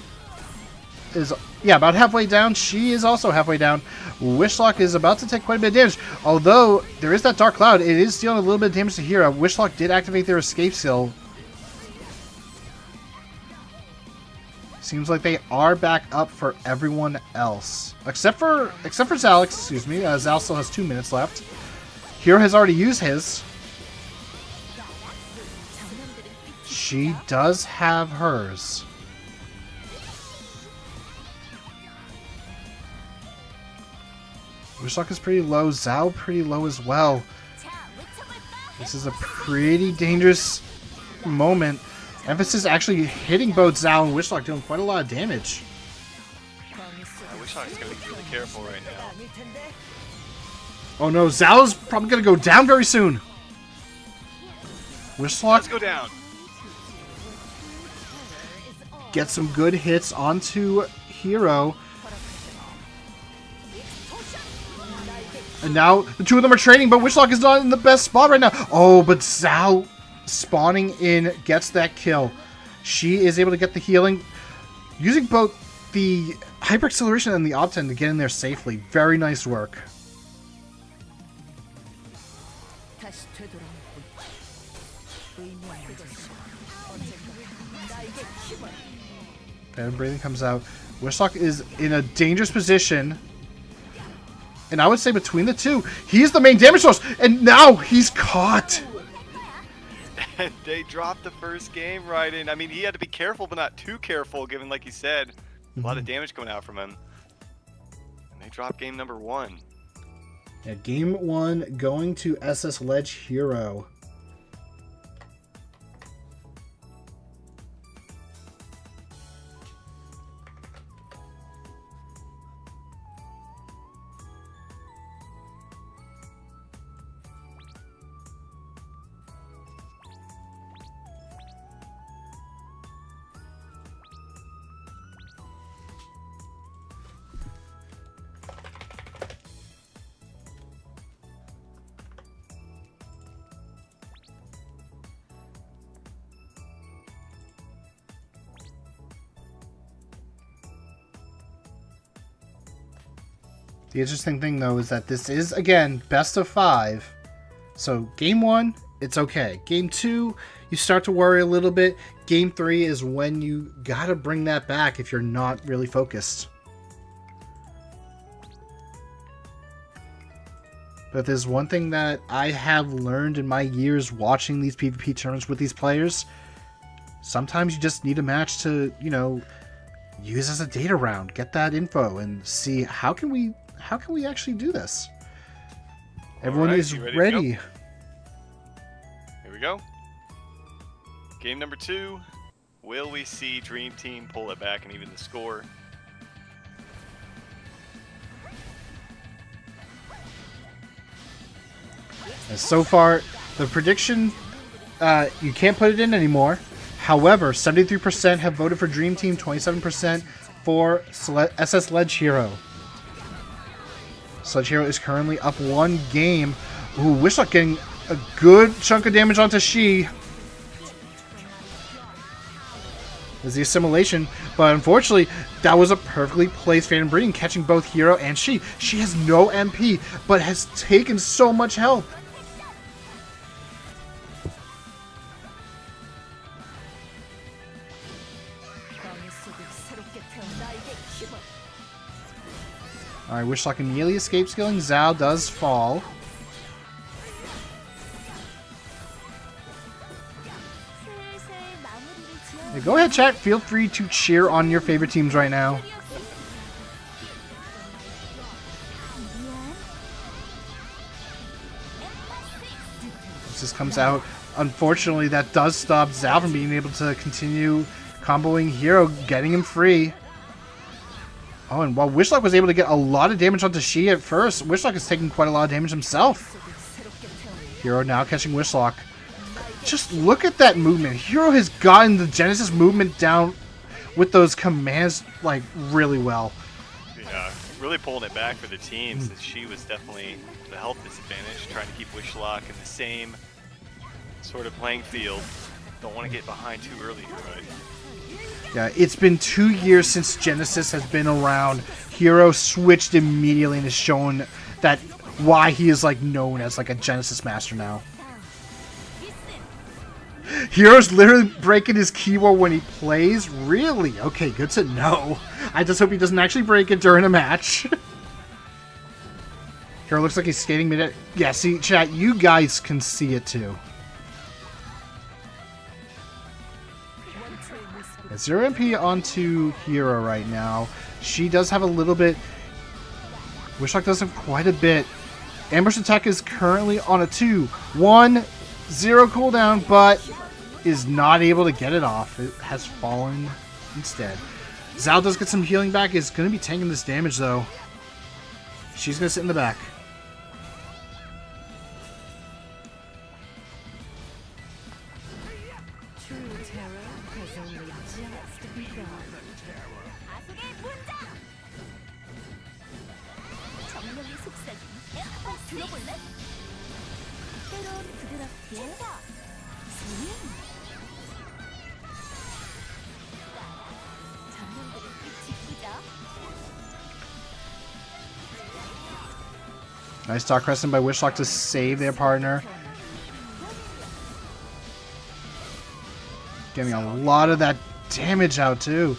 down. She is also halfway down. Wishlock is about to take quite a bit of damage. Although there is that Dark Cloud, it is dealing a little bit of damage to Hero. Wishlock did activate their escape skill. Seems like they are back up for everyone else. Except for Zal, excuse me. Zal still has 2 minutes left. Hero has already used his. She does have hers. Wishlock is pretty low. Zal pretty low as well. This is a pretty dangerous moment. Emphasis actually hitting both Zal and Wishlock, doing quite a lot of damage. Wishlock's going to be really careful right now. Oh no, Zal's probably going to go down very soon. Wishlock, Let's go down. Get some good hits onto Hero. And now the two of them are trading, but Wishlock is not in the best spot right now. Oh, but Zal spawning in gets that kill. She is able to get the healing using both the hyper acceleration and the Obten to get in there safely. Very nice work. Phantom Breathing comes out. Wishlock is in a dangerous position. And I would say between the two, he's the main damage source. And now he's caught. And they dropped the first game right in. I mean, he had to be careful, but not too careful, given, like you said, a lot of damage coming out from him. And they dropped game number 1. Yeah, game 1 going to SS Ledge Hero. The interesting thing, though, is that this is, again, best of 5. So, game 1, it's okay. Game 2, you start to worry a little bit. Game 3 is when you gotta bring that back if you're not really focused. But there's one thing that I have learned in my years watching these PvP tournaments with these players. Sometimes you just need a match to, you know, use as a data round. Get that info and see how can we actually do this? Everyone is ready. Here we go. Game number 2. Will we see Dream Team pull it back and even the score? And so far, the prediction, you can't put it in anymore. However, 73% have voted for Dream Team, 27% for SS Ledge Hero. Sledge Hero is currently up 1 game. Ooh, Wishlock getting a good chunk of damage onto She. There's the assimilation, but unfortunately, that was a perfectly placed Phantom Breeding, catching both Hero and She. She has no MP, but has taken so much health. Alright, Wishlock immediately escapes killing. Zal does fall. Yeah, go ahead, chat. Feel free to cheer on your favorite teams right now. This just comes out. Unfortunately, that does stop Zal from being able to continue comboing Hero, getting him free. Oh, and while Wishlock was able to get a lot of damage onto She at first, Wishlock is taking quite a lot of damage himself. Hero now catching Wishlock. Just look at that movement. Hero has gotten the Genesis movement down with those commands, like, really well. Yeah, really pulling it back for the team since she was definitely the health disadvantage, trying to keep Wishlock in the same sort of playing field. Don't want to get behind too early here, right? Yeah, it's been 2 years since Genesis has been around. Hero switched immediately and has shown that why he is like known as like a Genesis master now. Hero's literally breaking his keyboard when he plays? Really? Okay, good to know. I just hope he doesn't actually break it during a match. Hero looks like he's skating mid. Yeah, see, chat, you guys can see it too. 0 MP onto Hero right now. She does have a little bit. Wishlock does have quite a bit. Ambush attack is currently on a 2-1-0 cooldown, but is not able to get it off. It has fallen instead. Zal does get some healing back. Is going to be tanking this damage though. She's going to sit in the back. Nice Dark Crescent by Wishlock to save their partner. Getting a lot of that damage out too.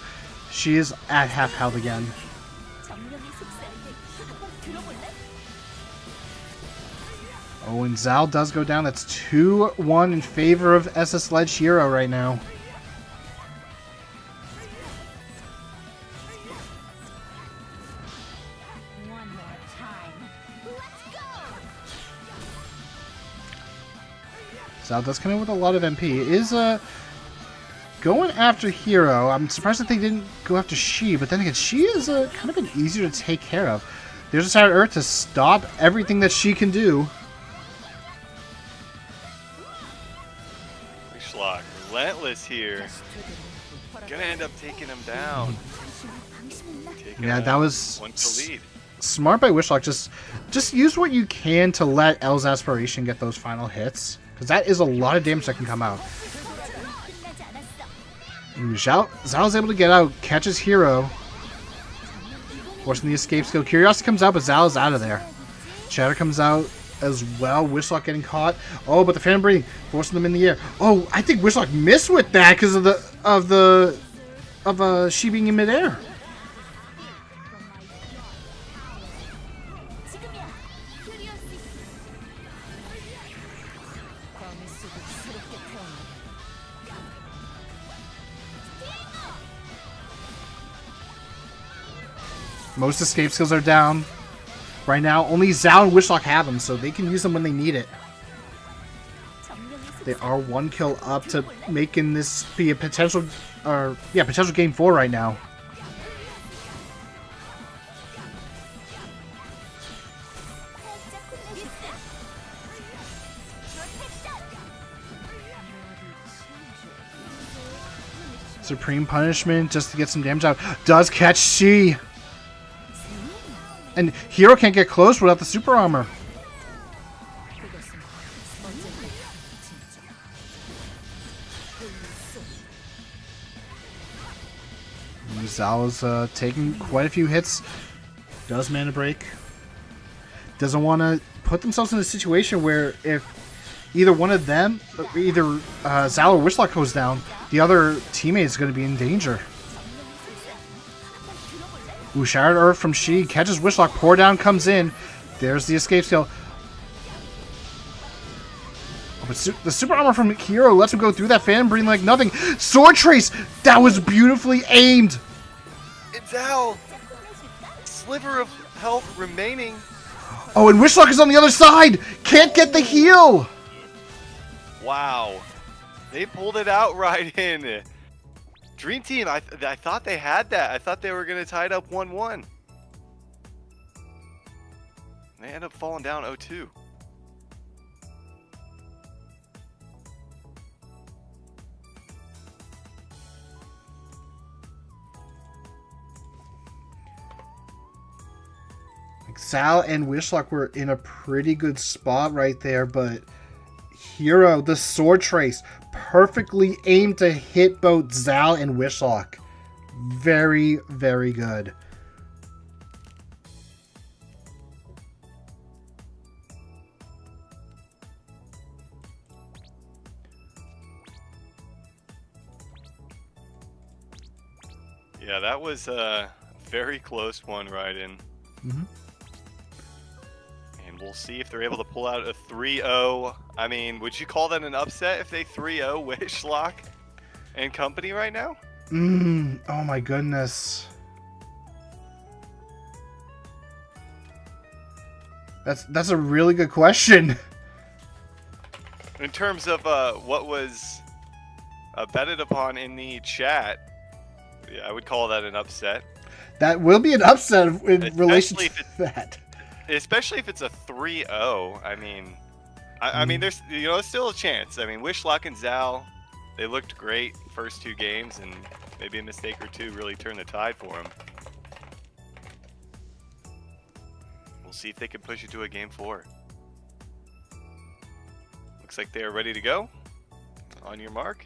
She is at half health again. Oh, and Zal does go down. That's 2-1 in favor of SS Ledge Hero right now. Zal does come in with a lot of MP. It is going after Hero. I'm surprised that they didn't go after She, but then again, She is kind of been easier to take care of. There's a Shattered Earth to stop everything that she can do. Wishlock, relentless here. Gonna end up taking him down. Yeah, that was one to lead. Smart by Wishlock. Just use what you can to let L's Aspiration get those final hits. Because that is a lot of damage that can come out. Ooh, Zal's able to get out, catches Hero. Forcing the escape skill. Curiosity comes out, but Zal is out of there. Shatter comes out as well. Wishlock getting caught. Oh, but the Phantom Breathing forcing them in the air. Oh, I think Wishlock missed with that because of She being in midair. Most escape skills are down. Right now, only Zal and Wishlock have them, so they can use them when they need it. They are 1 kill up to making this be a potential game 4 right now. Supreme Punishment just to get some damage out. Does catch She. And Hero can't get close without the super armor. Zal is taking quite a few hits. Does mana break. Doesn't want to put themselves in a situation where if either one of them, either Zal or Wishlock goes down, the other teammate is going to be in danger. Ooh, Shattered Earth from She. Catches Wishlock. Pour Down comes in. There's the escape skill. Oh, but the super armor from Hero lets him go through that Phantom Breathing like nothing. Sword Trace! That was beautifully aimed! It's Al! Sliver of health remaining. Oh, and Wishlock is on the other side! Can't get the heal! Wow. They pulled it out right in. Dream Team, I thought they had that. I thought they were going to tie it up 1-1. They end up falling down 0-2. Sal and Wishlock were in a pretty good spot right there, but Hero, the sword trace, perfectly aimed to hit both Zal and Wishlock. Very, very good. Yeah, that was a very close one, Raiden. Mm-hmm. And we'll see if they're able to pull out a 3-0. I mean, would you call that an upset if they 3-0 Wishlock and company right now? Oh my goodness. That's a really good question. In terms of what was betted upon in the chat, yeah, I would call that an upset. That will be an upset in relation to that. Especially if it's a 3-0. I mean, I mean, there's still a chance. I mean, Wishlock and Zal, they looked great first 2 games, and maybe a mistake or two really turned the tide for them. We'll see if they can push it to a game 4. Looks like they are ready to go. On your mark.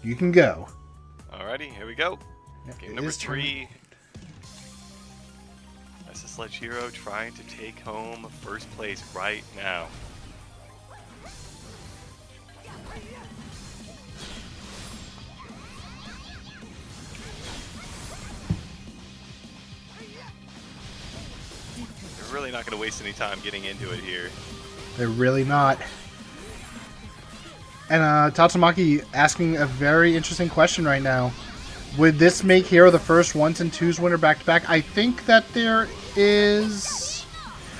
You can go. Alrighty, here we go. Yep, Game number 3. SS Sledge Hero trying to take home first place right now. They're really not going to waste any time getting into it here. They're really not. And Tatsumaki asking a very interesting question right now. Would this make Hero the first 1s and 2s winner back-to-back? I think that there is...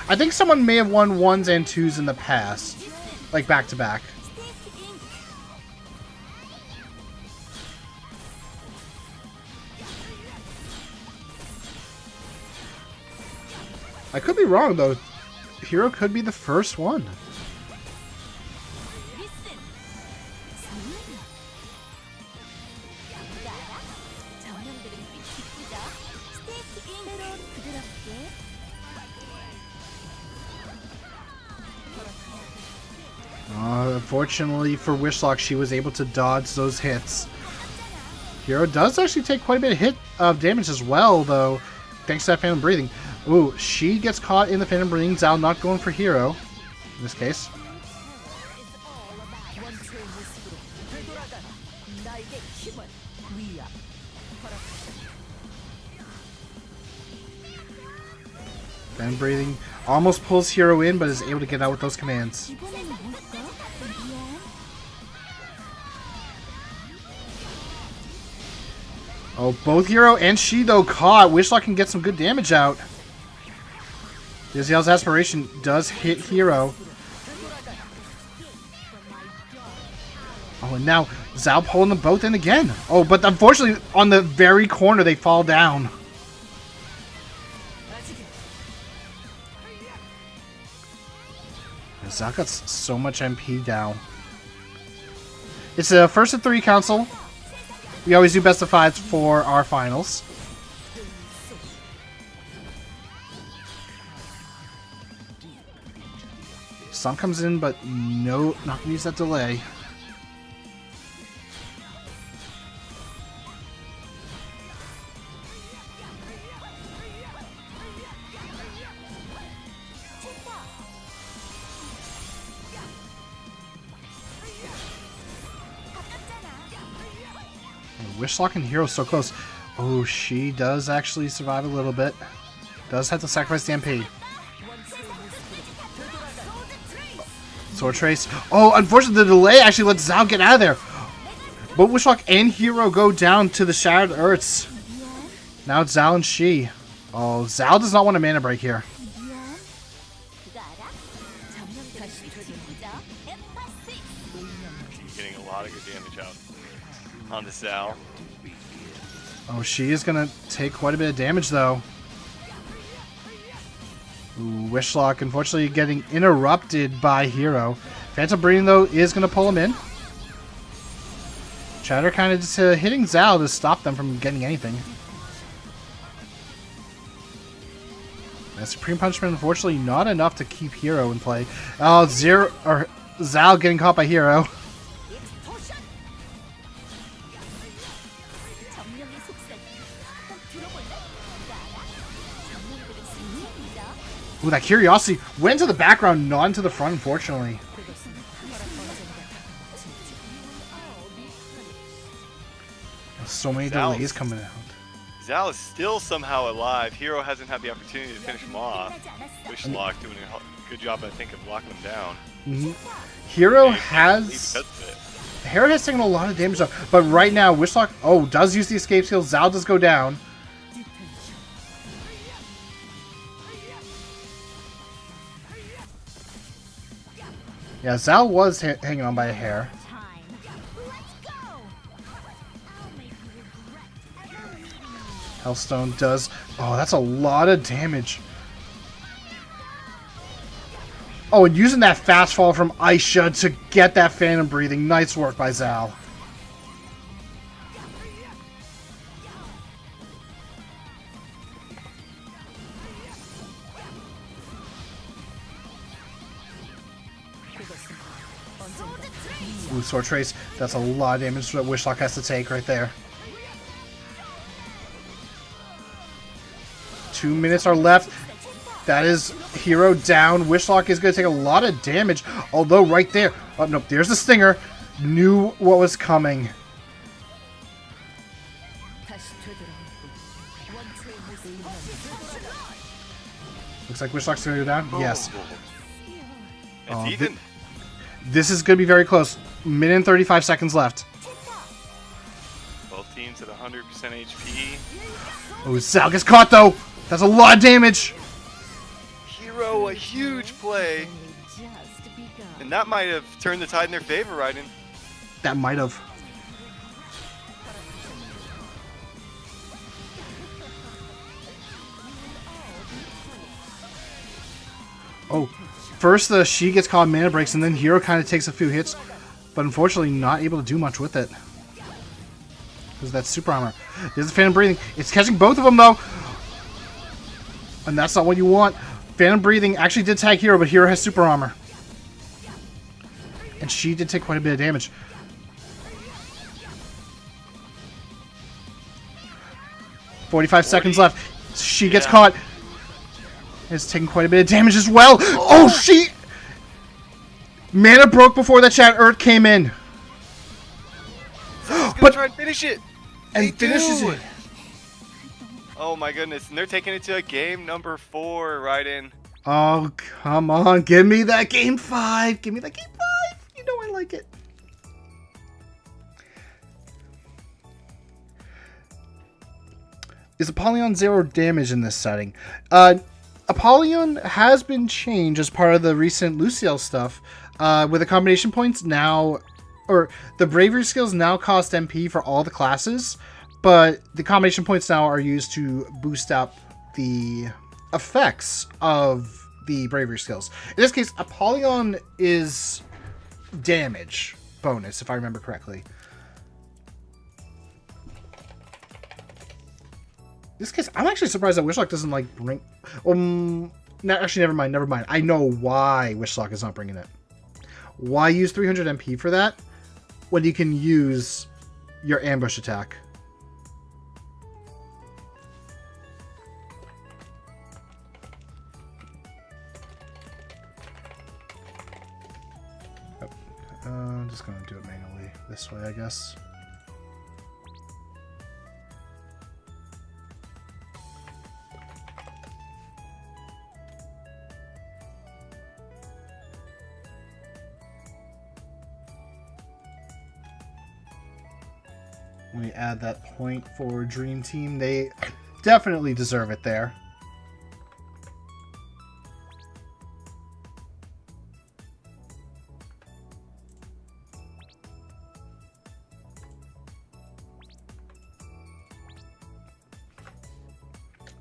I think someone may have won 1s and 2s in the past. Like back-to-back. I could be wrong, though. Hero could be the first one. Unfortunately for Wishlock, she was able to dodge those hits. Hero does actually take quite a bit of hit of damage as well, though, thanks to that Phantom Breathing. Ooh, she gets caught in the Phantom Breathing. Zal not going for Hero in this case. Phantom Breathing almost pulls Hero in, but is able to get out with those commands. Oh, both Hero and she, though, caught. Wishlock can get some good damage out. Yaziel's Aspiration does hit Hero. Oh, and now Zal pulling them both in again. Oh, but unfortunately, on the very corner, they fall down. Zal got so much MP down. It's a first of 3 council. We always do best of 5s for our finals. Sun comes in, but no, not gonna use that delay. Wishlock and Hero so close. Oh, she does actually survive a little bit. Does have to sacrifice the MP. Sword Trace. Oh, unfortunately, the delay actually lets Zal get out of there. Both Wishlock and Hero go down to the Shattered Earths. Now it's Zal and she. Oh, Zal does not want a mana break here. Getting a lot of good damage out on the Zal. Oh, she is going to take quite a bit of damage, though. Ooh, Wishlock, unfortunately, getting interrupted by Hero. Phantom Breeding, though, is going to pull him in. Chatter kind of just hitting Zal to stop them from getting anything. And Supreme Punishment, unfortunately, not enough to keep Hero in play. Oh, Zal getting caught by Hero. Ooh, that Curiosity went to the background, not into the front, unfortunately. So many delays coming out. Zal is still somehow alive. Hero hasn't had the opportunity to finish him off. Wishlock doing a good job, I think, of locking him down. Hero has taken a lot of damage, though. But right now, Wishlock, does use the escape skill. Zal does go down. Yeah, Zal was hanging on by a hair. Hellstone does... Oh, that's a lot of damage. Oh, and using that fast fall from Aisha to get that Phantom Breathing. Nice work by Zal. Ooh, Sword Trace. That's a lot of damage that Wishlock has to take right there. 2 minutes are left. That is Hero down. Wishlock is going to take a lot of damage. Although right there... Oh, no. There's the Stinger. Knew what was coming. Looks like Wishlock's going to go down. Yes. It's even. This is going to be very close. Minute and 35 seconds left. Both teams at 100% HP. Oh, Zal gets caught, though. That's a lot of damage. Hero, a huge play. And that might have turned the tide in their favor, Raiden. That might have. Oh, first she gets caught in mana breaks, and then Hero kind of takes a few hits, but unfortunately not able to do much with it. Because that's super armor. There's the Phantom Breathing. It's catching both of them, though. And that's not what you want. Phantom Breathing actually did tag Hero, but Hero has super armor. And she did take quite a bit of damage. .45 seconds left. She gets caught. It's taking quite a bit of damage as well. Oh, she... Mana broke before that chat Earth came in. But try and finish it. And finishes it. Oh my goodness, and they're taking it to a game number 4, Raiden. Oh, come on. Give me that game 5. Give me that game 5. You know I like it. Is Apollyon 0 damage in this setting? Apollyon has been changed as part of the recent Luciel stuff, with the combination points now, or the bravery skills now cost MP for all the classes, but the combination points now are used to boost up the effects of the bravery skills. In this case, Apollyon is damage bonus, if I remember correctly. In this case, I'm actually surprised that Wishlock doesn't like bring... actually, never mind. I know why Wishlock is not bringing it. Why use 300 MP for that when you can use your ambush attack? I'm just going to do it manually this way, I guess. Let me add that point for Dream Team. They definitely deserve it there.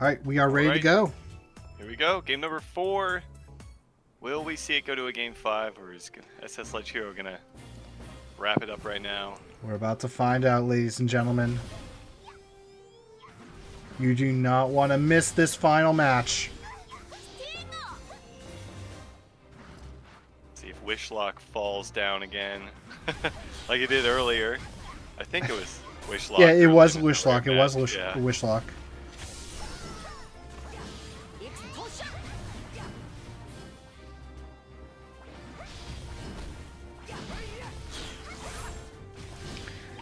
All right, we are ready to go. Here we go. Game number 4. Will we see it go to a game 5, or is SS Ledge Hero gonna wrap it up right now. We're about to find out, ladies and gentlemen. You do not want to miss this final match. See if Wishlock falls down again, like he did earlier. I think it was Wishlock. Yeah, it was earlier in the Wishlock. It was yeah. Wishlock.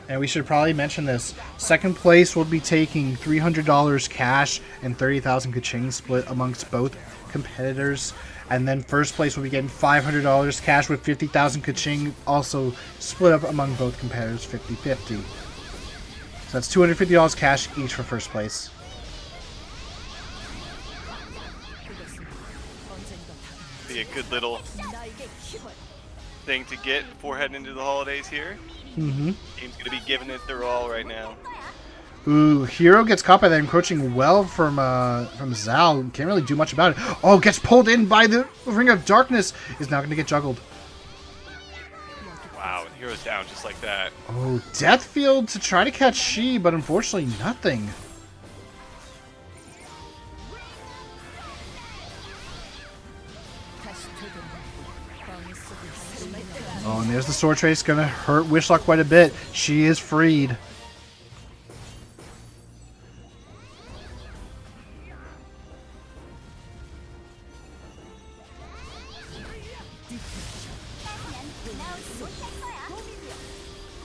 And we should probably mention this. Second place will be taking $300 cash and 30,000 kaching split amongst both competitors. And then first place will be getting $500 cash with 50,000 kaching also split up among both competitors 50-50. So that's $250 cash each for first place. Be a good little thing to get before heading into the holidays here. Mm-hmm. Team's gonna be giving it their all right now. Ooh, Hero gets caught by that encroaching well from Zal. Can't really do much about it. Oh, gets pulled in by the Ring of Darkness. Is now going to get juggled. Wow, and Hero's down just like that. Oh, Deathfield to try to catch She, but unfortunately nothing. Oh, and there's the Sword Trace. Going to hurt Wishlock quite a bit. She is freed.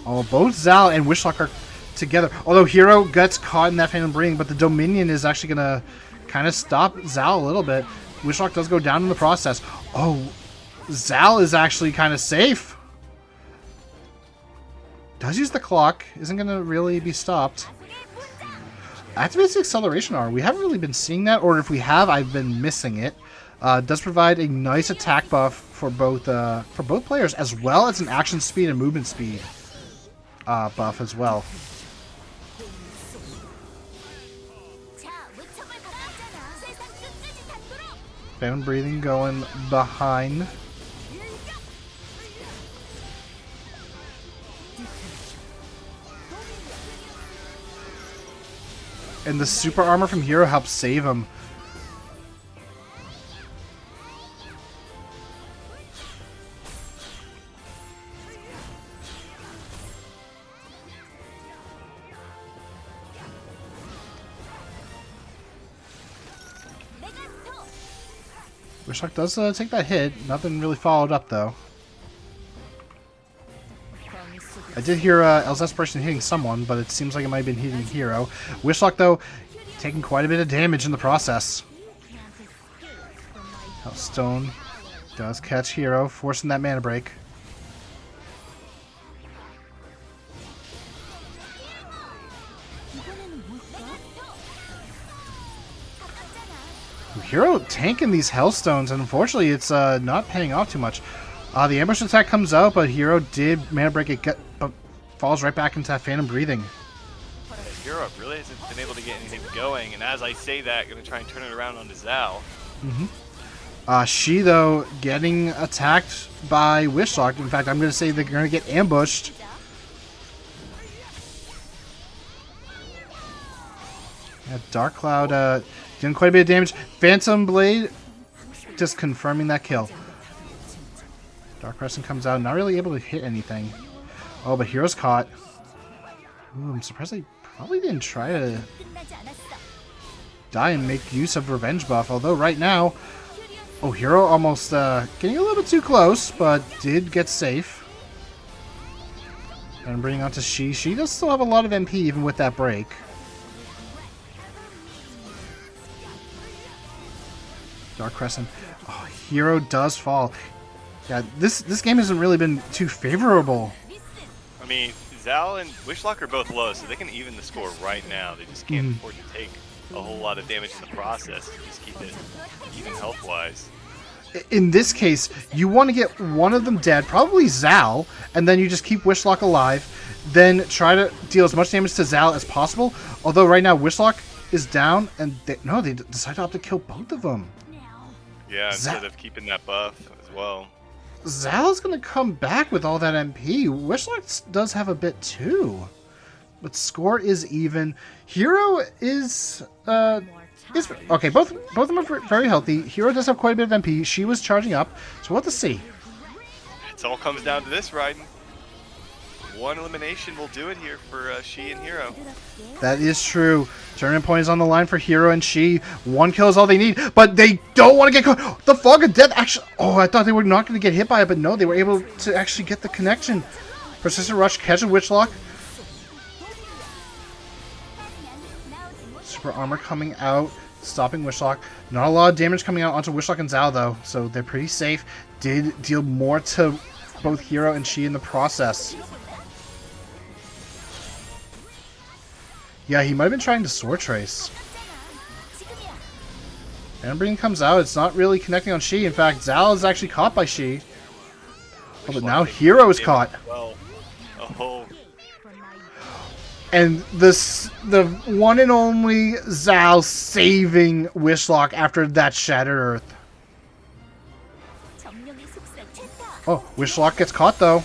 Oh, both Zal and Wishlock are together. Although Hero gets caught in that Phantom Breathing, but the Dominion is actually going to kind of stop Zal a little bit. Wishlock does go down in the process. Oh, Zal is actually kind of safe. Does use the clock. Isn't going to really be stopped. Activates the Acceleration R. We haven't really been seeing that, or if we have, I've been missing it. Does provide a nice attack buff for both players, as well as an action speed and movement speed buff as well. Phantom Breathing going behind. And the super armor from Hero helps save him. Wishlock does take that hit. Nothing really followed up, though. I did hear El's Desperation hitting someone, but it seems like it might have been hitting Hero. Wishlock, though, taking quite a bit of damage in the process. Stone does catch Hero, forcing that mana break. Hero tanking these Hellstones, and unfortunately it's not paying off too much. The ambush attack comes out, but Hero did mana break it, but falls right back into that Phantom Breathing. Hero really hasn't been able to get anything going, and as I say that, going to try and turn it around onto Zal. She, though, getting attacked by Wishlock. In fact, I'm going to say they're going to get ambushed. Yeah, Dark Cloud doing quite a bit of damage. Phantom Blade just confirming that kill. Dark Crescent comes out, not really able to hit anything. Oh, but Hero's caught. Ooh, I'm surprised they probably didn't try to die and make use of Revenge buff. Although right now, oh, Hero almost getting a little bit too close, but did get safe. And bringing on to She. She does still have a lot of MP even with that break. Dark Crescent. Oh, Hero does fall. Yeah, this game hasn't really been too favorable. I mean, Zal and Wishlock are both low, so they can even the score right now. They just can't afford to take a whole lot of damage in the process. Just keep it even health-wise. In this case, you want to get one of them dead, probably Zal, and then you just keep Wishlock alive. Then try to deal as much damage to Zal as possible. Although right now Wishlock is down, and they decide to opt to kill both of them. Yeah, instead of keeping that buff as well. Zal's gonna come back with all that MP. Wishlock does have a bit too. But score is even. Hero is okay, both of them are very healthy. Hero does have quite a bit of MP. She was charging up, so we'll have to see. It all comes down to this, Raiden. One elimination will do it here for She and Hero. That is true. Tournament point is on the line for Hero and She. One kill is all they need, but they don't want to get caught. The Fog of Death actually... Oh, I thought they were not going to get hit by it, but no, they were able to actually get the connection. Persistent Rush, catch a Witchlock. Super Armor coming out, stopping Wishlock. Not a lot of damage coming out onto Wishlock and Zao, though, so they're pretty safe. Did deal more to both Hero and She in the process. Yeah, he might have been trying to Sword Trace. Amberine comes out. It's not really connecting on She. In fact, Zal is actually caught by She. Oh, but now Hero is caught. Well, oh. And the one and only Zal saving Wishlock after that Shattered Earth. Oh, Wishlock gets caught though.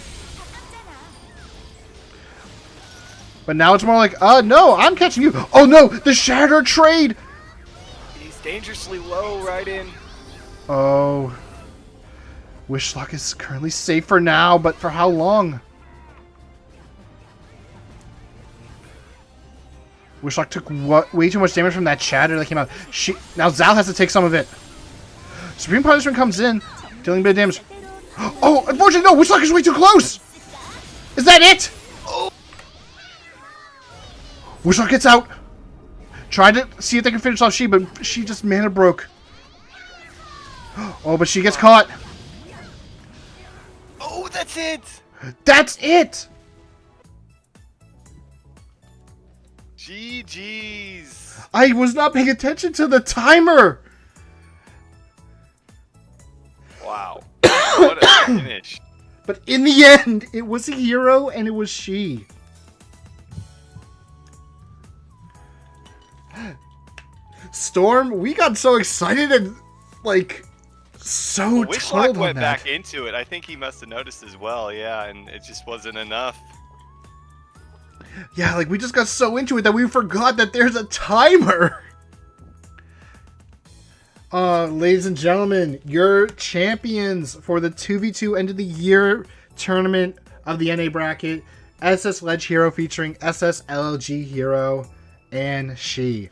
But now it's more like, no, I'm catching you. Oh no, the Shattered trade. He's dangerously low, Raiden. Oh. Wishlock is currently safe for now, but for how long? Wishlock took way too much damage from that shatter that came out. Now Zal has to take some of it. Supreme Punishment comes in, dealing a bit of damage. Oh, unfortunately, no! Wishlock is way too close! Is that it? Oh. Wishlock gets out. Tried to see if they can finish off She, but She just mana broke. Oh, but She gets caught. Oh, that's it! That's it! GG's. I was not paying attention to the timer! Wow. What a finish. But in the end, it was Hero and it was She. Storm, we got so excited and, like, so Wishlock tunneled on went that. back into it. I think he must have noticed as well, yeah, and it just wasn't enough. Yeah, like, we just got so into it that we forgot that there's a timer! Ladies and gentlemen, your champions for the 2v2 end of the year tournament of the NA bracket, SS Ledge Hero featuring SS LLG Hero and She.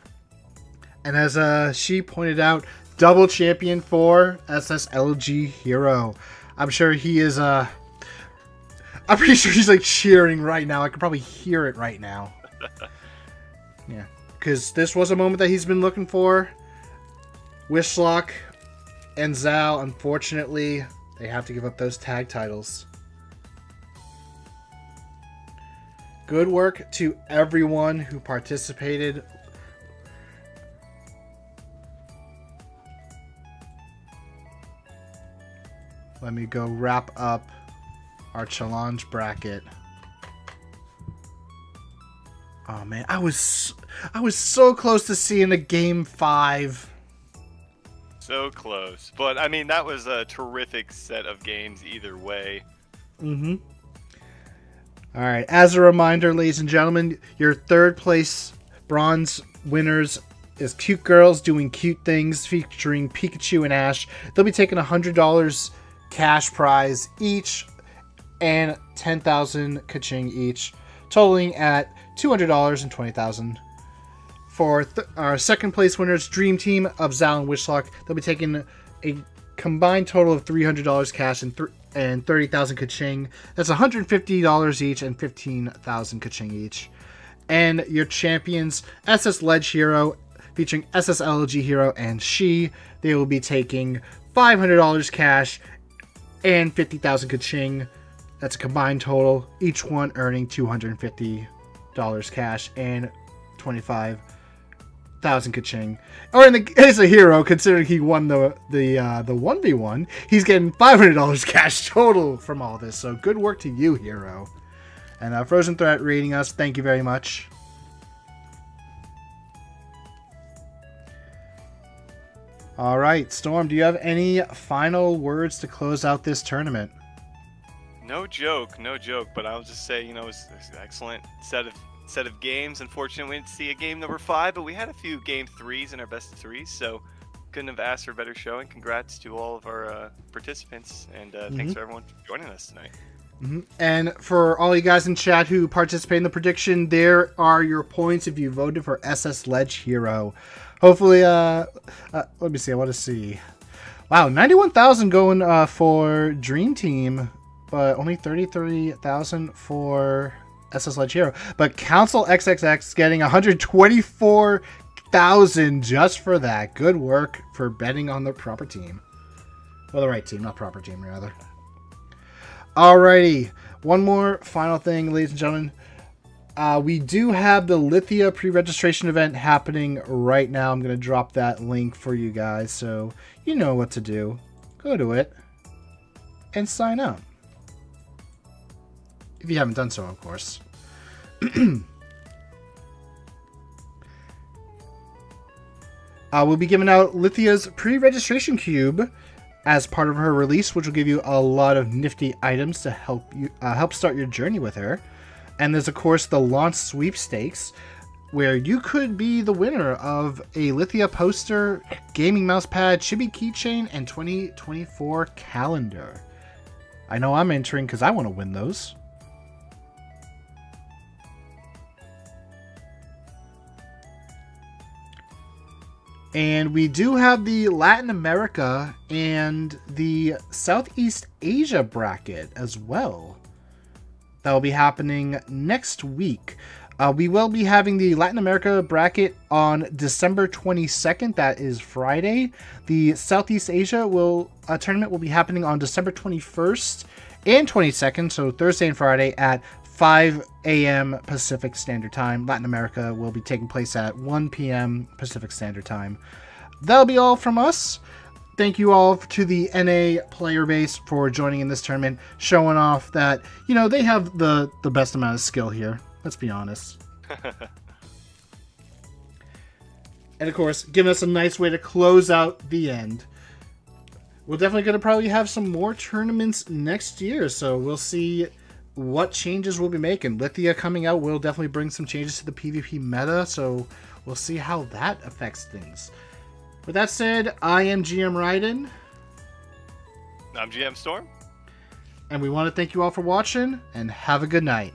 And as She pointed out, double champion for SS LLG Hero. I'm sure he is, I'm pretty sure he's like cheering right now. I could probably hear it right now. Yeah, because this was a moment that he's been looking for. Wishlock and Zal, unfortunately, they have to give up those tag titles. Good work to everyone who participated. Let me go wrap up our challenge bracket. Oh man, I was so close to seeing a game 5. So close. But, I mean, that was a terrific set of games either way. Mm-hmm. Alright, as a reminder, ladies and gentlemen, your third place bronze winners is Cute Girls Doing Cute Things featuring Pikachu and Ash. They'll be taking $100 cash prize each and 10,000 kaching each, totaling at $200 and 20,000. For our second place winners, Dream Team of Zal and Wishlock, they'll be taking a combined total of $300 cash and 30,000 kaching. That's $150 each and 15,000 kaching each. And your champions, SS Ledge Hero, featuring SS LG Hero and She, they will be taking $500 cash and 50,000 kaching. That's a combined total, each one earning $250 cash and 25,000 kaching. Or in the case of Hero, considering he won the 1v1, he's getting $500 cash total from all this. So good work to you, Hero. And Frozen Threat rating us. Thank you very much. All right, Storm, do you have any final words to close out this tournament? No joke, no joke. But I'll just say, you know, it's an excellent set of games. Unfortunately, we didn't see a game number 5, but we had a few game 3s in our best of 3s, so couldn't have asked for a better showing. Congrats to all of our participants, and thanks for everyone for joining us tonight. And for all you guys in chat who participate in the prediction, there are your points if you voted for SS Ledge Hero. Hopefully, let me see. I want to see. Wow, 91,000 going for Dream Team, but only 33,000 for SS Ledge Hero. But Council XXX getting 124,000 just for that. Good work for betting on the proper team. Well, the right team, not proper team, rather. Alrighty, one more final thing, ladies and gentlemen. We do have the Lithia pre-registration event happening right now. I'm going to drop that link for you guys, so you know what to do. Go to it and sign up. If you haven't done so, of course. We'll be giving out Lithia's pre-registration cube as part of her release, which will give you a lot of nifty items to help start your journey with her. And there's, of course, the launch sweepstakes, where you could be the winner of a Lithia poster, gaming mousepad, chibi keychain, and 2024 calendar. I know I'm entering because I want to win those. And we do have the Latin America and the Southeast Asia bracket as well. That will be happening next week. We will be having the Latin America bracket on December 22nd. That is Friday. The Southeast Asia tournament will be happening on December 21st and 22nd, so Thursday and Friday at 5 a.m. Pacific Standard Time. Latin America will be taking place at 1 p.m. Pacific Standard Time. That'll be all from us. Thank you all to the NA player base for joining in this tournament, showing off that, you know, they have the best amount of skill here. Let's be honest. And of course, giving us a nice way to close out the end. We're definitely going to probably have some more tournaments next year, so we'll see what changes we'll be making. Lithia coming out will definitely bring some changes to the PvP meta, so we'll see how that affects things. With that said, I am GM Raiden. I'm GM Storm. And we want to thank you all for watching, and have a good night.